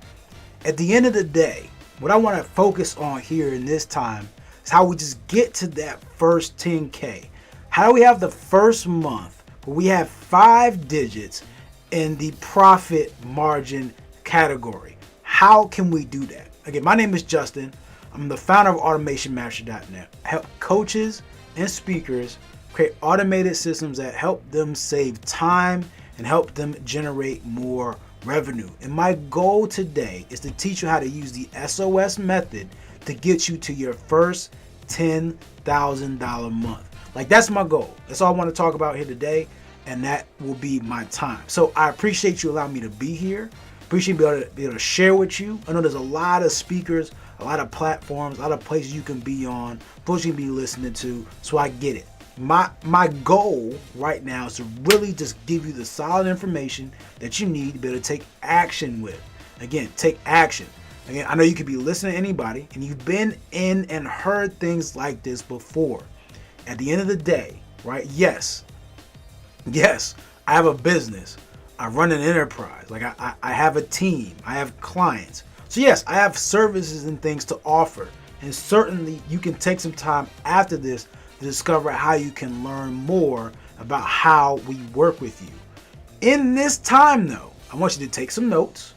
At the end of the day, what I want to focus on here in this time is how we just get to that first 10K. How do we have the first month where we have 5 digits in the profit margin category? How can we do that? Again, my name is Justin. I'm the founder of AutomationMaster.net. I help coaches and speakers create automated systems that help them save time and help them generate more revenue. And my goal today is to teach you how to use the SOS method to get you to your first $10,000 month. Like, that's my goal. That's all I want to talk about here today, and that will be my time. So I appreciate you allowing me to be here. Appreciate being able to share with you. I know there's a lot of speakers, a lot of platforms, a lot of places you can be on, folks you can be listening to, so I get it. My goal right now is to really just give you the solid information that you need to be able to take action with. Again, take action. Again, I know you could be listening to anybody, and you've been in and heard things like this before. At the end of the day, right? Yes, I have a business. I run an enterprise. Like, I have a team. I have clients. So yes, I have services and things to offer. And certainly you can take some time after this to discover how you can learn more about how we work with you. In this time though, I want you to take some notes,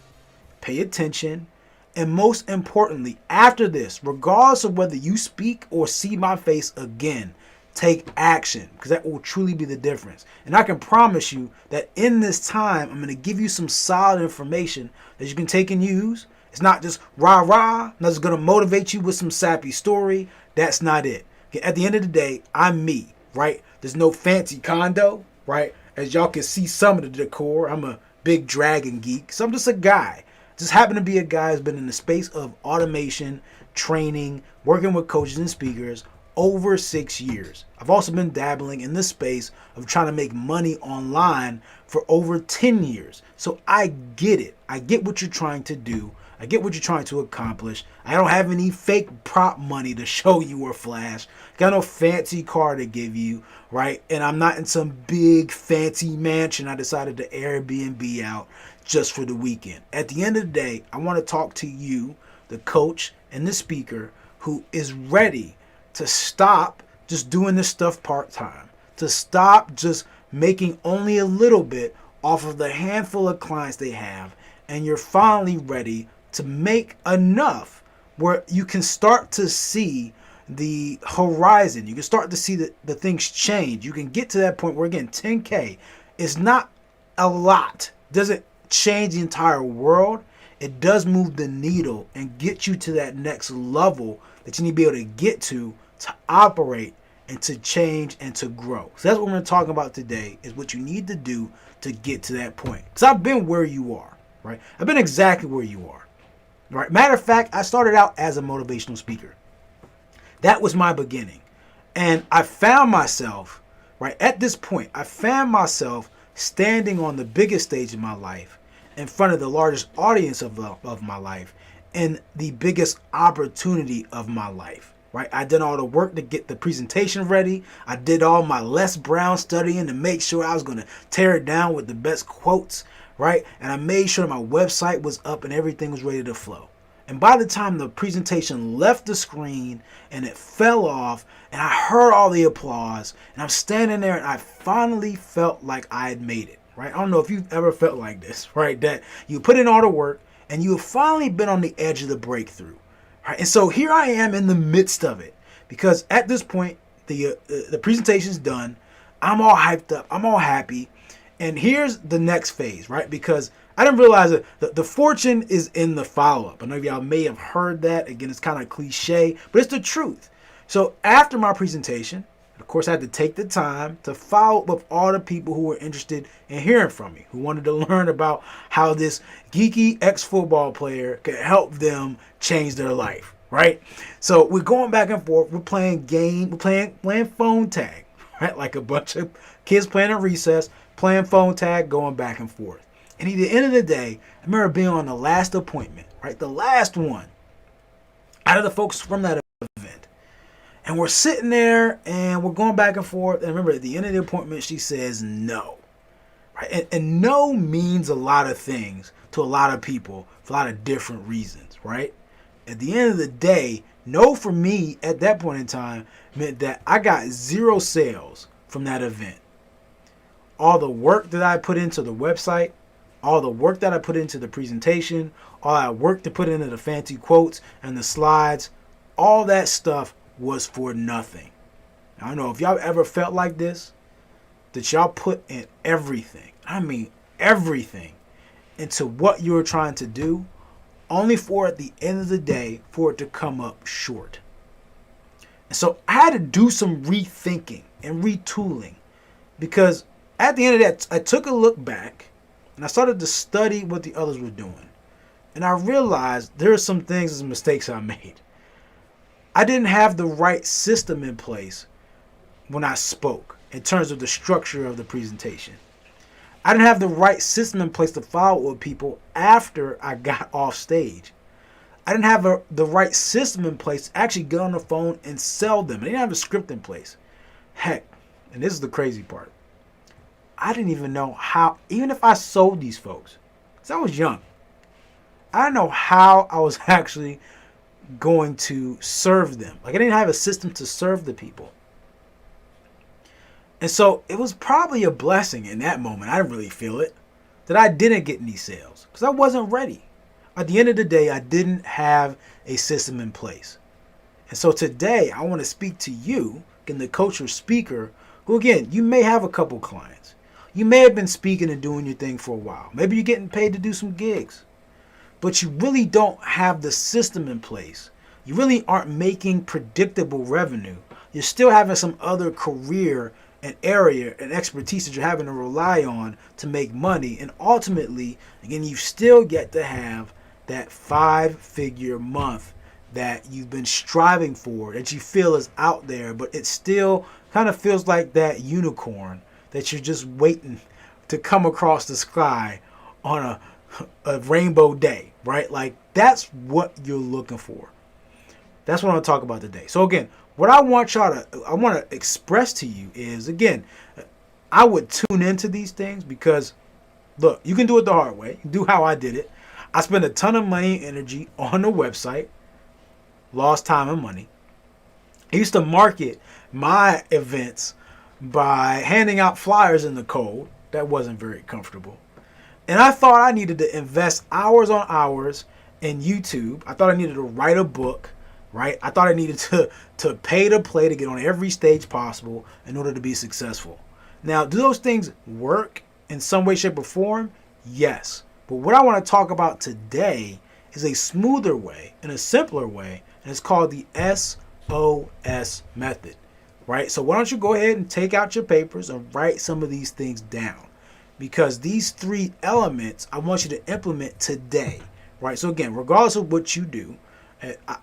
pay attention, and most importantly, after this, regardless of whether you speak or see my face again, take action, because that will truly be the difference. And I can promise you that in this time, I'm going to give you some solid information that you can take and use. It's not just rah-rah, not just going to motivate you with some sappy story. That's not it. Okay, at the end of the day, I'm me, right? There's no fancy condo, right? As y'all can see some of the decor, I'm a big dragon geek. So I'm just a guy. Just happen to be a guy who's been in the space of automation, training, working with coaches and speakers over 6 years. I've also been dabbling in the space of trying to make money online for over 10 years. So I get it. I get what you're trying to do. I get what you're trying to accomplish. I don't have any fake prop money to show you or flash. Got no fancy car to give you, right? And I'm not in some big fancy mansion I decided to Airbnb out just for the weekend. At the end of the day, I want to talk to you, the coach and the speaker, who is ready to stop just doing this stuff part-time, to stop just making only a little bit off of the handful of clients they have, and you're finally ready to make enough where you can start to see the horizon. You can start to see the things change. You can get to that point where, again, 10K is not a lot. Doesn't change the entire world. It does move the needle and get you to that next level that you need to be able to get to operate and to change and to grow. So that's what we're going to talk about today, is what you need to do to get to that point. Because I've been where you are, right? I've been exactly where you are, right? Matter of fact, I started out as a motivational speaker. That was my beginning. And I found myself, right, at this point, I found myself standing on the biggest stage of my life, in front of the largest audience of my life, and the biggest opportunity of my life. Right? I did all the work to get the presentation ready. I did all my Les Brown studying to make sure I was going to tear it down with the best quotes, right? And I made sure my website was up and everything was ready to flow. And by the time the presentation left the screen and it fell off and I heard all the applause and I'm standing there and I finally felt like I had made it, right? I don't know if you've ever felt like this, right? That you put in all the work and you have finally been on the edge of the breakthrough. Right, and so here I am in the midst of it, because at this point the presentation's done. I'm all hyped up. I'm all happy. And here's the next phase, right? Because I didn't realize that the fortune is in the follow-up. I know y'all may have heard that. Again, it's kind of cliche, but it's the truth. So after my presentation, of course, I had to take the time to follow up with all the people who were interested in hearing from me, who wanted to learn about how this geeky ex-football player could help them change their life, right? So we're going back and forth. We're playing phone tag, right? Like a bunch of kids playing at recess, playing phone tag, going back and forth. And at the end of the day, I remember being on the last appointment, right? The last one out of the folks from that event. And we're sitting there and we're going back and forth. And remember, at the end of the appointment, she says no. Right? And no means a lot of things to a lot of people for a lot of different reasons, right? At the end of the day, no for me at that point in time meant that I got 0 sales from that event. All the work that I put into the website, all the work that I put into the presentation, all that work to put into the fancy quotes and the slides, all that stuff was for nothing. I don't know if y'all ever felt like this, that y'all put in everything, I mean everything, into what you were trying to do, only for at the end of the day for it to come up short. And so I had to do some rethinking and retooling, because at the end of that, I took a look back and I started to study what the others were doing. And I realized there are some things as mistakes I made. I didn't have the right system in place when I spoke in terms of the structure of the presentation. I didn't have the right system in place to follow with people after I got off stage. I didn't have the right system in place to actually get on the phone and sell them. I didn't have a script in place. Heck, and this is the crazy part, I didn't even know how, even if I sold these folks, because I was young, I didn't know how I was actually going to serve them. Like, I didn't have a system to serve the people. And so it was probably a blessing in that moment, I didn't really feel it, that I didn't get any sales, because I wasn't ready. At the end of the day, I didn't have a system in place. And so today, I want to speak to you, again, the coach or speaker, who, again, you may have a couple clients. You may have been speaking and doing your thing for a while. Maybe you're getting paid to do some gigs, but you really don't have the system in place. You really aren't making predictable revenue. You're still having some other career and area and expertise that you're having to rely on to make money. And ultimately, again, you still get to have that 5-figure month that you've been striving for, that you feel is out there, but it still kind of feels like that unicorn that you're just waiting to come across the sky on a rainbow day, right? Like, that's what you're looking for. That's what I'm going to talk about today. So again, what I want to express to you is, again, I would tune into these things because, look, you can do it the hard way. You can do how I did it. I spent a ton of money and energy on the website, lost time and money. I used to market my events by handing out flyers in the cold. That wasn't very comfortable. And I thought I needed to invest hours on hours in YouTube. I thought I needed to write a book, right? I thought I needed to pay to play to get on every stage possible in order to be successful. Now, do those things work in some way, shape, or form? Yes. But what I want to talk about today is a smoother way and a simpler way, and it's called the SOS method, right? So why don't you go ahead and take out your papers and write some of these things down, because these 3 elements I want you to implement today, right? So again, regardless of what you do,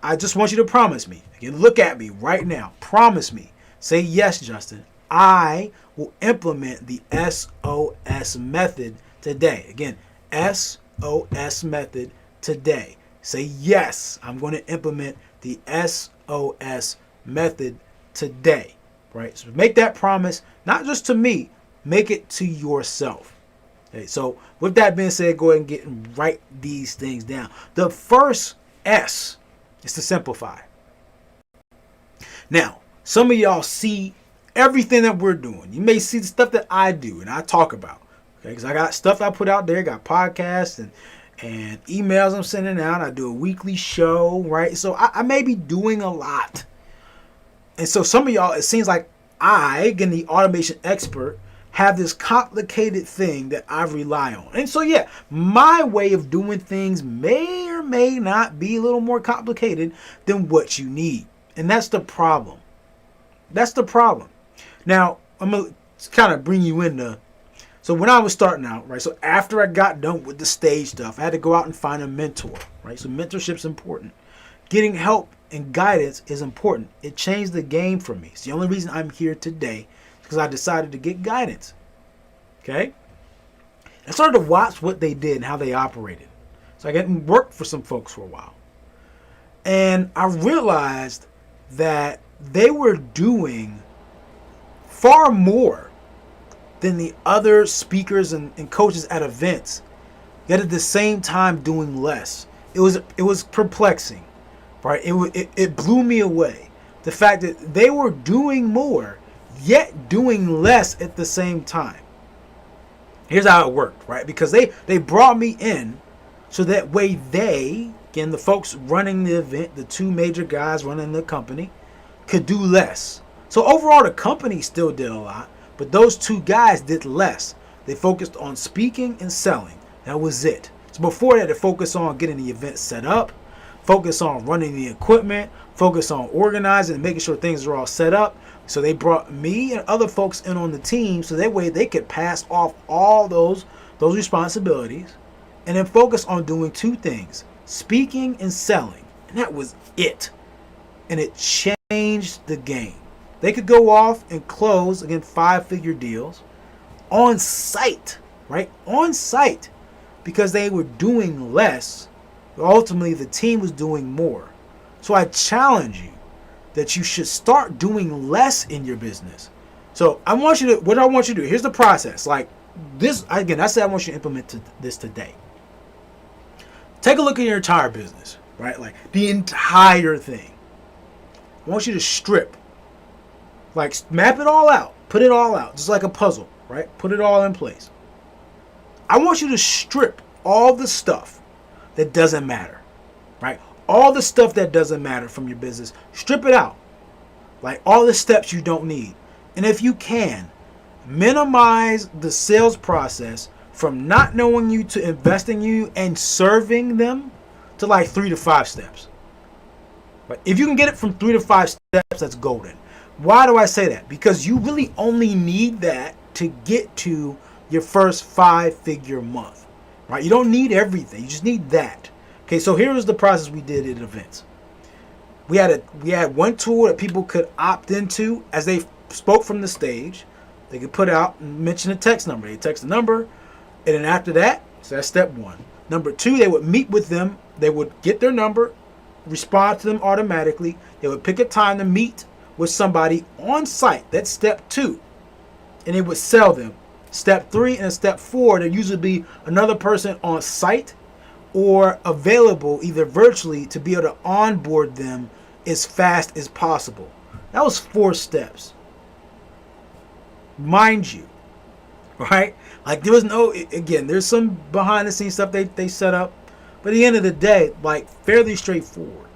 I just want you to promise me, again, look at me right now, promise me, say, yes, Justin, I will implement the SOS method today. Again, SOS method today. Say, yes, I'm going to implement the SOS method today, right? So make that promise, not just to me, make it to yourself. Okay, so with that being said, go ahead and write these things down. The first S is to simplify. Now, some of y'all see everything that we're doing. You may see the stuff that I do and I talk about. Okay, because I got stuff I put out there, got podcasts and emails I'm sending out. I do a weekly show, right? So I may be doing a lot. And so some of y'all, it seems like I, again, the automation expert, have this complicated thing that I rely on. And so, yeah, my way of doing things may or may not be a little more complicated than what you need. And that's the problem. That's the problem. Now, I'm going to kind of bring you into, so when I was starting out, right, so after I got done with the stage stuff, I had to go out and find a mentor, right? So mentorship's important. Getting help and guidance is important. It changed the game for me. It's the only reason I'm here today, because I decided to get guidance. Okay? I started to watch what they did and how they operated. So I got to work for some folks for a while. And I realized that they were doing far more than the other speakers and coaches at events, yet at the same time doing less. It was perplexing, right? It blew me away. The fact that they were doing more, yet doing less at the same time. Here's how it worked, right? Because they brought me in so that way they, again, the folks running the event, the two major guys running the company, could do less. So overall, the company still did a lot, but those two guys did less. They focused on speaking and selling. That was it. So before that, they focused on getting the event set up, focus on running the equipment, focus on organizing and making sure things are all set up. So they brought me and other folks in on the team so that way they could pass off all those responsibilities and then focus on doing two things, speaking and selling. And that was it. And it changed the game. They could go off and close, again, 5-figure deals on site, right? On site, because they were doing less. Ultimately, the team was doing more. So I challenge you that you should start doing less in your business. So what I want you to do, here's the process. Like this, again, I said I want you to implement this today. Take a look at your entire business, right? Like the entire thing. I want you to strip. Like map it all out. Put it all out. Just like a puzzle, right? Put it all in place. I want you to strip all the stuff that doesn't matter, right? All the stuff that doesn't matter from your business, strip it out. Like all the steps you don't need. And if you can, minimize the sales process from not knowing you to investing you and serving them to like 3 to 5 steps. But if you can get it from 3 to 5 steps, that's golden. Why do I say that? Because you really only need that to get to your first 5-figure month, right? You don't need everything. You just need that. Okay, so here's the process we did at events. We had one tool that people could opt into as they spoke from the stage. They could put out and mention a text number. They text the number, and then after that, so that's step 1. Number 2, they would meet with them. They would get their number, respond to them automatically. They would pick a time to meet with somebody on site. That's step 2. And they would sell them. Step 3 and step 4, there usually be another person on site or available either virtually to be able to onboard them as fast as possible. That was 4 steps. Mind you, right? Like there was no, again, there's some behind the scenes stuff they set up, but at the end of the day, like fairly straightforward.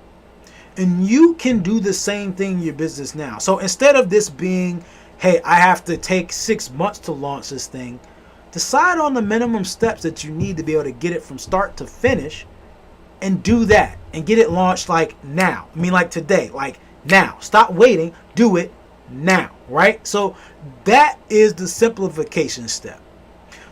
And you can do the same thing in your business now. So instead of this being, hey, I have to take 6 months to launch this thing, decide on the minimum steps that you need to be able to get it from start to finish and do that and get it launched like now. I mean, like today, like now. Stop waiting. Do it now, right? So that is the simplification step.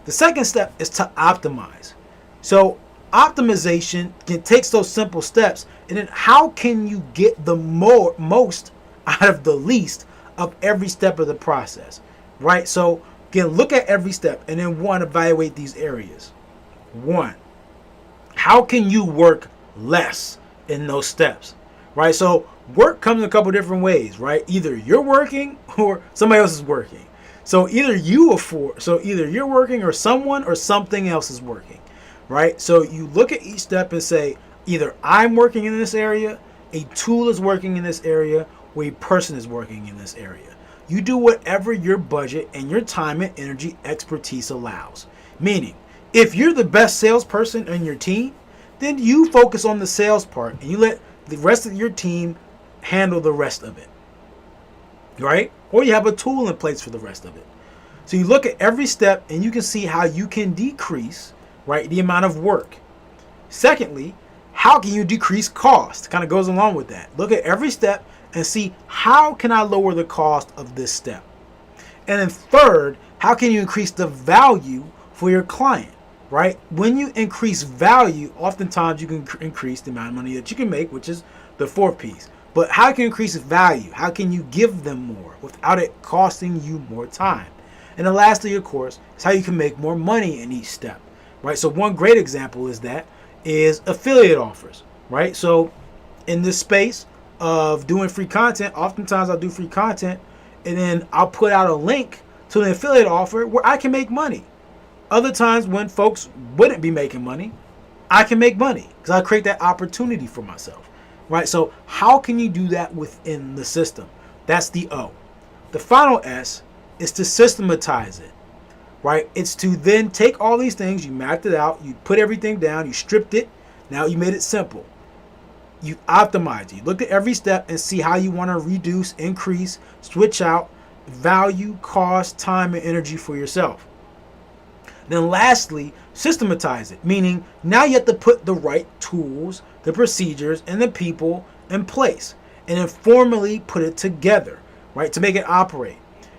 The second step is to optimize. So optimization takes those simple steps, and then how can you get the most out of the least of every step of the process, right? So again, look at every step and then evaluate these areas. 1, how can you work less in those steps, right? So work comes in a couple different ways, right? Either you're working or somebody else is working. So either you're working or someone or something else is working, right? So you look at each step and say, either I'm working in this area, a tool is working in this area, or a person is working in this area. You do whatever your budget and your time and energy expertise allows. Meaning, if you're the best salesperson in your team, then you focus on the sales part and you let the rest of your team handle the rest of it, right? Or you have a tool in place for the rest of it. So you look at every step and you can see how you can decrease, right, the amount of work. Secondly, how can you decrease cost? Kind of goes along with that. Look at every step and see how can I lower the cost of this step. And then third, how can you increase the value for your client, right? When you increase value, oftentimes you can increase the amount of money that you can make, which is the 4th piece. But how can you increase value? How can you give them more without it costing you more time? And then lastly, of course, is how you can make more money in each step, right? So one great example is affiliate offers, right? So in this space of doing free content, oftentimes I'll do free content and then I'll put out a link to an affiliate offer where I can make money. Other times when folks wouldn't be making money, I can make money because I create that opportunity for myself, right? So how can you do that within the system? That's the O. The final S is to systematize it, right? It's to then take all these things, you mapped it out, you put everything down, you stripped it, now you made it simple. You optimize it. You look at every step and see how you want to reduce, increase, switch out value, cost, time, and energy for yourself. Then lastly, systematize it, meaning now you have to put the right tools, the procedures, and the people in place and then formally put it together, right, to make it operate.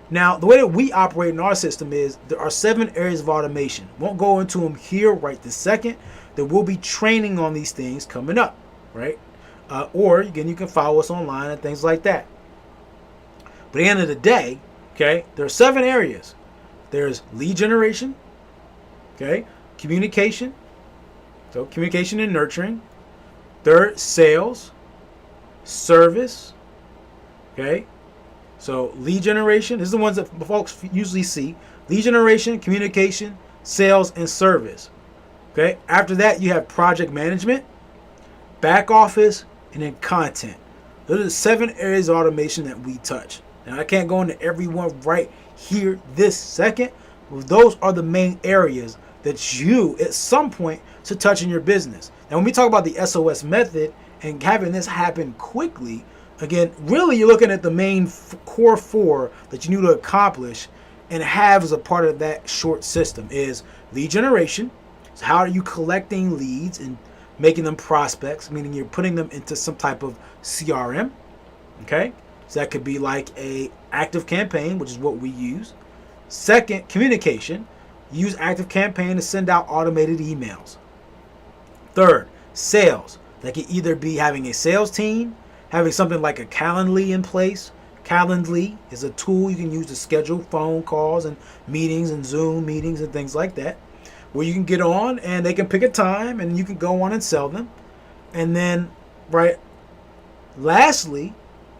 Now, the way that we operate in our system is there are 7 areas of automation. Won't go into them here right this second. There will be training on these things coming up, right? Or again, you can follow us online and things like that. But at the end of the day, okay, there are 7 areas. There's lead generation, okay, communication, so communication and nurturing. Third, sales, service, okay. So lead generation, this is the ones that folks usually see. Lead generation, communication, sales, and service. Okay. After that, you have project management, back office, and then content. Those are the 7 areas of automation that we touch. Now, I can't go into every one right here this second, but those are the main areas that you, at some point, should touch in your business. Now, when we talk about the SOS method and having this happen quickly, again, really you're looking at the main core 4 that you need to accomplish and have as a part of that short system is lead generation. So how are you collecting leads and making them prospects, meaning you're putting them into some type of CRM, okay? So that could be like a active campaign, which is what we use. Second, communication. Use active campaign to send out automated emails. Third, sales. That could either be having a sales team, having something like a Calendly in place. Calendly is a tool you can use to schedule phone calls and meetings and Zoom meetings and things like that, where you can get on and they can pick a time and you can go on and sell them. And then, right, lastly,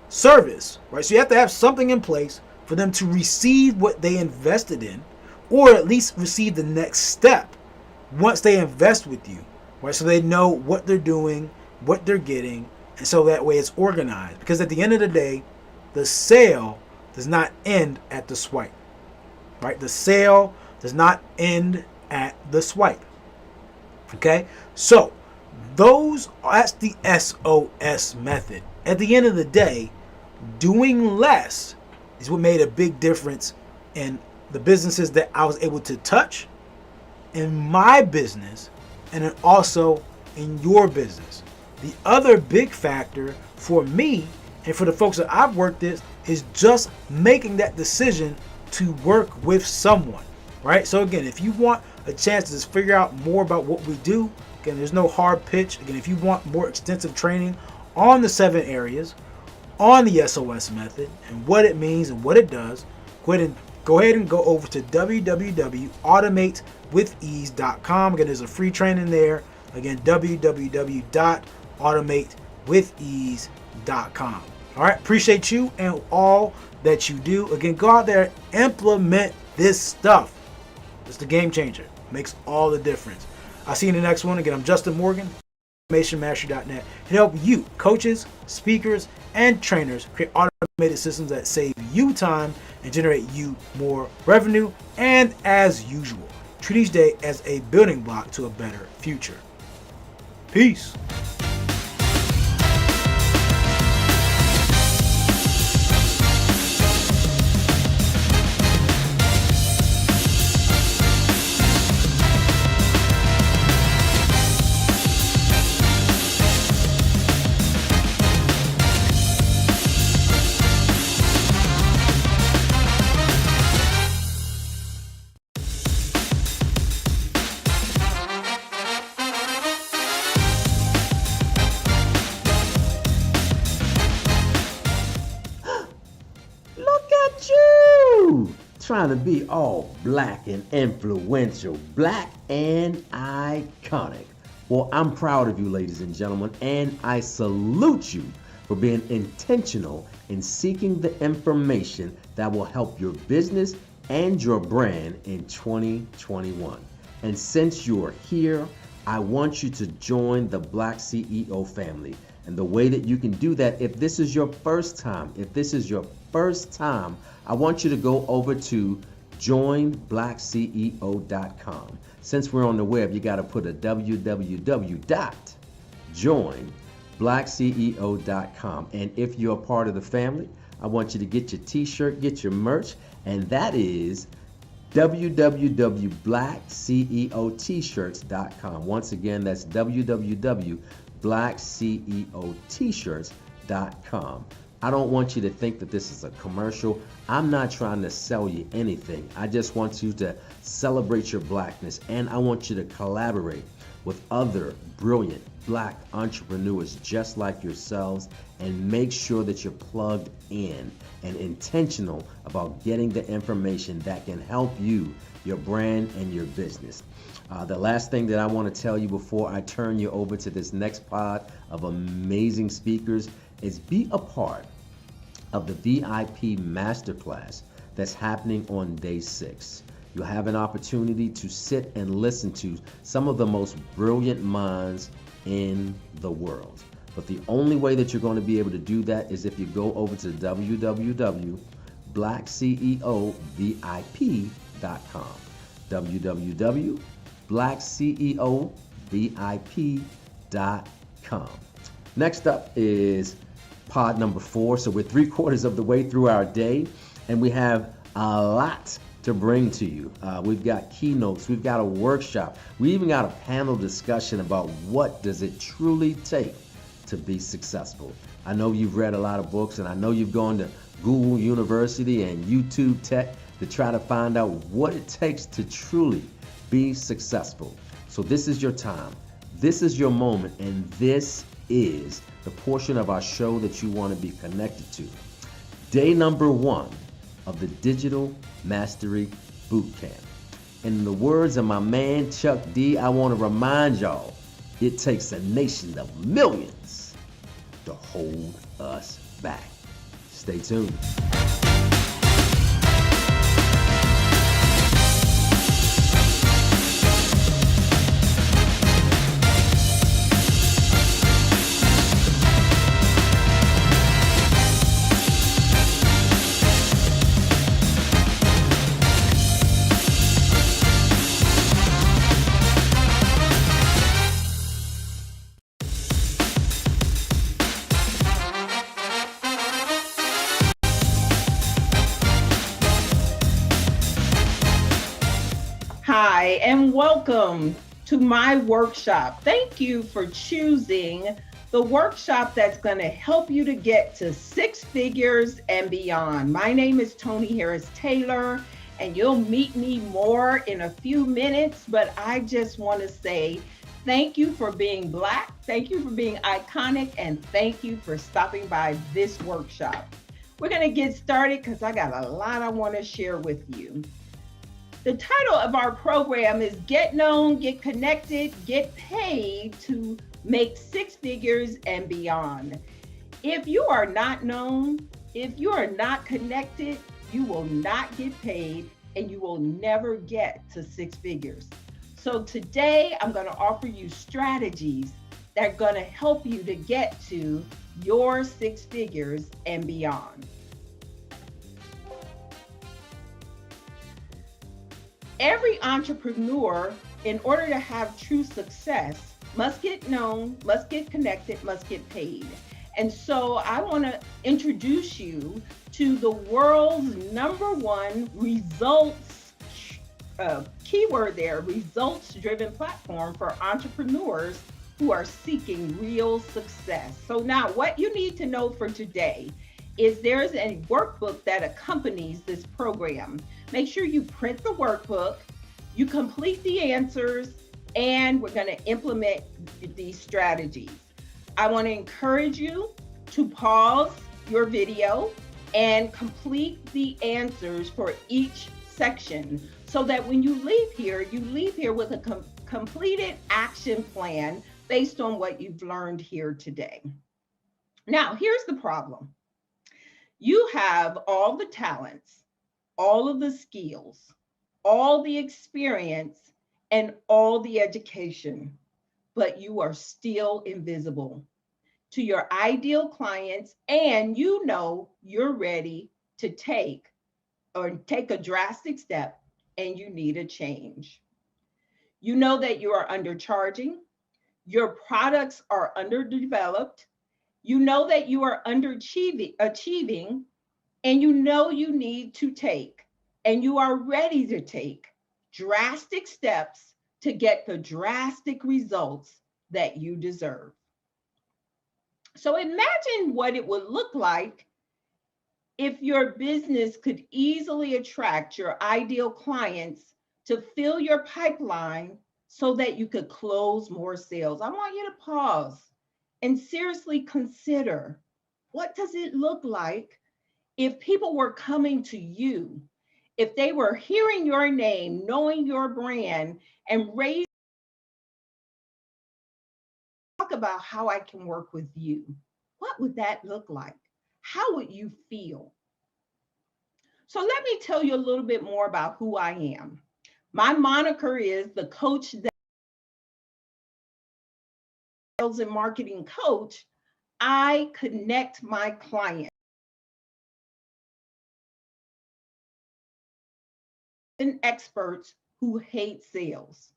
service, right? So you have to have something in place for them to receive what they invested in, or at least receive the next step once they invest with you, right? So they know what they're doing, what they're getting, and so that way it's organized. Because at the end of the day, the sale does not end at the swipe, right? The sale does not end at the swipe. Okay, so that's the SOS method. At the end of the day, doing less is what made a big difference in the businesses that I was able to touch, in my business, and then also in your business. The other big factor for me and for the folks that I've worked with is just making that decision to work with someone, right? So again, if you want a chance to just figure out more about what we do, again, there's no hard pitch. Again, if you want more extensive training on the 7 areas, on the SOS method and what it means and what it does, go ahead and go over to www.automatewithease.com. Again, there's a free training there. Again, www.automatewithease.com. All right, appreciate you and all that you do. Again, go out there, implement this stuff. It's the game changer. Makes all the difference. I'll see you in the next one. Again, I'm Justin Morgan, automationmastery.net, to help you, coaches, speakers, and trainers create automated systems that save you time and generate you more revenue. And as usual, treat each day as a building block to a better future. Peace. trying to be all black and influential, black and iconic. Well, I'm proud of you, ladies and gentlemen, and I salute you for being intentional in seeking the information that will help your business and your brand in 2021. And since you're here, I want you to join the Black CEO family. And the way that you can do that, if this is your first time, I want you to go over to joinblackceo.com. Since we're on the web, you got to put a www.joinblackceo.com. And if you're a part of the family, I want you to get your t-shirt, get your merch, and that is www.blackceotshirts.com. Once again, that's www.blackceotshirts.com. I don't want you to think that this is a commercial. I'm not trying to sell you anything. I just want you to celebrate your blackness, and I want you to collaborate with other brilliant black entrepreneurs just like yourselves, and make sure that you're plugged in and intentional about getting the information that can help you, your brand, and your business. The last thing that I want to tell you before I turn you over to this next pod of amazing speakers is be a part of the VIP Masterclass that's happening on day 6. You'll have an opportunity to sit and listen to some of the most brilliant minds in the world. But the only way that you're going to be able to do that is if you go over to www.blackceovip.com. www.blackceovip.com. Next up is pod number 4. So we're 3/4 of the way through our day, and we have a lot to bring to you. We've got keynotes, we've got a workshop, we even got a panel discussion about what does it truly take to be successful. I know you've read a lot of books, and I know you've gone to Google University and YouTube Tech to try to find out what it takes to truly be successful. So this is your time, this is your moment, and this is the portion of our show that you want to be connected to. Day number 1 of the Digital Mastery Bootcamp. In the words of my man Chuck D, I want to remind y'all, it takes a nation of millions to hold us back. Stay tuned. Hi, and welcome to my workshop. Thank you for choosing the workshop that's going to help you to get to 6 figures and beyond. My name is Tony Harris Taylor, and you'll meet me more in a few minutes, but I just want to say thank you for being Black, thank you for being iconic, and thank you for stopping by this workshop. We're going to get started because I got a lot I want to share with you. The title of our program is Get Known, Get Connected, Get Paid to Make 6 Figures and Beyond. If you are not known, if you are not connected, you will not get paid and you will never get to 6 figures. So today I'm going to offer you strategies that are going to help you to get to your 6 figures and beyond. Every entrepreneur, in order to have true success, must get known, must get connected, must get paid. And so I want to introduce you to the world's #1 results, keyword there, results-driven platform for entrepreneurs who are seeking real success. So now what you need to know for today is there's a workbook that accompanies this program. Make sure you print the workbook, you complete the answers, and we're going to implement these strategies. I want to encourage you to pause your video and complete the answers for each section so that when you leave here with a completed action plan based on what you've learned here today. Now, here's the problem. You have all the talents, all of the skills, all the experience, and all the education, but you are still invisible to your ideal clients, and you know you're ready to take a drastic step and you need a change. You know that you are undercharging, your products are underdeveloped, you know that you are underachieving, and you know you need to take, and you are ready to take drastic steps to get the drastic results that you deserve. So imagine what it would look like if your business could easily attract your ideal clients to fill your pipeline so that you could close more sales. I want you to pause and seriously consider, what does it look like if people were coming to you, if they were hearing your name, knowing your brand, and talk about how I can work with you? What would that look like? How would you feel? So let me tell you a little bit more about who I am. My moniker is the coach that sales and marketing coach. I connect my clients and experts who hate sales.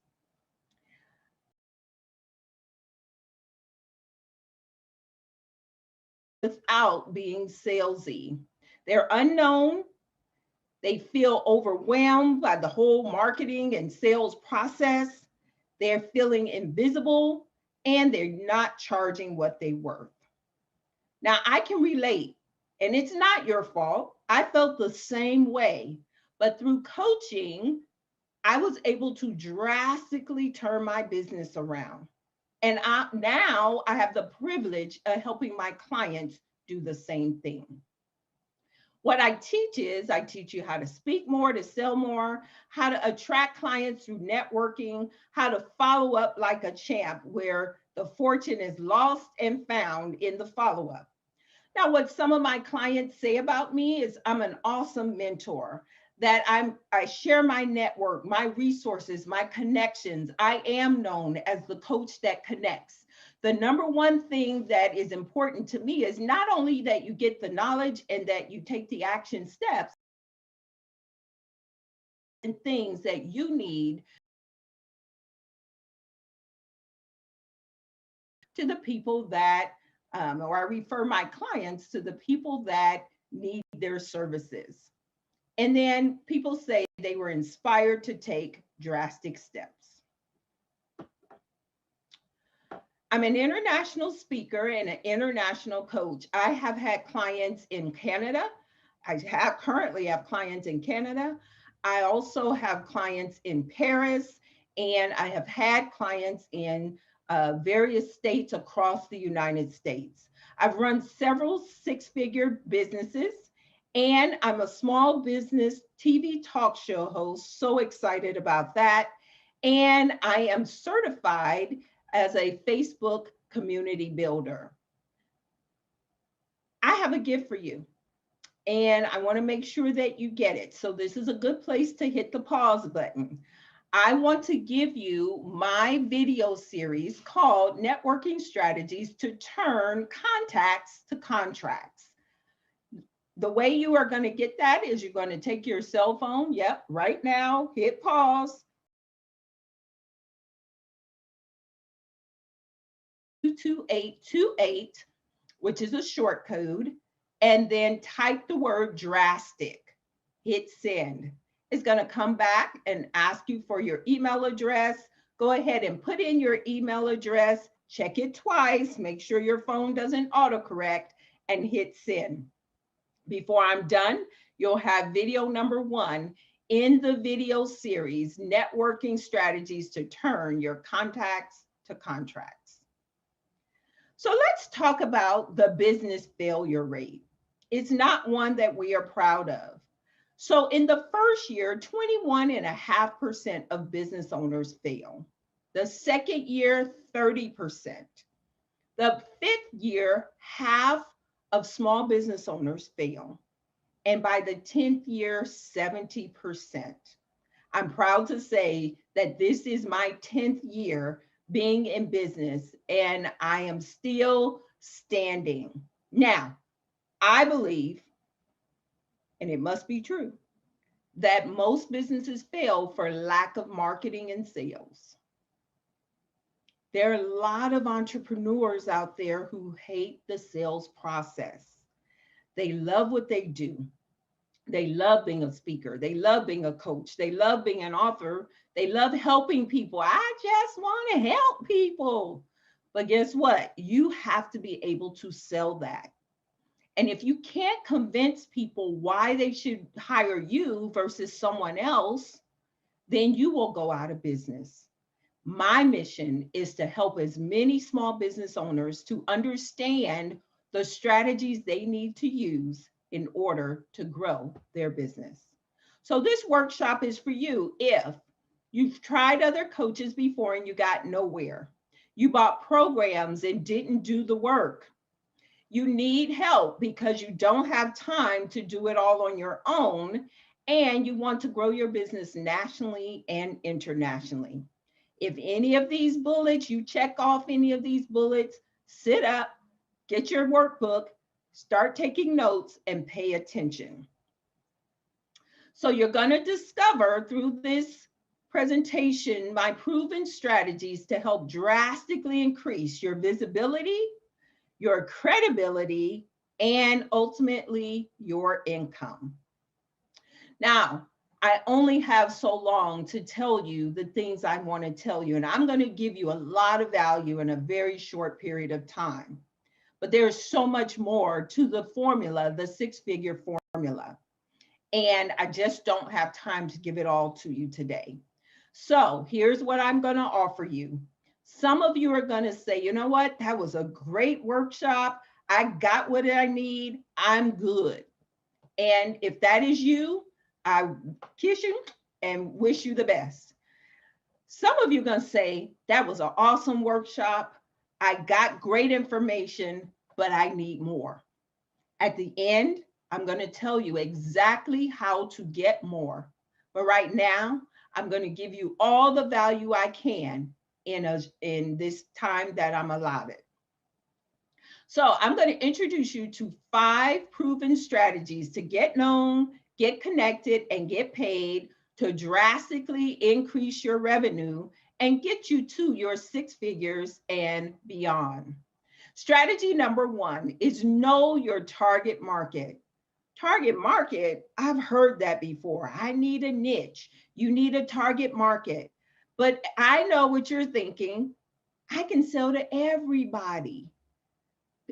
Without being salesy. They're unknown. They feel overwhelmed by the whole marketing and sales process. They're feeling invisible and they're not charging what they're worth. Now, I can relate, and it's not your fault. I felt the same way, but through coaching, I was able to drastically turn my business around. And now I have the privilege of helping my clients do the same thing. What I teach you how to speak more, to sell more, how to attract clients through networking, how to follow up like a champ, where the fortune is lost and found in the follow-up. Now, what some of my clients say about me is I'm an awesome mentor, that I share my network, my resources, my connections. I am known as the coach that connects. The number one thing that is important to me is not only that you get the knowledge and that you take the action steps and things that you need to the people that, or I refer my clients to the people that need their services. And then people say they were inspired to take drastic steps. I'm an international speaker and an international coach. I have had clients in Canada. Currently have clients in Canada. I also have clients in Paris, and I have had clients in various states across the United States. I've run several six-figure businesses, and I'm a small business TV talk show host. So excited about that. And I am certified as a Facebook community builder. I have a gift for you, and I want to make sure that you get it. So this is a good place to hit the pause button. I want to give you my video series called Networking Strategies to Turn Contacts to Contracts. The way you are going to get that is you're going to take your cell phone, right now, hit pause, 22828, which is a short code, and then type the word drastic, hit send. It's going to come back and ask you for your email address. Go ahead and put in your email address, check it twice, make sure your phone doesn't autocorrect, and hit send. Before I'm done, you'll have video number 1 in the video series, Networking Strategies to Turn Your Contacts to Contracts. So let's talk about the business failure rate. It's not one that we are proud of. So in the first year, 21.5% of business owners fail. The second year, 30%. The fifth year, half of small business owners fail. And by the 10th year, 70%. I'm proud to say that this is my 10th year being in business, and I am still standing. Now, I believe, and it must be true, that most businesses fail for lack of marketing and sales. There are a lot of entrepreneurs out there who hate the sales process. They love what they do. They love being a speaker. They love being a coach. They love being an author. They love helping people. I just want to help people. But guess what? You have to be able to sell that. And if you can't convince people why they should hire you versus someone else, then you will go out of business. My mission is to help as many small business owners to understand the strategies they need to use in order to grow their business. So this workshop is for you if you've tried other coaches before and you got nowhere. You bought programs and didn't do the work. You need help because you don't have time to do it all on your own, and you want to grow your business nationally and internationally. If any of these bullets, you check off any of these bullets, sit up, get your workbook, start taking notes, and pay attention. So you're going to discover through this presentation my proven strategies to help drastically increase your visibility, your credibility, and ultimately your income. Now, I only have so long to tell you the things I want to tell you, and I'm going to give you a lot of value in a very short period of time. But there's so much more to the formula, the six-figure formula. And I just don't have time to give it all to you today. So here's what I'm going to offer you. Some of you are going to say, you know what, that was a great workshop. I got what I need. I'm good. And if that is you, I kiss you and wish you the best. Some of you are going to say, that was an awesome workshop. I got great information, but I need more. At the end, I'm going to tell you exactly how to get more. But right now, I'm going to give you all the value I can in this time that I'm allotted. So I'm going to introduce you to 5 proven strategies to get known, get connected, and get paid to drastically increase your revenue and get you to your 6 figures and beyond. Strategy number 1 is know your target market. Target market, I've heard that before. I need a niche. You need a target market. But I know what you're thinking. I can sell to everybody.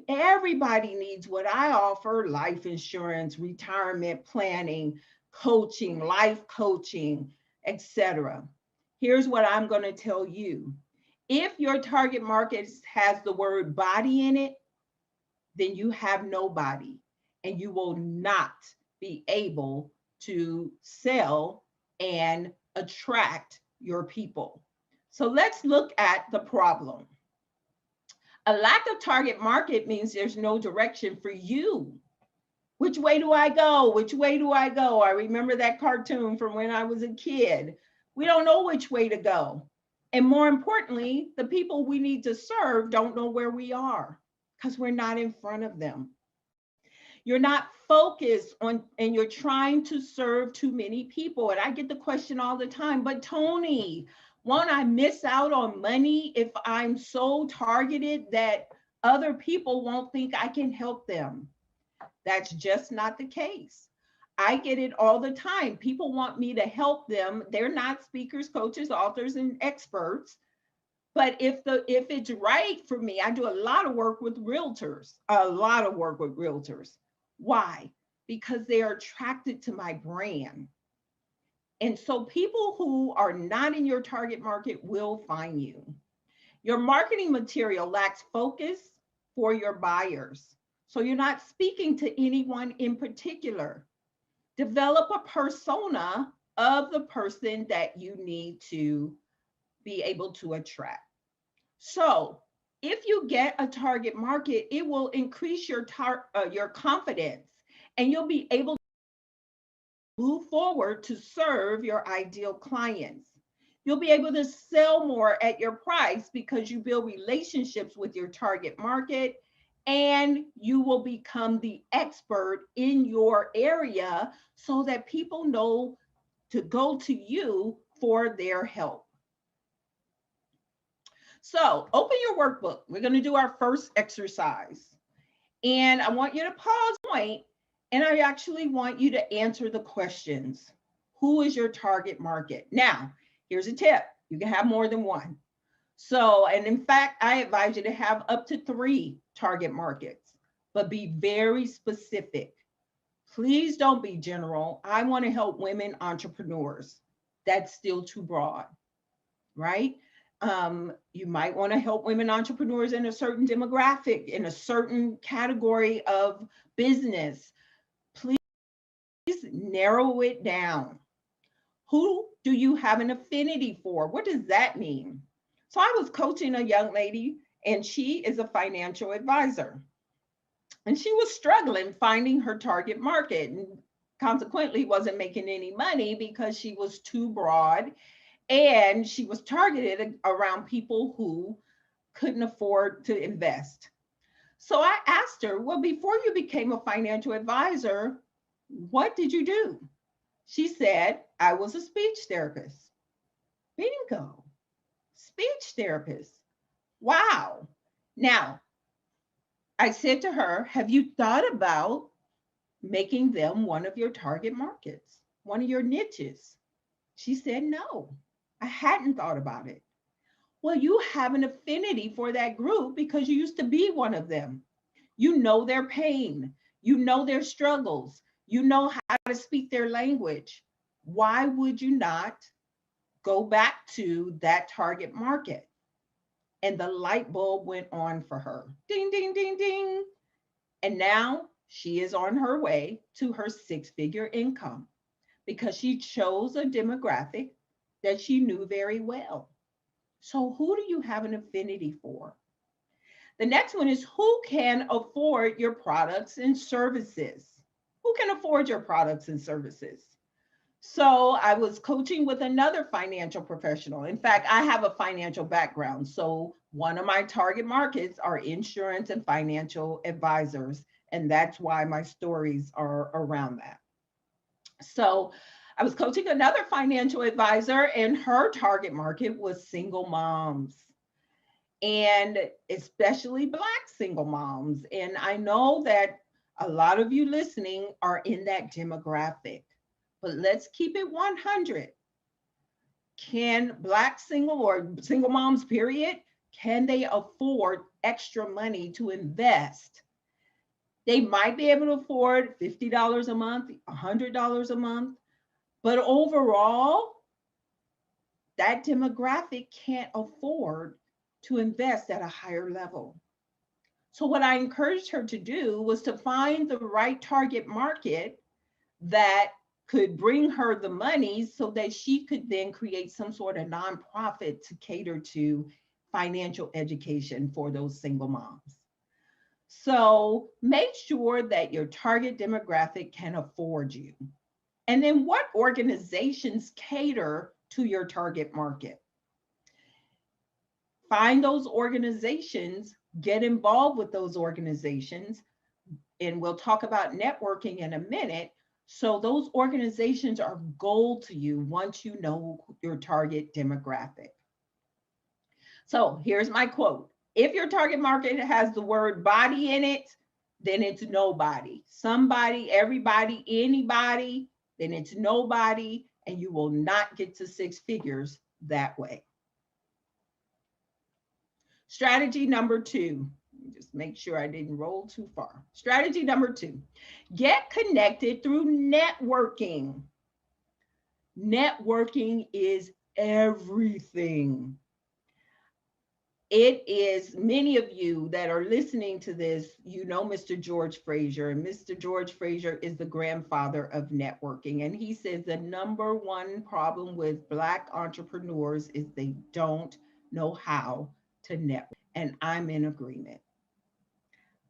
Everybody needs what I offer: life insurance, retirement planning, coaching, life coaching, etc. Here's what I'm going to tell you. If your target market has the word body in it, then you have nobody, and you will not be able to sell and attract your people. So let's look at the problem. A lack of target market means there's no direction for you. Which way do I go? Which way do I go? I remember that cartoon from when I was a kid. We don't know which way to go. And more importantly, the people we need to serve don't know where we are because we're not in front of them. You're not focused on, and you're trying to serve too many people. And I get the question all the time, but Tony, won't I miss out on money if I'm so targeted that other people won't think I can help them? That's just not the case. I get it all the time. People want me to help them. They're not speakers, coaches, authors, and experts. But if it's right for me, I do a lot of work with realtors, Why? Because they are attracted to my brand. And so people who are not in your target market will find you. Your marketing material lacks focus for your buyers. So you're not speaking to anyone in particular. Develop a persona of the person that you need to be able to attract. So if you get a target market, it will increase your confidence, and you'll be able to move forward to serve your ideal clients. You'll be able to sell more at your price because you build relationships with your target market, and you will become the expert in your area so that people know to go to you for their help. So open your workbook. We're going to do our first exercise. And I want you to pause point, and I actually want you to answer the questions. Who is your target market? Now, here's a tip. You can have more than one. So, and in fact, I advise you to have up to 3 target markets, but be very specific. Please don't be general. I want to help women entrepreneurs. That's still too broad, right? You might want to help women entrepreneurs in a certain demographic, in a certain category of business. Please narrow it down. Who do you have an affinity for? What does that mean? So I was coaching a young lady, and she is a financial advisor. And she was struggling finding her target market, and consequently wasn't making any money because she was too broad, and she was targeted around people who couldn't afford to invest. So I asked her, well, before you became a financial advisor, what did you do? She said, I was a speech therapist. Bingo. Speech therapist. Wow. Now, I said to her, have you thought about making them one of your target markets, one of your niches? She said, no, I hadn't thought about it. Well, you have an affinity for that group because you used to be one of them. You know their pain, you know their struggles, you know how to speak their language. Why would you not go back to that target market? And the light bulb went on for her. Ding, ding, ding, ding. And now she is on her way to her 6-figure income because she chose a demographic that she knew very well. So who do you have an affinity for? The next one is who can afford your products and services? Who can afford your products and services? So I was coaching with another financial professional. In fact, I have a financial background. So one of my target markets are insurance and financial advisors. And that's why my stories are around that. So I was coaching another financial advisor, and her target market was single moms, and especially Black single moms. And I know that a lot of you listening are in that demographic, but let's keep it 100. Can Black single or single moms, period, can they afford extra money to invest? They might be able to afford $50 a month, $100 a month, but overall, that demographic can't afford to invest at a higher level. So what I encouraged her to do was to find the right target market that could bring her the money so that she could then create some sort of nonprofit to cater to financial education for those single moms. So make sure that your target demographic can afford you. And then what organizations cater to your target market? Find those organizations, get involved with those organizations, and we'll talk about networking in a minute. So those organizations are gold to you once you know your target demographic. So here's my quote. If your target market has the word body in it, then it's nobody. Somebody, everybody, anybody, then it's nobody, and you will not get to 6 figures that way. Strategy number 2, just make sure I didn't roll too far. Strategy number 2, get connected through networking. Networking is everything. It is many of you that are listening to this, you know Mr. George Fraser, and Mr. George Fraser is the grandfather of networking. And he says the number one problem with Black entrepreneurs is they don't know how to network. And I'm in agreement.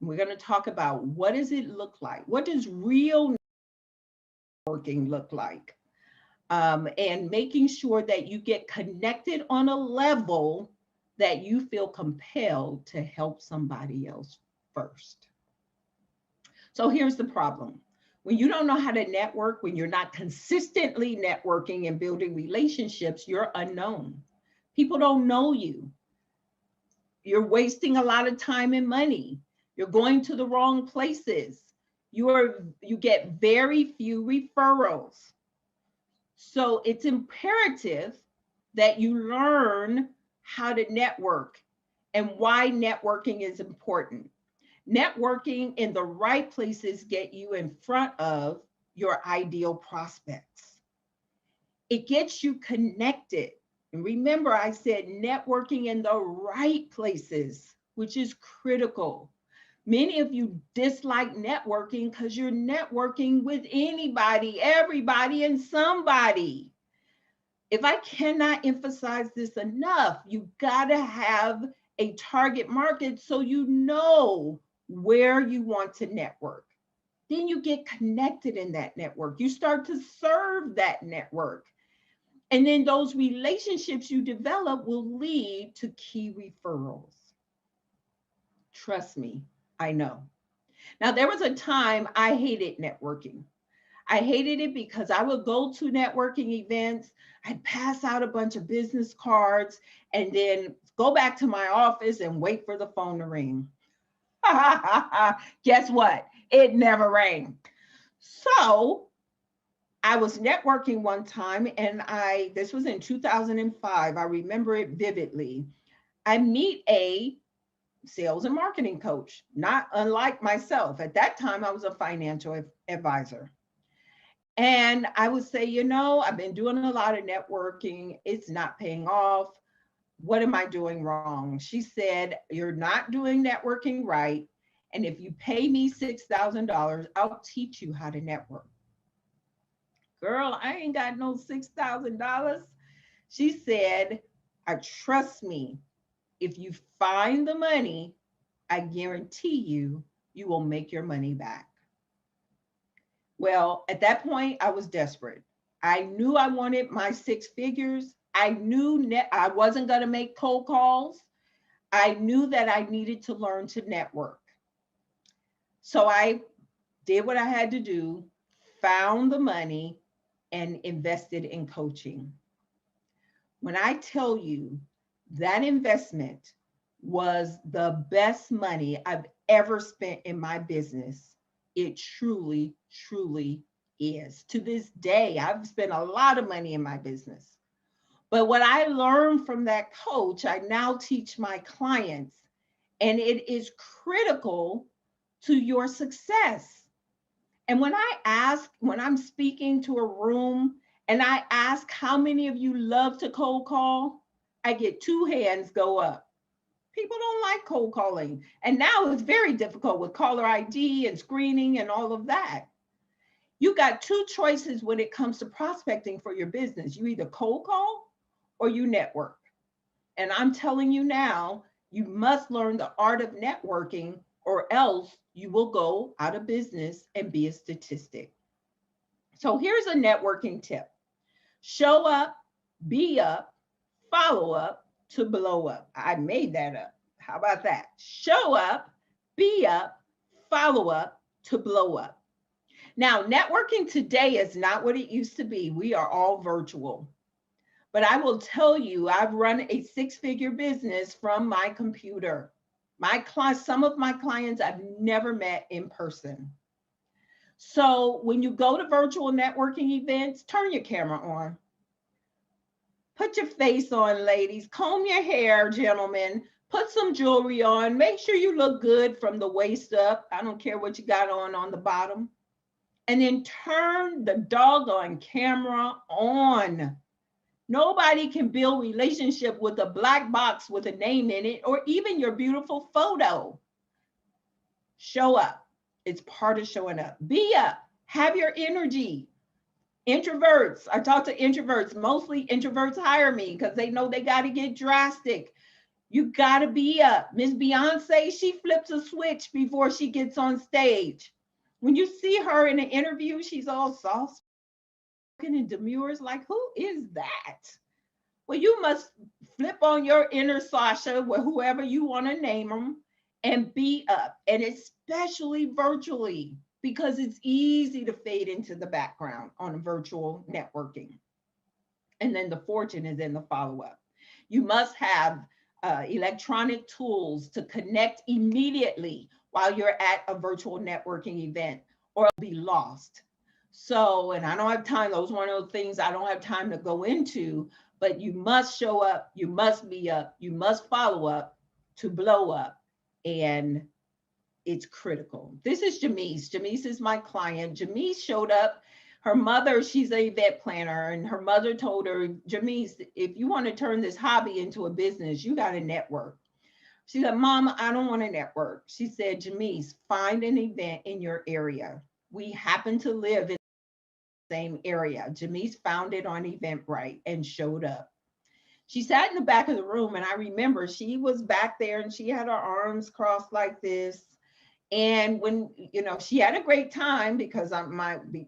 We're going to talk about what does it look like? What does real networking look like? And making sure that you get connected on a level that you feel compelled to help somebody else first. So here's the problem. When you don't know how to network, when you're not consistently networking and building relationships, you're unknown. People don't know you. You're wasting a lot of time and money. You're going to the wrong places. You get very few referrals. So it's imperative that you learn how to network and why networking is important. Networking in the right places get you in front of your ideal prospects. It gets you connected. And remember, I said networking in the right places, which is critical. Many of you dislike networking because you're networking with anybody, everybody, and somebody. If I cannot emphasize this enough, you gotta have a target market so you know where you want to network. Then you get connected in that network. You start to serve that network. And then those relationships you develop will lead to key referrals. Trust me, I know. Now, there was a time I hated networking. I hated it because I would go to networking events, I'd pass out a bunch of business cards, and then go back to my office and wait for the phone to ring. Guess what? It never rang. So I was networking one time, and this was in 2005. I remember it vividly. I meet a sales and marketing coach, not unlike myself. At that time, I was a financial advisor. And I would say, I've been doing a lot of networking. It's not paying off. What am I doing wrong? She said, you're not doing networking right. And if you pay me $6,000, I'll teach you how to network. Girl, I ain't got no $6,000. She said, trust me, if you find the money, I guarantee you will make your money back. Well, at that point, I was desperate. I knew I wanted my 6 figures. I knew I wasn't going to make cold calls. I knew that I needed to learn to network. So I did what I had to do, found the money, and invested in coaching. When I tell you that investment was the best money I've ever spent in my business, it truly, truly is. To this day, I've spent a lot of money in my business. But what I learned from that coach, I now teach my clients, and it is critical to your success. And when I'm speaking to a room and I ask how many of you love to cold call, I get 2 hands go up. People don't like cold calling. And now it's very difficult with caller ID and screening and all of that. You got 2 choices when it comes to prospecting for your business. You either cold call or you network. And I'm telling you now, you must learn the art of networking, or else you will go out of business and be a statistic. So here's a networking tip. Show up, be up, follow up to blow up. I made that up. How about that? Show up, be up, follow up to blow up. Now, networking today is not what it used to be. We are all virtual. But I will tell you, I've run a 6-figure business from my computer. Some of my clients I've never met in person. So when you go to virtual networking events, turn your camera on. Put your face on, ladies. Comb your hair, gentlemen. Put some jewelry on. Make sure you look good from the waist up. I don't care what you got on the bottom. And then turn the doggone camera on. Nobody can build relationship with a black box with a name in it, or even your beautiful photo. Show up. It's part of showing up. Be up. Have your energy. Introverts, I talk to introverts. Mostly introverts hire me because they know they got to get drastic. You got to be up. Miss Beyonce, she flips a switch before she gets on stage. When you see her in an interview, she's all soft and demure, like, who is that? Well, you must flip on your inner Sasha, with whoever you want to name them, and be up, and especially virtually, because it's easy to fade into the background on a virtual networking. And then the fortune is in the follow-up. You must have electronic tools to connect immediately while you're at a virtual networking event, or be lost. So, and I don't have time, those one of those things I don't have time to go into, but you must show up, you must be up, you must follow up to blow up. And it's critical. This is Jamise. Jamise is my client. Jamise showed up. Her mother, she's an event planner, and her mother told her, Jamise, if you want to turn this hobby into a business, you got to network. She said, Mom, I don't want to network. She said, Jamise, find an event in your area. We happen to live in the same area. Jamise found it on Eventbrite and showed up. She sat in the back of the room, and I remember she was back there and she had her arms crossed like this. And when, she had a great time, because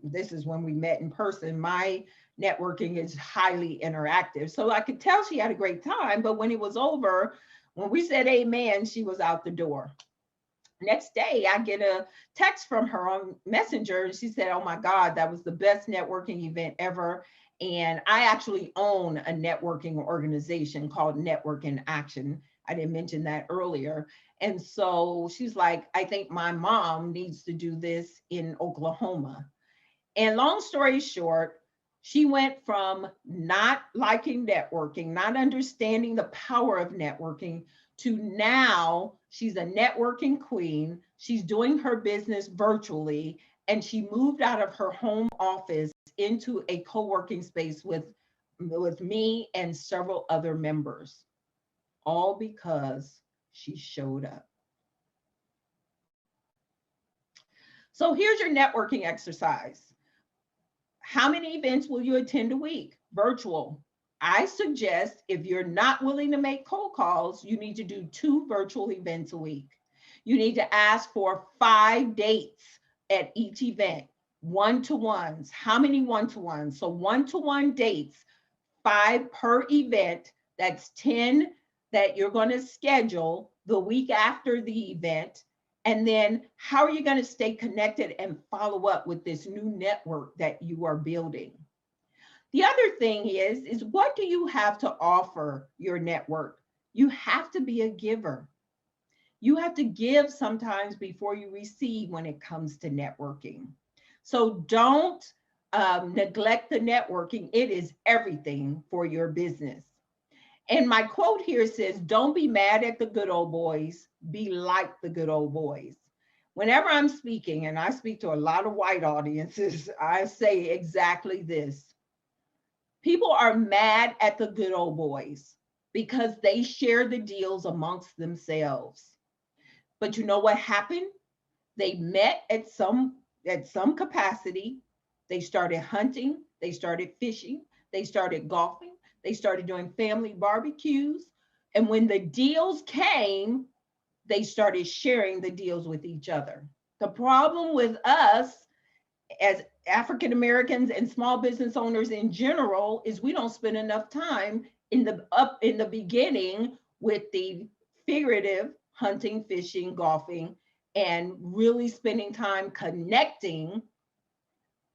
this is when we met in person. My networking is highly interactive. So I could tell she had a great time, but when it was over, when we said amen, she was out the door. Next day, I get a text from her on Messenger, and she said, oh my God, that was the best networking event ever. And I actually own a networking organization called Network in Action. I didn't mention that earlier. And so she's like, I think my mom needs to do this in Oklahoma. And long story short, she went from not liking networking, not understanding the power of networking, to now she's a networking queen. She's doing her business virtually, and she moved out of her home office into a co-working space with me and several other members, all because she showed up. So here's your networking exercise. How many events will you attend a week? Virtual. I suggest, if you're not willing to make cold calls, you need to do 2 virtual events a week. You need to ask for 5 dates at each event. One-to-ones. How many one-to-ones? So one-to-one dates, 5 per event. That's 10 that you're going to schedule the week after the event. And then how are you going to stay connected and follow up with this new network that you are building? The other thing is what do you have to offer your network? You have to be a giver. You have to give sometimes before you receive when it comes to networking. So don't neglect the networking. It is everything for your business. And my quote here says, don't be mad at the good old boys, be like the good old boys. Whenever I'm speaking, and I speak to a lot of white audiences, I say exactly this. People are mad at the good old boys because they share the deals amongst themselves. But you know what happened? They met at some capacity. They started hunting, they started fishing, they started golfing, they started doing family barbecues. And when the deals came, they started sharing the deals with each other. The problem with us as African Americans and small business owners in general is we don't spend enough time in the beginning with the figurative hunting, fishing, golfing, and really spending time connecting.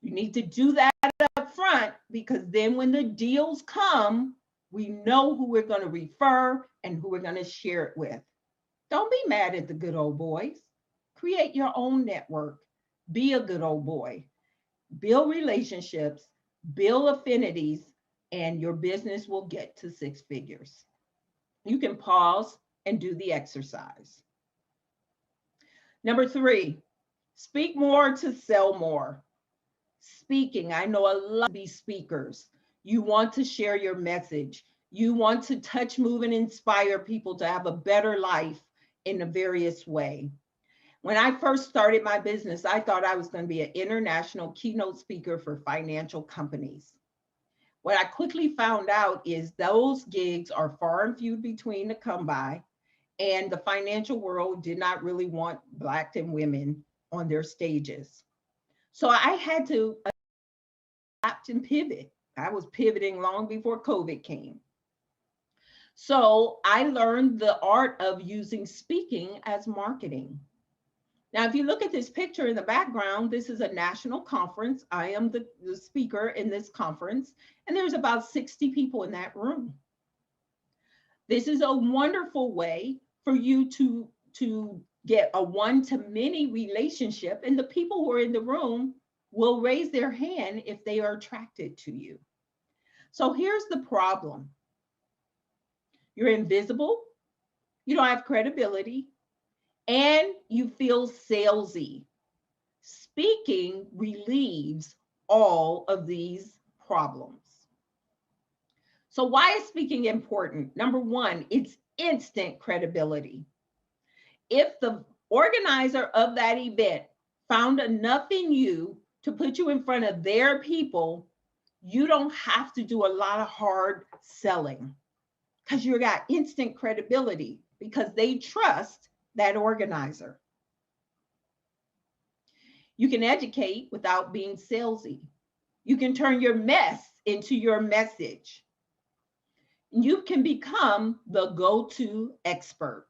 You need to do that up front, because then when the deals come, we know who we're going to refer and who we're going to share it with. Don't be mad at the good old boys. Create your own network. Be a good old boy. Build relationships, build affinities, and your business will get to 6 figures. You can pause and do the exercise. Number 3, speak more to sell more. Speaking, I know a lot of these speakers. You want to share your message. You want to touch, move, and inspire people to have a better life in a various way. When I first started my business, I thought I was going to be an international keynote speaker for financial companies. What I quickly found out is those gigs are far and few between to come by, and the financial world did not really want Black and women on their stages. So I had to adapt and pivot. I was pivoting long before COVID came. So I learned the art of using speaking as marketing. Now, if you look at this picture in the background, this is a national conference. I am the speaker in this conference, and there's about 60 people in that room. This is a wonderful way for you to get a one-to-many relationship, and the people who are in the room will raise their hand if they are attracted to you. So here's the problem. You're invisible, you don't have credibility, and you feel salesy. Speaking relieves all of these problems. So why is speaking important? Number one, it's instant credibility. If the organizer of that event found enough in you to put you in front of their people, you don't have to do a lot of hard selling because you got instant credibility because they trust that organizer. You can educate without being salesy. You can turn your mess into your message. You can become the go-to expert.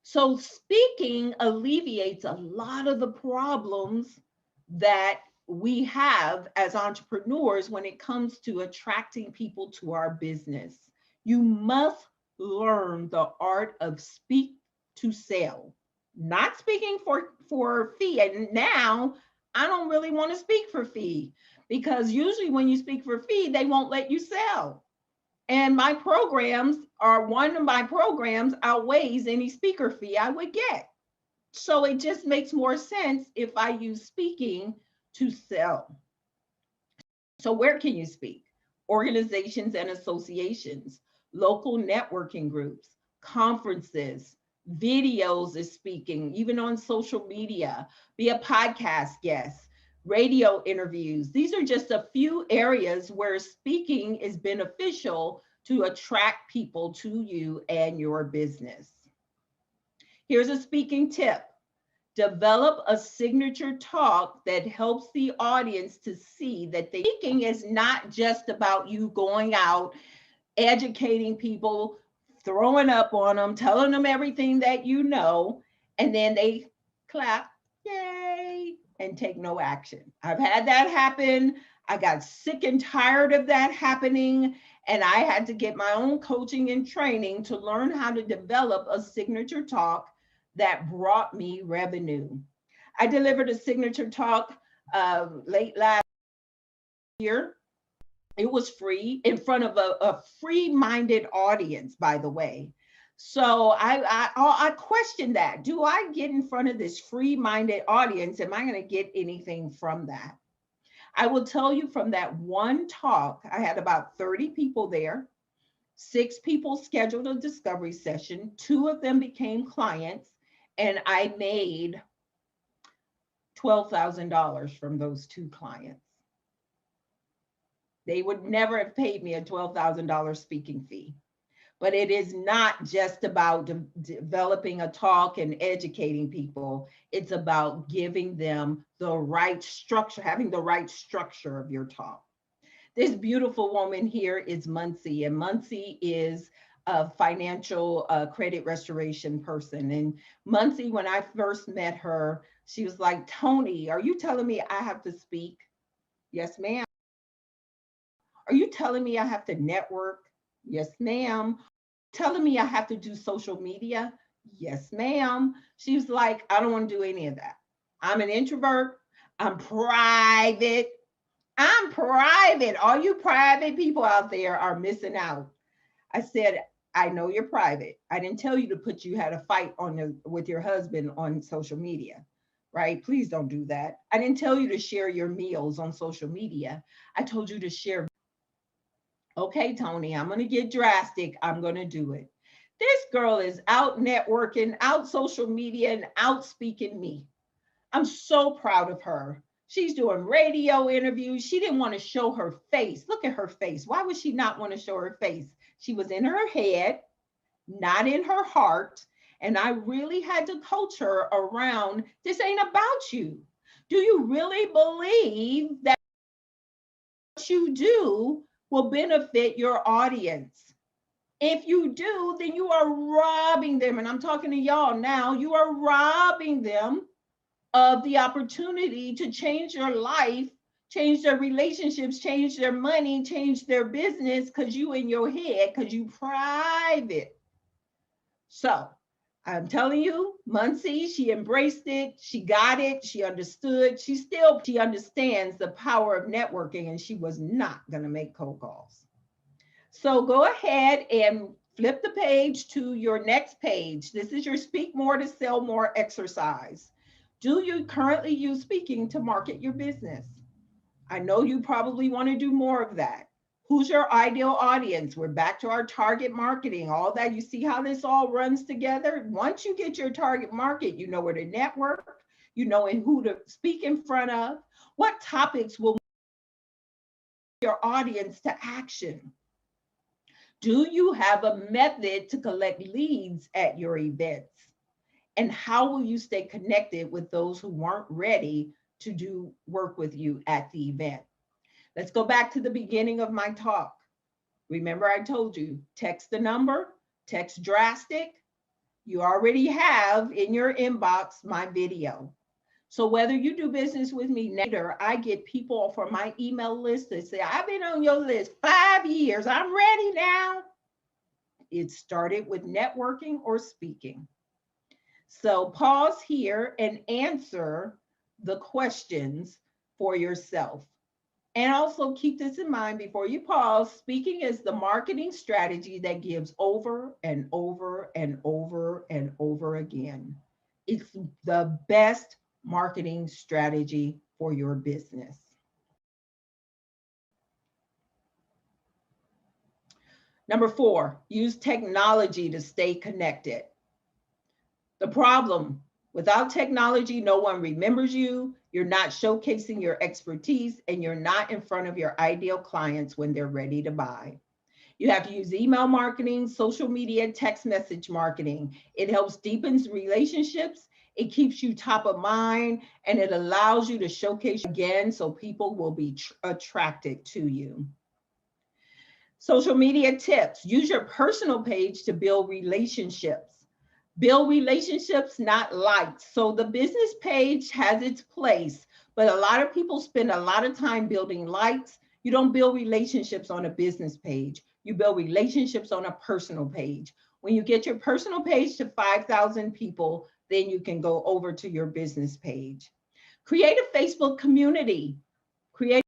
So speaking alleviates a lot of the problems that we have as entrepreneurs when it comes to attracting people to our business. You must learn the art of speak to sell, not speaking for fee. And now I don't really want to speak for fee because usually when you speak for fee, they won't let you sell. And my programs are one of my programs outweighs any speaker fee I would get. So it just makes more sense if I use speaking to sell. So where can you speak? Organizations and associations, local networking groups, conferences, videos is speaking, even on social media, be a podcast guest, radio interviews. These are just a few areas where speaking is beneficial to attract people to you and your business. Here's a speaking tip. Develop a signature talk that helps the audience to see that the speaking is not just about you going out, educating people, throwing up on them, telling them everything that you know, and then they clap, yay, and take no action. I've had that happen. I got sick and tired of that happening, and I had to get my own coaching and training to learn how to develop a signature talk that brought me revenue. I delivered a signature talk late last year. It was free in front of a free-minded audience, by the way. So I questioned that. Do I get in front of this free-minded audience? Am I going to get anything from that? I will tell you from that one talk, I had about 30 people there. 6 people scheduled a discovery session. 2 of them became clients, and I made $12,000 from those 2 clients. They would never have paid me a $12,000 speaking fee. But it is not just about developing a talk and educating people. It's about giving them the right structure, having the right structure of your talk. This beautiful woman here is Muncie, and Muncie is a financial credit restoration person. And Muncie, when I first met her, she was like, Tony, are you telling me I have to speak? Yes, ma'am. Are you telling me I have to network? Yes, ma'am. Telling me I have to do social media? Yes, ma'am. She was like, I don't want to do any of that. I'm an introvert. I'm private. I'm private. All you private people out there are missing out. I said, I know you're private. I didn't tell you to put you had a fight with your husband on social media, right? Please don't do that. I didn't tell you to share your meals on social media. I told you to share Okay, Tony, I'm going to get drastic. I'm going to do it. This girl is out networking, out social media, and out speaking me. I'm so proud of her. She's doing radio interviews. She didn't want to show her face. Look at her face. Why would she not want to show her face? She was in her head, not in her heart. And I really had to coach her around this ain't about you. Do you really believe that what you do will benefit your audience? If you do, then you are robbing them. And I'm talking to y'all now. You are robbing them of the opportunity to change your life, change their relationships, change their money, change their business, because you in your head, because you private. So I'm telling you, Muncie, she embraced it, she got it, she understood, she understands the power of networking, and she was not gonna make cold calls. So go ahead and flip the page to your next page. This is your Speak More to Sell More exercise. Do you currently use speaking to market your business? I know you probably want to do more of that. Who's your ideal audience? We're back to our target marketing, all that. You see how this all runs together? Once you get your target market, you know where to network, you know and who to speak in front of, what topics will move your audience to action. Do you have a method to collect leads at your events? And how will you stay connected with those who weren't ready to do work with you at the event? Let's go back to the beginning of my talk. Remember, I told you, text the number, text drastic. You already have in your inbox my video. So whether you do business with me later, I get people from my email list that say, I've been on your list 5 years. I'm ready now. It started with networking or speaking. So pause here and answer the questions for yourself. And also keep this in mind before you pause. Speaking is the marketing strategy that gives over and over and over and over again. It's the best marketing strategy for your business. Number 4, use technology to stay connected. The problem, without technology, no one remembers you, you're not showcasing your expertise, and you're not in front of your ideal clients when they're ready to buy. You have to use email marketing, social media, text message marketing. It helps deepens relationships, it keeps you top of mind, and it allows you to showcase again so people will be attracted to you. Social media tips, use your personal page to build relationships. Build relationships, not likes. So the business page has its place, but a lot of people spend a lot of time building likes. You don't build relationships on a business page. You build relationships on a personal page. When you get your personal page to 5,000 people, then you can go over to your business page. Create a Facebook community. Create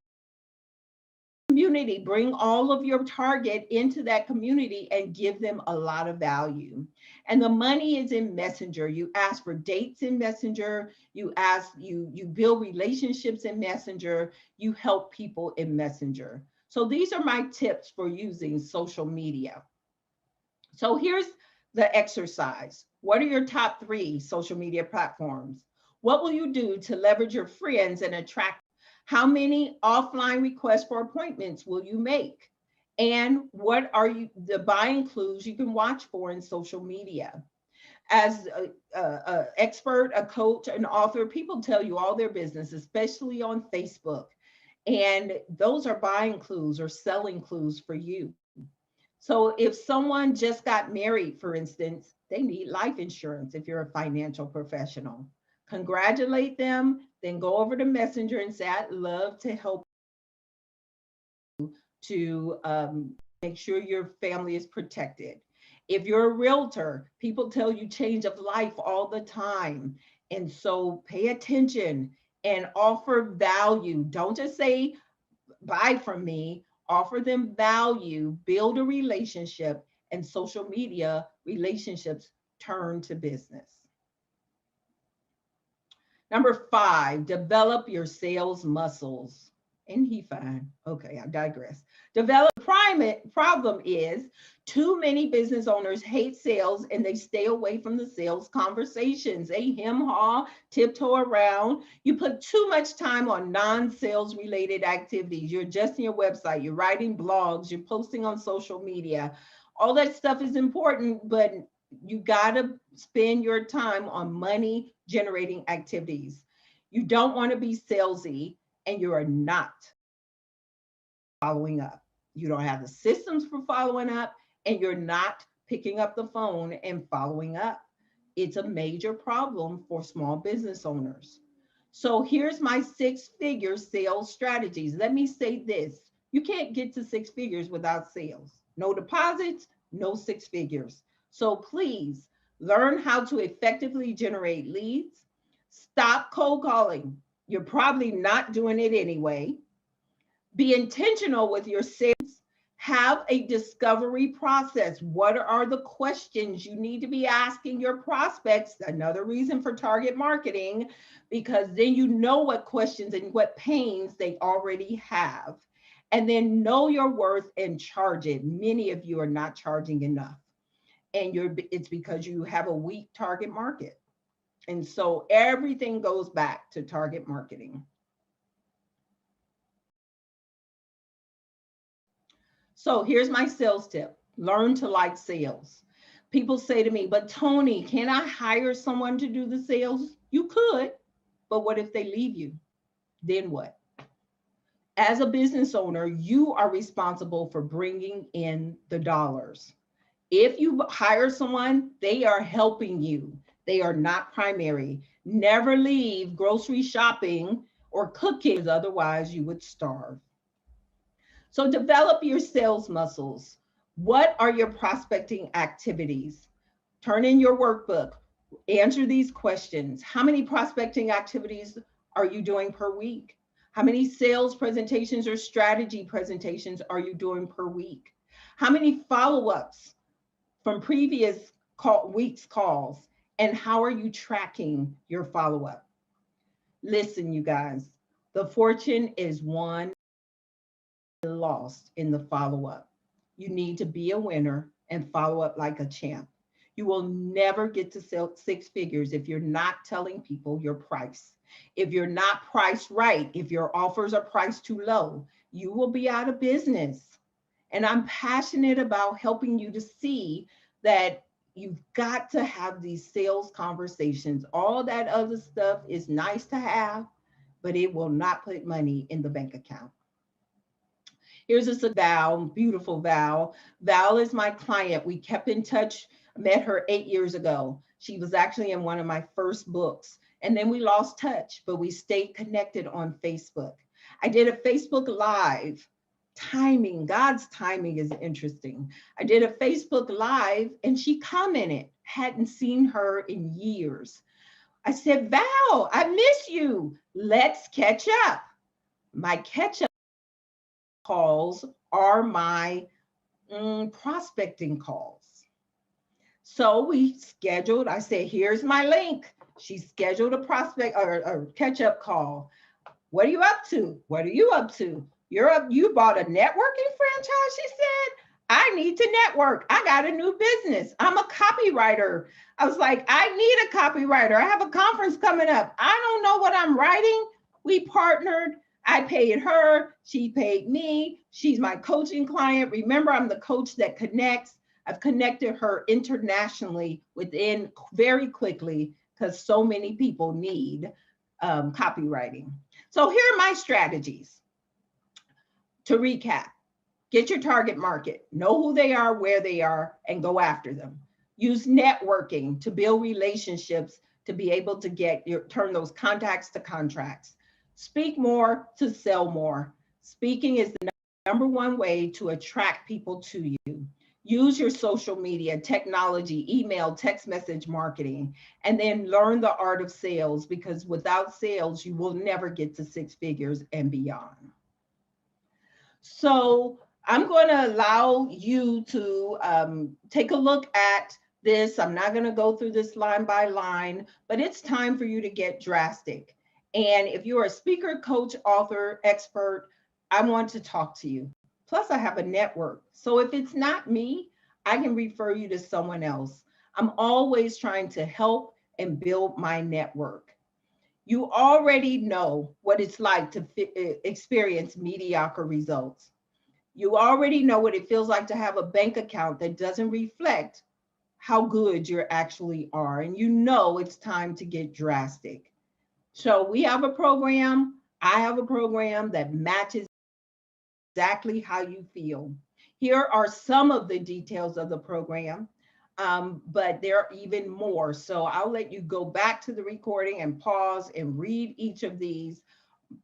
community, bring all of your target into that community and give them a lot of value. And the money is in Messenger. You ask for dates in Messenger, you build relationships in Messenger, you help people in Messenger. So these are my tips for using social media. So here's the exercise. What are your top 3 social media platforms? What will you do to leverage your friends and attract? How many offline requests for appointments will you make? And what are the buying clues you can watch for in social media? As an expert, a coach, an author, people tell you all their business, especially on Facebook. And those are buying clues or selling clues for you. So if someone just got married, for instance, they need life insurance if you're a financial professional. Congratulate them, then go over to Messenger and say, I'd love to help you to make sure your family is protected. If you're a realtor, people tell you change of life all the time. And so pay attention and offer value. Don't just say, buy from me, offer them value, build a relationship, and social media relationships turn to business. Number 5, develop your sales muscles. And he fine. Okay, I digress. Develop problem is too many business owners hate sales and they stay away from the sales conversations. They hem haw, tiptoe around. You put too much time on non-sales related activities. You're adjusting your website, you're writing blogs, you're posting on social media. All that stuff is important, but you gotta spend your time on money generating activities. You don't want to be salesy and you are not following up. You don't have the systems for following up, and you're not picking up the phone and following up. It's a major problem for small business owners. So here's my six-figure sales strategies. Let me say this. You can't get to six figures without sales. No deposits, no six figures. So please learn how to effectively generate leads. Stop cold calling. You're probably not doing it anyway. Be intentional with your sales. Have a discovery process. What are the questions you need to be asking your prospects? Another reason for target marketing, because then you know what questions and what pains they already have. And then know your worth and charge it. Many of you are not charging enough. And it's because you have a weak target market. And so everything goes back to target marketing. So here's my sales tip. Learn to like sales. People say to me, but Tony, can I hire someone to do the sales? You could, but what if they leave you? Then what? As a business owner, you are responsible for bringing in the dollars. If you hire someone, they are helping you. They are not primary. Never leave grocery shopping or cooking, otherwise you would starve. So develop your sales muscles. What are your prospecting activities? Turn in your workbook. Answer these questions. How many prospecting activities are you doing per week? How many sales presentations or strategy presentations are you doing per week? How many follow-ups from previous week's calls? And how are you tracking your follow-up? Listen, you guys, the fortune is won and lost in the follow-up. You need to be a winner and follow up like a champ. You will never get to sell six figures if you're not telling people your price. If you're not priced right, if your offers are priced too low, you will be out of business. And I'm passionate about helping you to see that you've got to have these sales conversations. All that other stuff is nice to have, but it will not put money in the bank account. Here's a Val, beautiful Val. Val is my client. We kept in touch, met her 8 years ago. She was actually in one of my first books. And then we lost touch, but we stayed connected on Facebook. I did a Facebook Live. Timing, God's timing is interesting. I did a Facebook Live and she commented, hadn't seen her in years. I said, Val, I miss you. Let's catch up. My catch up calls are my prospecting calls. So we scheduled, I said, here's my link. She scheduled a prospect or catch up call. What are you up to? What are you up to? You bought a networking franchise, she said. I need to network. I got a new business. I'm a copywriter. I was like, I need a copywriter. I have a conference coming up. I don't know what I'm writing. We partnered. I paid her. She paid me. She's my coaching client. Remember, I'm the coach that connects. I've connected her internationally within very quickly because so many people need copywriting. So here are my strategies. To recap, get your target market, know who they are, where they are, and go after them. Use networking to build relationships to be able to turn those contacts to contracts. Speak more to sell more. Speaking is the number one way to attract people to you. Use your social media, technology, email, text message marketing, and then learn the art of sales, because without sales, you will never get to six figures and beyond. So I'm going to allow you to take a look at this. I'm not going to go through this line by line, but it's time for you to get drastic. And if you're a speaker, coach, author, expert, I want to talk to you. Plus, I have a network. So if it's not me, I can refer you to someone else. I'm always trying to help and build my network. You already know what it's like to experience mediocre results. You already know what it feels like to have a bank account that doesn't reflect how good you actually are. And you know it's time to get drastic. So we have a program. I have a program that matches exactly how you feel. Here are some of the details of the program, but there are even more. So I'll let you go back to the recording and pause and read each of these.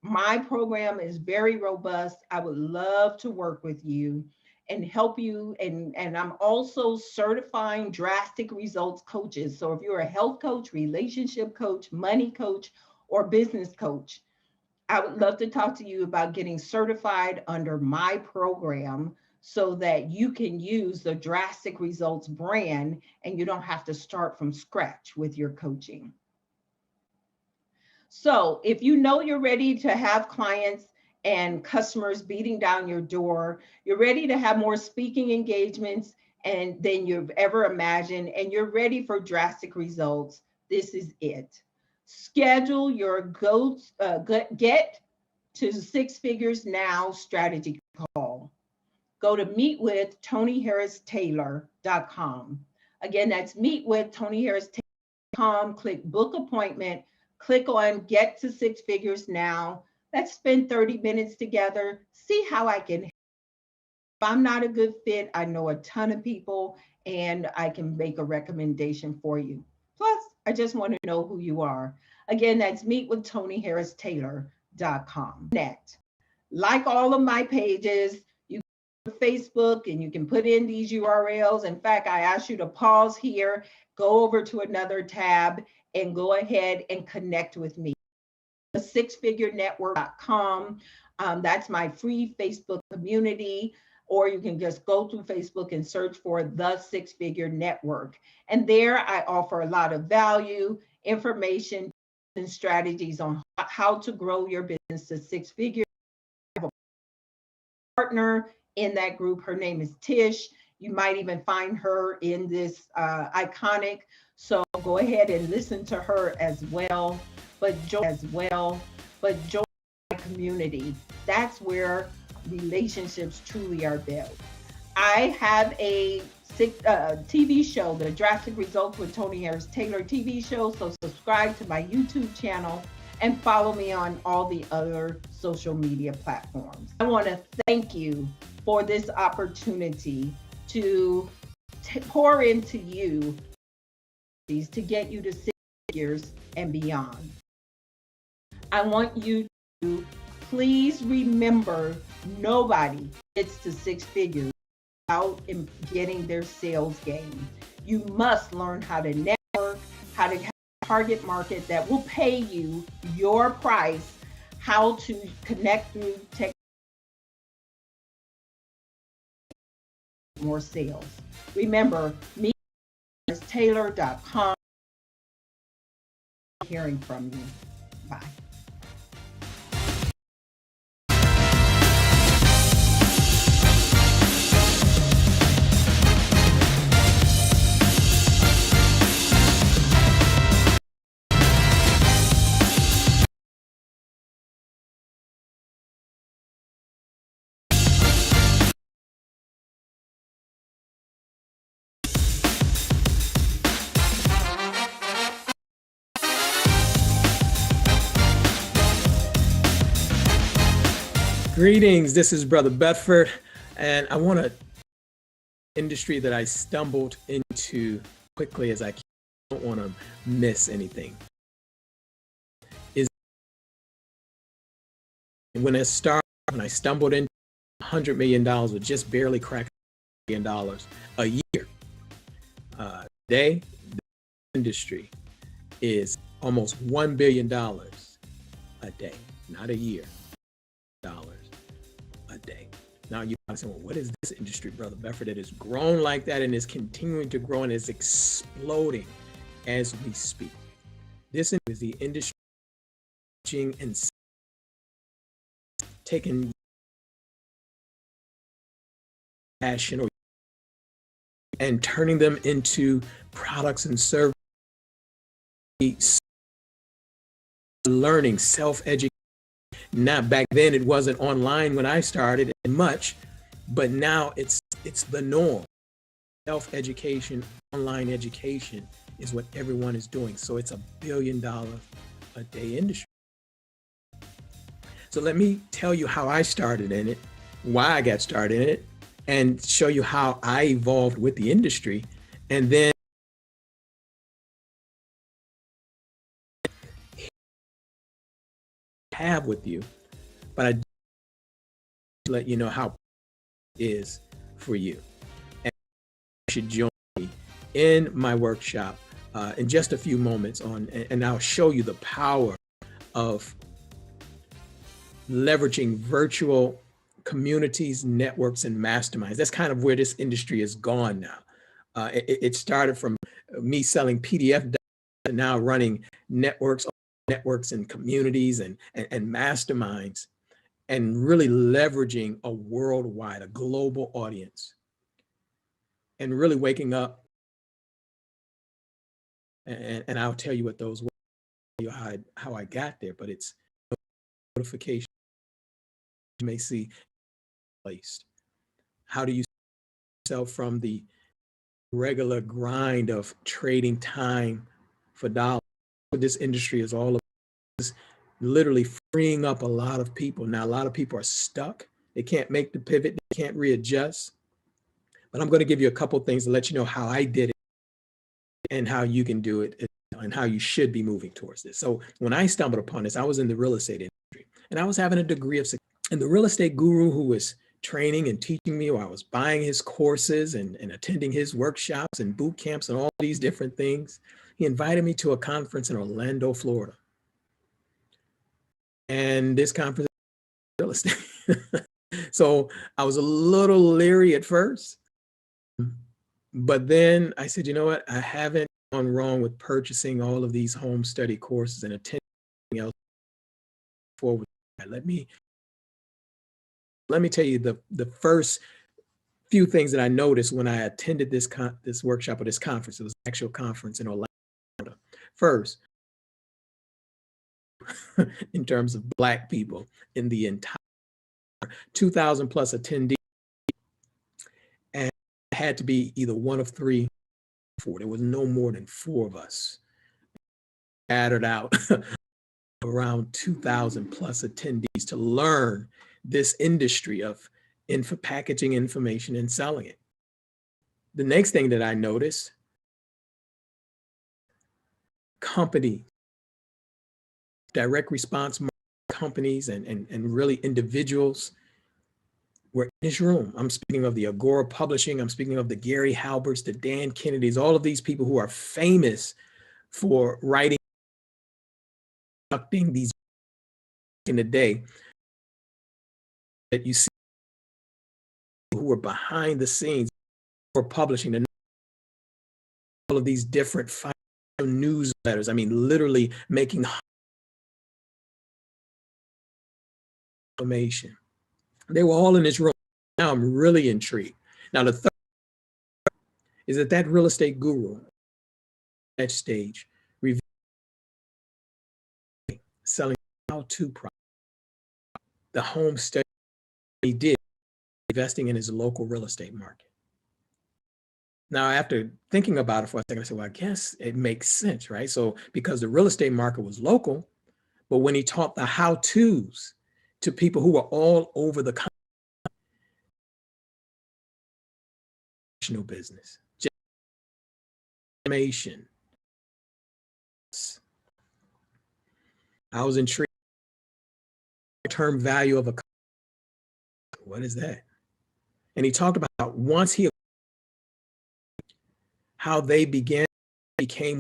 My program is very robust. I would love to work with you and help you. And I'm also certifying drastic results coaches. So if you're a health coach, relationship coach, money coach, or business coach, I would love to talk to you about getting certified under my program so that you can use the Drastic Results brand and you don't have to start from scratch with your coaching. So if you know you're ready to have clients and customers beating down your door, you're ready to have more speaking engagements than you've ever imagined, and you're ready for drastic results, this is it. Schedule your get to six figures now strategy call. Go to meetwithtonyharristaylor.com. Again, that's meetwithtonyharristaylor.com. Click book appointment. Click on get to six figures now. Let's spend 30 minutes together. See how I can. If I'm not a good fit, I know a ton of people and I can make a recommendation for you. Plus, I just want to know who you are. Again, that's meetwithtonyharristaylor.com. Like all of my pages, you go to Facebook and you can put in these URLs. In fact, I ask you to pause here, go over to another tab, and go ahead and connect with me. sixfigurenetwork.com. That's my free Facebook community, or you can just go through Facebook and search for the Six Figure Network. And there I offer a lot of value, information, and strategies on how to grow your business to six figures. I have a partner in that group. Her name is Tish. You might even find her in this iconic. So go ahead and listen to her as well. But join my community. That's where relationships truly are built. I have a TV show, the Drastic Results with Tony Harris Taylor TV show. So subscribe to my YouTube channel and follow me on all the other social media platforms. I want to thank you for this opportunity to pour into you to get you to six figures and beyond. I want you to please remember nobody gets to six figures without getting their sales game. You must learn how to network, how to have a target market that will pay you your price, how to connect through tech, more sales. Remember, Taylor.com. Hearing from you. Bye. Greetings, this is Brother Bedford, and I want to industry that I stumbled into quickly as I can. I don't want to miss anything. Is when I stumbled into $100 million with just barely cracking $1 million a year. Today, the industry is almost $1 billion a day, not a year. Dollars a day. Now you might say, well, what is this industry, Brother Bedford, that has grown like that and is continuing to grow and is exploding as we speak? This is the industry and taking passion or and turning them into products and services, learning, self-education. Now, back then it wasn't online when I started much, but now it's the norm. Self-education, online education is what everyone is doing. So it's $1 billion a day industry. So let me tell you how I started in it, why I got started in it, and show you how I evolved with the industry. And then have with you, but I let you know how it is for you. And you should join me in my workshop in just a few moments and I'll show you the power of leveraging virtual communities, networks, and masterminds. That's kind of where this industry has gone now. It started from me selling PDF to now running networks and communities and masterminds, and really leveraging a worldwide, a global audience, and really waking up. And I'll tell you what those were, how I got there, but it's notification. You may see placed. How do you sell from the regular grind of trading time for dollars? What this industry is all about is literally freeing up a lot of people. Now, a lot of people are stuck. They can't make the pivot. They can't readjust. But I'm going to give you a couple of things to let you know how I did it and how you can do it and how you should be moving towards this. So when I stumbled upon this, I was in the real estate industry and I was having a degree of success. And the real estate guru who was training and teaching me, or I was buying his courses and attending his workshops and boot camps and all these different things, he invited me to a conference in Orlando, Florida. And this conference is real estate. So I was a little leery at first, but then I said, you know what? I haven't gone wrong with purchasing all of these home study courses and attending else forward. Let me tell you the first few things that I noticed when I attended this workshop or this conference. It was an actual conference in Orlando. First, in terms of Black people in the entire 2,000 plus attendees, and it had to be either one of three, four. There was no more than four of us scattered out around 2,000 plus attendees to learn this industry of packaging information and selling it. The next thing that I noticed, company, direct response companies and really individuals were in this room. I'm speaking of the Agora Publishing. I'm speaking of the Gary Halberts, the Dan Kennedys, all of these people who are famous for writing, conducting these in the day that you see who were behind the scenes for publishing and all of these different newsletters. I mean, literally making information. They were all in this room. Now I'm really intrigued. Now the third is that real estate guru, that stage, selling how-to products, the home study he did, investing in his local real estate market. Now, after thinking about it for a second, I said, well, I guess it makes sense, right? So because the real estate market was local, but when he taught the how-tos to people who were all over the country, business, information. I was intrigued. Term value of a, what is that? And he talked about once how they became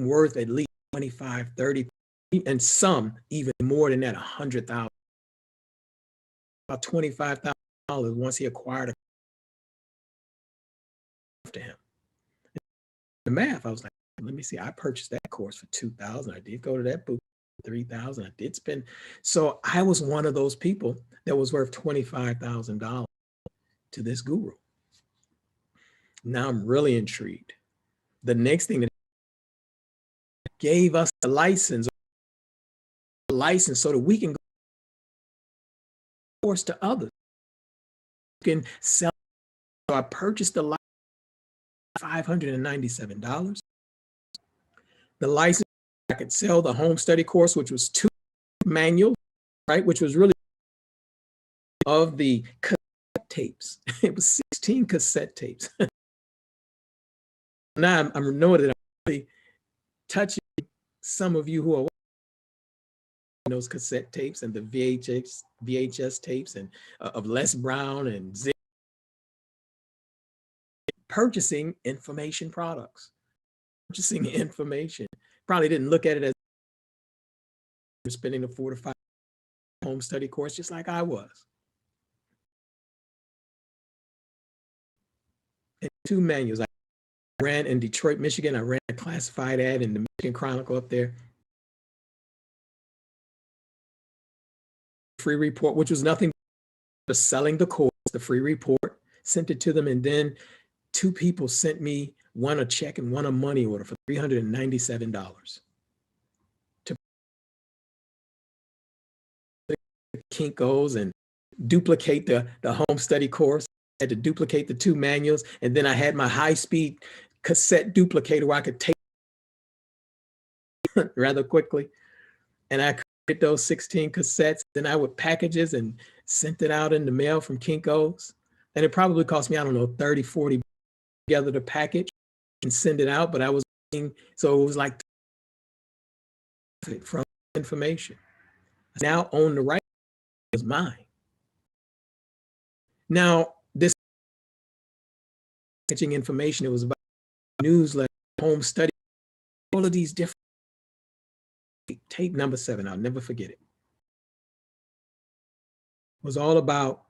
worth at least 25, 30, and some even more than that, 100,000. About $25,000 once he acquired a to him. The math, I was like, let me see. I purchased that course for $2,000. I did go to that boot for $3,000. I did spend. So I was one of those people that was worth $25,000 to this guru. Now I'm really intrigued. The next thing that gave us the license so that we can go course to others. You can sell. So I purchased the license $597. The license, I could sell the home study course, which was 2 manuals, right? Which was really of the cassette tapes. It was 16 cassette tapes. Now I'm knowing that I'm really touching some of you who are watching those cassette tapes and the VHS tapes and of Les Brown and Zig, purchasing information products, purchasing information. Probably didn't look at it as you're spending a 4 to 5 home study course, just like I was. And 2 manuals. I ran in Detroit, Michigan. I ran a classified ad in the Michigan Chronicle up there. Free report, which was nothing but selling the course, the free report, sent it to them. And then 2 people sent me, one a check and one a money order for $397 to Kinko's and duplicate the home study course. I had to duplicate the 2 manuals. And then I had my high-speed cassette duplicator where I could take rather quickly. And I created those 16 cassettes. Then I would packages and sent it out in the mail from Kinko's. And it probably cost me, I don't know, 30, 40 together to package and send it out. But I was, so it was like from information. I now own the right, it was mine. Now, this packaging information, it was about newsletter, home study, all of these different, tape number 7, I'll never forget it. It was all about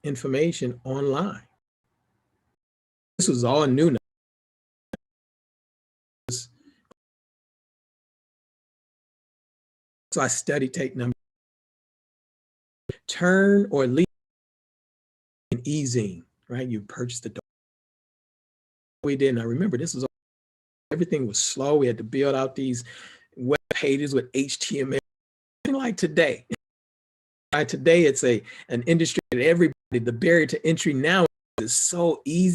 information online. This was all new. So I studied tape number. Turn or leave an e-zine, right? You purchased the. We did, and I remember this was everything was slow. We had to build out these web pages with HTML. Like today. Right? Today it's an industry that everybody, the barrier to entry now is so easy.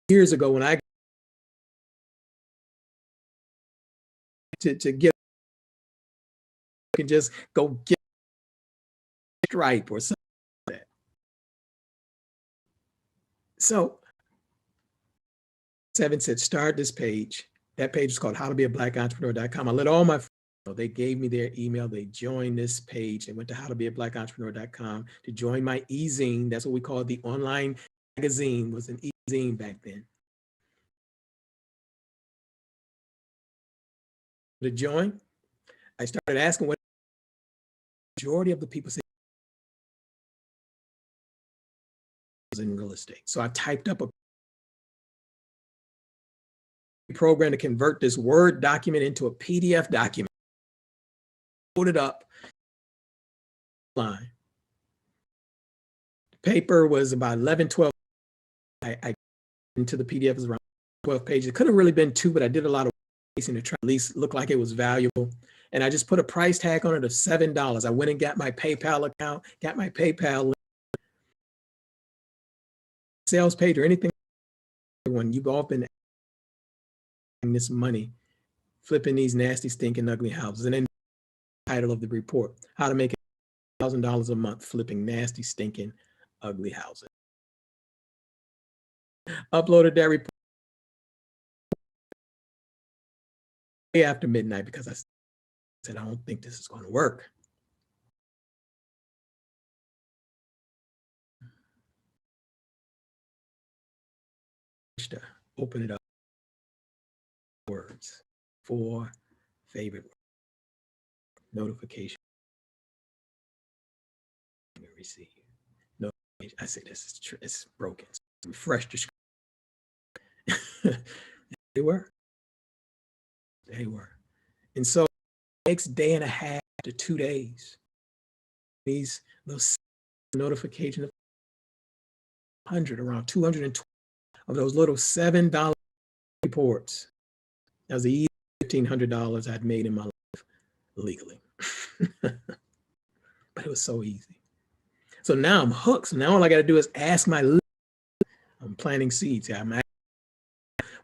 Years ago when I to get, you can just go get Stripe or something like that. So 7 said, start this page. That page is called howtobeablackentrepreneur.com. I let all my friends know. They gave me their email. They joined this page. They went to howtobeablackentrepreneur.com to join my e-zine. That's what we call the online magazine, was an e-zine back then. To join, I started asking what the majority of the people say in real estate. So I typed up a program to convert this Word document into a PDF document. Put it up line. The paper was about 11, 12. I into the PDF was around 12 pages. It could have really been 2, but I did a lot of to try at least look like it was valuable. And I just put a price tag on it of $7. I went and got my PayPal account, got my PayPal link, sales page or anything. When you've all been this money, flipping these nasty, stinking, ugly houses. And then the title of the report, how to make $1,000 a month flipping nasty, stinking, ugly houses. Uploaded that report after midnight because I said, I don't think this is going to work. To open it up. Words. 4 favorite words. Notification. Receive. Notification. I say this is it's broken. So refresh the screen. They were. And so next day and a half to 2 days, these little notifications, around 220 of those little $7 reports. That was the easy $1,500 I'd made in my life legally. But it was so easy. So now I'm hooked. So now all I got to do is ask my, I'm planting seeds. I'm asking,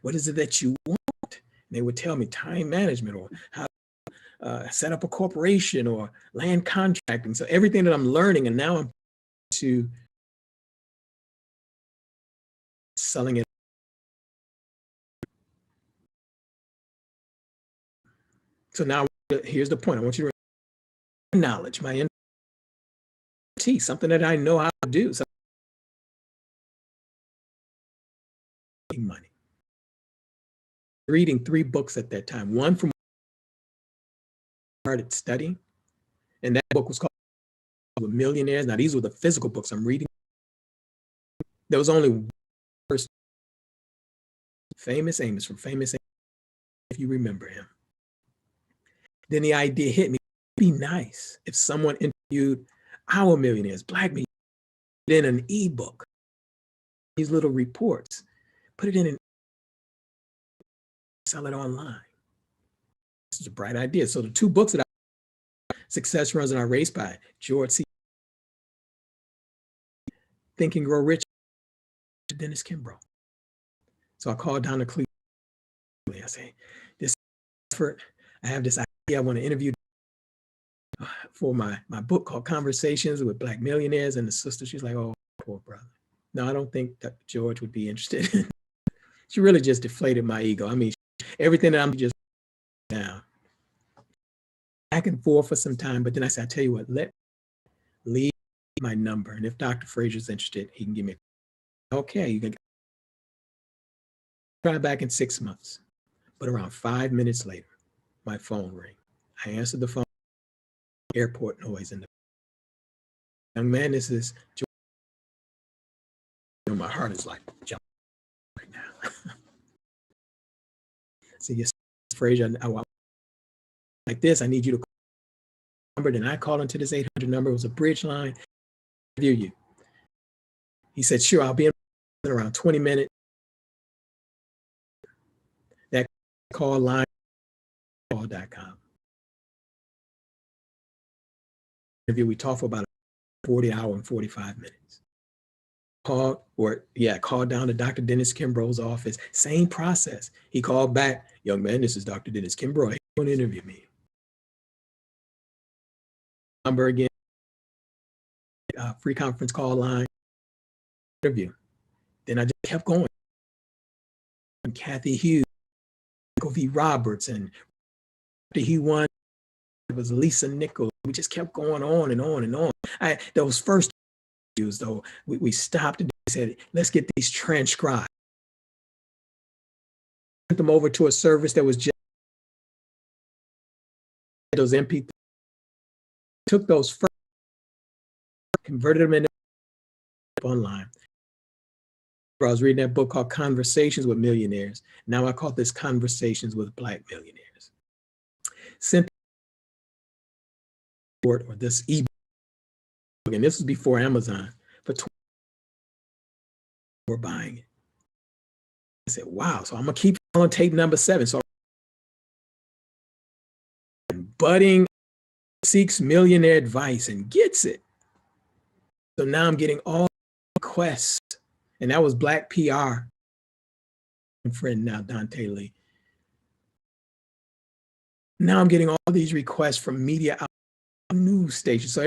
what is it that you want? And they would tell me time management or how to set up a corporation or land contracting. So everything that I'm learning, and now I'm to selling it. So now here's the point. I want you to remember knowledge, my expertise, something that I know how to do. So money. Reading 3 books at that time. One from started studying, and that book was called Millionaires. Now these were the physical books I'm reading. There was only one person, Famous Amos, from Famous Amos, if you remember him. Then the idea hit me, it'd be nice if someone interviewed our millionaires, Black millionaires, in an ebook, these little reports, put it in and sell it online. This is a bright idea. So the 2 books that I, Success Runs in Our Race by George C. Think and Grow Rich, Dennis Kimbrough. So I called down to Cleveland. I say, this effort, I have this idea. I want to interview for my book called Conversations with Black Millionaires. And the sister, she's like, oh, poor brother. No, I don't think that George would be interested. She really just deflated my ego. I mean, everything that I'm just down. Back and forth for some time, but then I said, I tell you what, let me leave my number. And if Dr. Frazier's interested, he can give me a, okay, you can try back in 6 months. But around 5 minutes later, my phone rang. I answered the phone, airport noise in the young man, this is George. You know, my heart is like jumping right now. So yes, Frazier, I like this, I need you to call the number. Then I called into this 800 number. It was a bridge line. Interview you. He said, sure, I'll be in around 20 minutes. That call line, call.com. Interview, we talked for about 40 hours and 45 minutes. Called down to Dr. Dennis Kimbrough's office. Same process. He called back, young man, this is Dr. Dennis Kimbrough. He want to interview me. Number again, free conference call line, interview. Then I just kept going. And Kathy Hughes, Michael V. Roberts, and after he won, it was Lisa Nichols. We just kept going on and on and on. Those first interviews, though, we stopped and said, let's get these transcribed. Sent them over to a service that was just those MP3. Took those first, converted them into online. I was reading that book called Conversations with Millionaires. Now I call this Conversations with Black Millionaires. Sent or this ebook, and this was before Amazon, for $20 were buying it. I said, wow, so I'm gonna keep on tape number 7. So budding seeks millionaire advice and gets it. So now I'm getting all requests, and that was Black PR. Friend now, Dante Lee. Now I'm getting all these requests from media news stations. So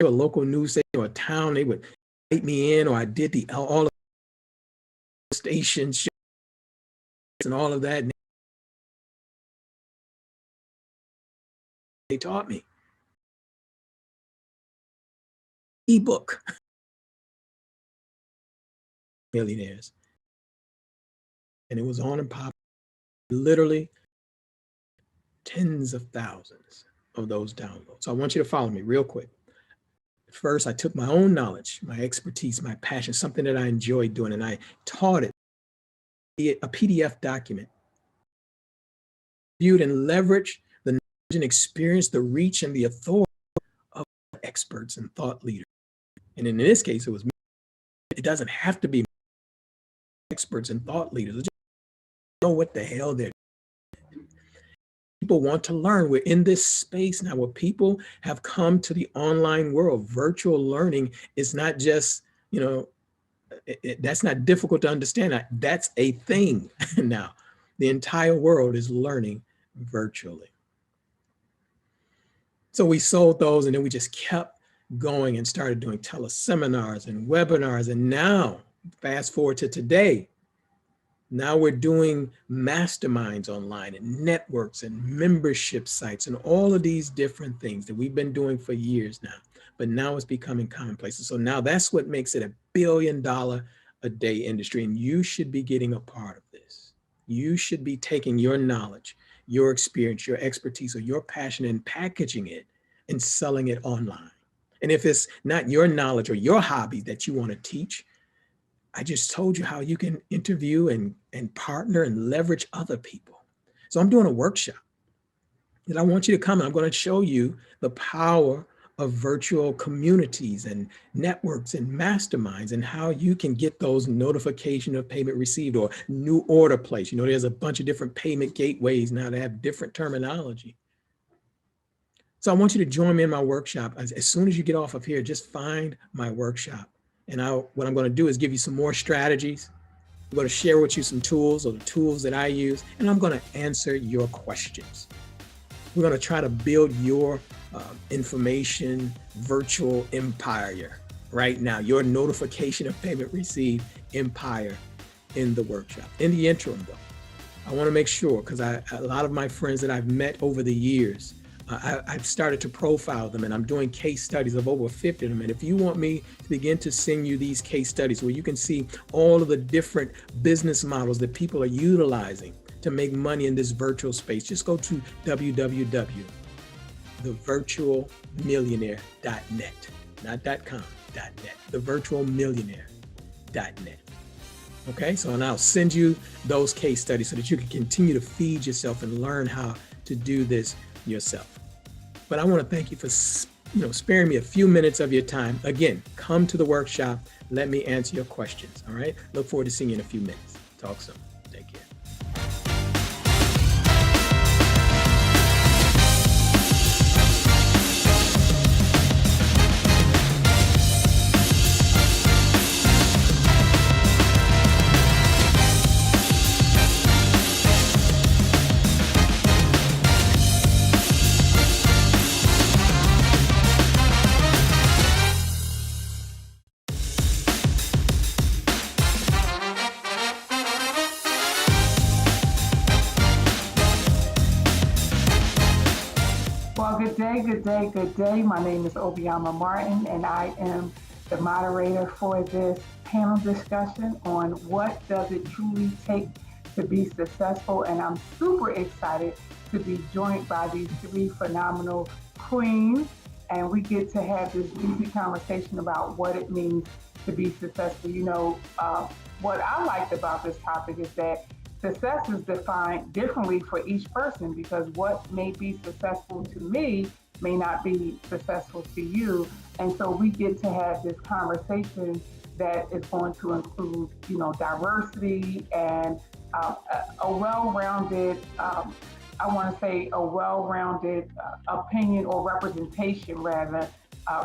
a local news station or a town, they would invite me in, or I did all of the stations and all of that. And they taught me. Ebook. Millionaires. And it was on and popping, literally tens of thousands of those downloads. So I want you to follow me real quick. First, I took my own knowledge, my expertise, my passion, something that I enjoyed doing, and I taught it, a PDF document. Viewed and leveraged the knowledge and experience, the reach and the authority of experts and thought leaders. And in this case, it doesn't have to be experts and thought leaders just know what the hell they're doing. People want to learn. We're in this space now where people have come to the online world. Virtual learning is not just, that's not difficult to understand. That's a thing now. The entire world is learning virtually. So we sold those, and then we just kept going and started doing teleseminars and webinars. And now, fast forward to today, now we're doing masterminds online and networks and membership sites and all of these different things that we've been doing for years now. But now it's becoming commonplace. So now that's what makes it $1 billion a day industry. And you should be getting a part of this. You should be taking your knowledge, your experience, your expertise, or your passion and packaging it and selling it online. And if it's not your knowledge or your hobby that you want to teach, I just told you how you can interview and partner and leverage other people. So I'm doing a workshop that I want you to come. I'm going to show you the power of virtual communities and networks and masterminds and how you can get those notification of payment received or new order place. There's a bunch of different payment gateways now that have different terminology. So I want you to join me in my workshop. As soon as you get off of here, just find my workshop. And what I'm going to do is give you some more strategies. I'm going to share with you some tools or the tools that I use, and I'm going to answer your questions. We're going to try to build your information virtual empire right now, your notification of payment received empire in the workshop. In the interim, though, I want to make sure, because a lot of my friends that I've met over the years, I've started to profile them, and I'm doing case studies of over 50 of them. And if you want me to begin to send you these case studies where you can see all of the different business models that people are utilizing to make money in this virtual space, just go to www.thevirtualmillionaire.net, not .com, .net, thevirtualmillionaire.net. Okay, so I'll send you those case studies so that you can continue to feed yourself and learn how to do this yourself. But I want to thank you for sparing me a few minutes of your time. Again, come to the workshop. Let me answer your questions. All right. Look forward to seeing you in a few minutes. Talk soon. Take care. Well, good day. My name is Obiama Martin, and I am the moderator for this panel discussion on what does it truly take to be successful. And I'm super excited to be joined by these three phenomenal queens, and we get to have this juicy conversation about what it means to be successful. What I liked about this topic is that success is defined differently for each person, because what may be successful to me may not be successful to you. And so we get to have this conversation that is going to include, diversity and a well-rounded, opinion or representation rather,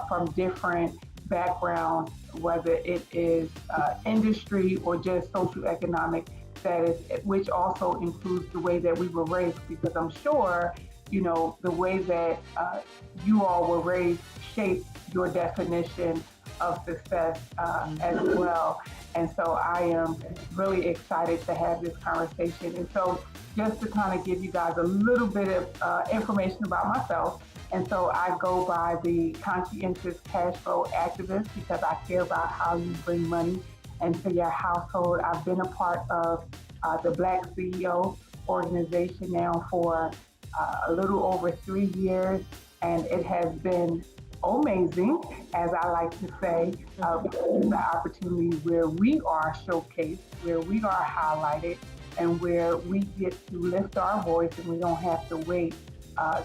from different backgrounds, whether it is industry or just socioeconomic status, which also includes the way that we were raised, because I'm sure, the way that you all were raised shaped your definition of success as well. And so I am really excited to have this conversation. And so just to kind of give you guys a little bit of information about myself. And so I go by the conscientious cash flow activist because I care about how you bring money into your household. I've been a part of the Black CEO organization now for a little over 3 years, and it has been amazing, as I like to say, the opportunity where we are showcased, where we are highlighted, and where we get to lift our voice, and we don't have to wait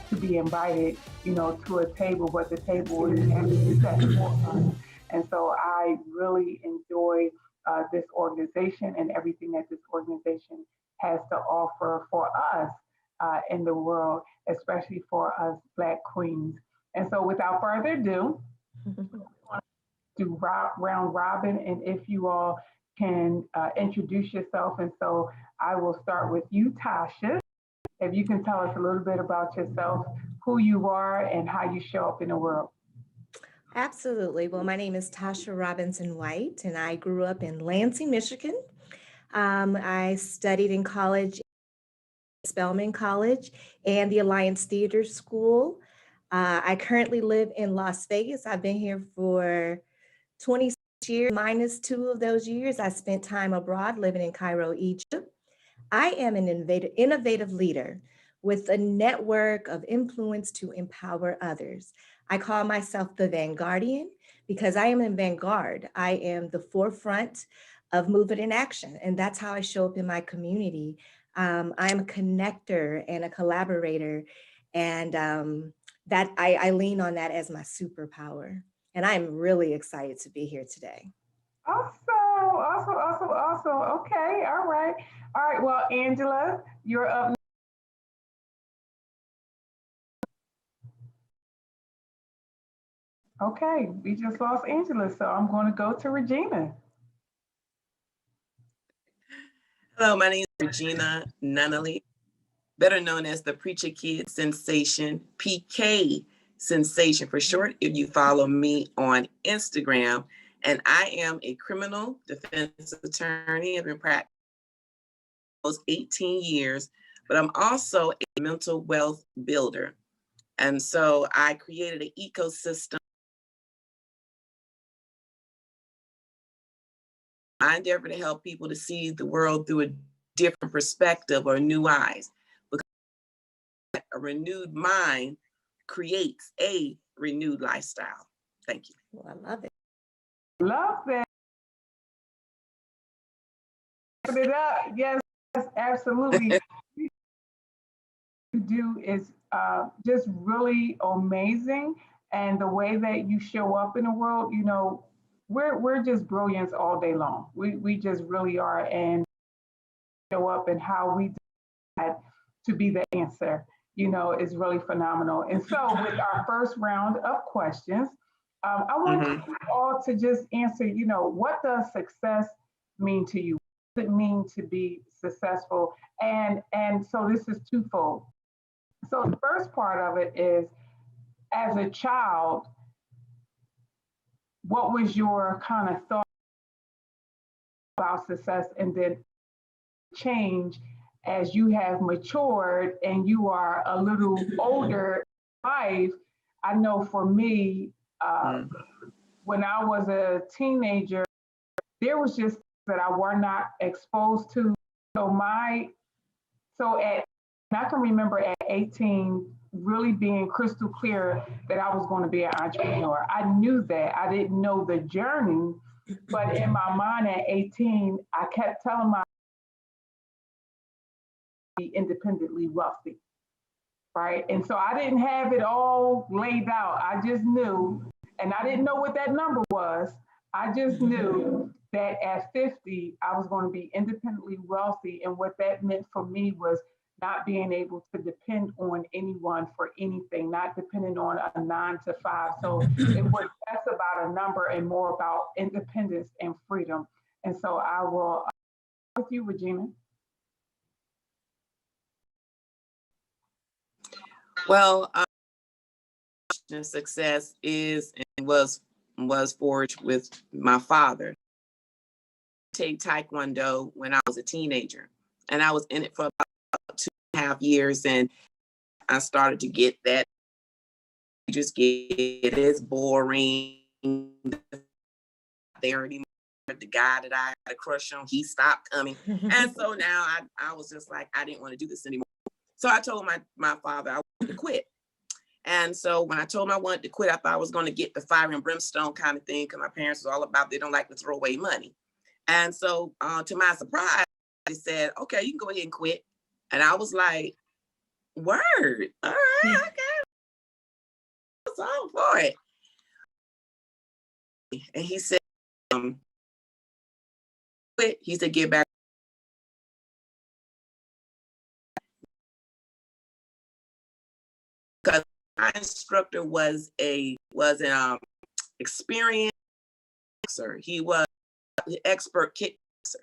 to be invited, to a table, but the table is actually set for us. And so I really enjoy this organization and everything that this organization has to offer for us in the world, especially for us Black queens. And so without further ado, do round robin, and if you all can introduce yourself. And so I will start with you, Tasha. If you can tell us a little bit about yourself, who you are, and how you show up in the world. Absolutely. Well, my name is Tasha Robinson White, and I grew up in Lansing, Michigan. I studied in college, Spelman College, and the Alliance Theater School. I currently live in Las Vegas. I've been here for 26 years, minus 2 of those years. I spent time abroad living in Cairo, Egypt. I am an innovative leader with a network of influence to empower others. I call myself the Vanguardian because I am in vanguard. I am the forefront of movement and action, and that's how I show up in my community. I'm a connector and a collaborator, and that I lean on that as my superpower. And I'm really excited to be here today. Awesome. Okay, all right. Well, Angela, you're up. Okay, we just lost Angela, so I'm going to go to Regina. Hello, my name is Regina Nunnally, better known as the Preacher Kid Sensation, PK Sensation for short, if you follow me on Instagram. And I am a criminal defense attorney. I've been practicing those 18 years, but I'm also a mental wealth builder. And so I created an ecosystem. I endeavor to help people to see the world through a different perspective or new eyes. Because a renewed mind creates a renewed lifestyle. Thank you. Well, I love it. Love that. Put it up. Yes, absolutely. You do is just really amazing. And the way that you show up in the world, you know, we're just brilliance all day long. We just really are, and show up and how we decide to be the answer, you know, is really phenomenal. And so with our first round of questions, I want you all to just answer, you know, what does success mean to you? What does it mean to be successful? And so this is twofold. So the first part of it is, as a child, what was your kind of thought about success, and then change as you have matured and you are a little older in life? I know for me, when I was a teenager, there was just that I were not exposed to. I can remember at 18 really being crystal clear that I was going to be an entrepreneur. I knew that. I didn't know the journey, but in my mind at 18, I kept telling myself be independently wealthy, right? And so I didn't have it all laid out. I just knew, and I didn't know what that number was. I just knew that at 50, I was going to be independently wealthy. And what that meant for me was not being able to depend on anyone for anything, not depending on a 9 to 5. So it was less about a number and more about independence and freedom. And so I will with you, Regina. Well, success is and was forged with my father. I take Taekwondo when I was a teenager, and I was in it for about 2.5 years, and I started to get that. You just get it is boring. There anymore. The guy that I had a crush on, he stopped coming, and so now I was just like, I didn't want to do this anymore. So I told my father I wanted to quit. And so when I told him I wanted to quit, I thought I was going to get the fire and brimstone kind of thing, because my parents was all about, they don't like to throw away money. And so to my surprise, they said, okay, you can go ahead and quit. And I was like, word, all right, okay, what's all for it? And he said, quit. He said, get back. Because my instructor was an experienced boxer. He was an expert kickboxer.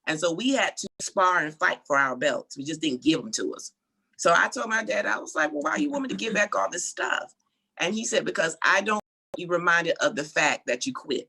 And so we had to spar and fight for our belts. We just didn't give them to us. So I told my dad, I was like, well, why you want me to give back all this stuff? And he said, because I don't want you reminded of the fact that you quit.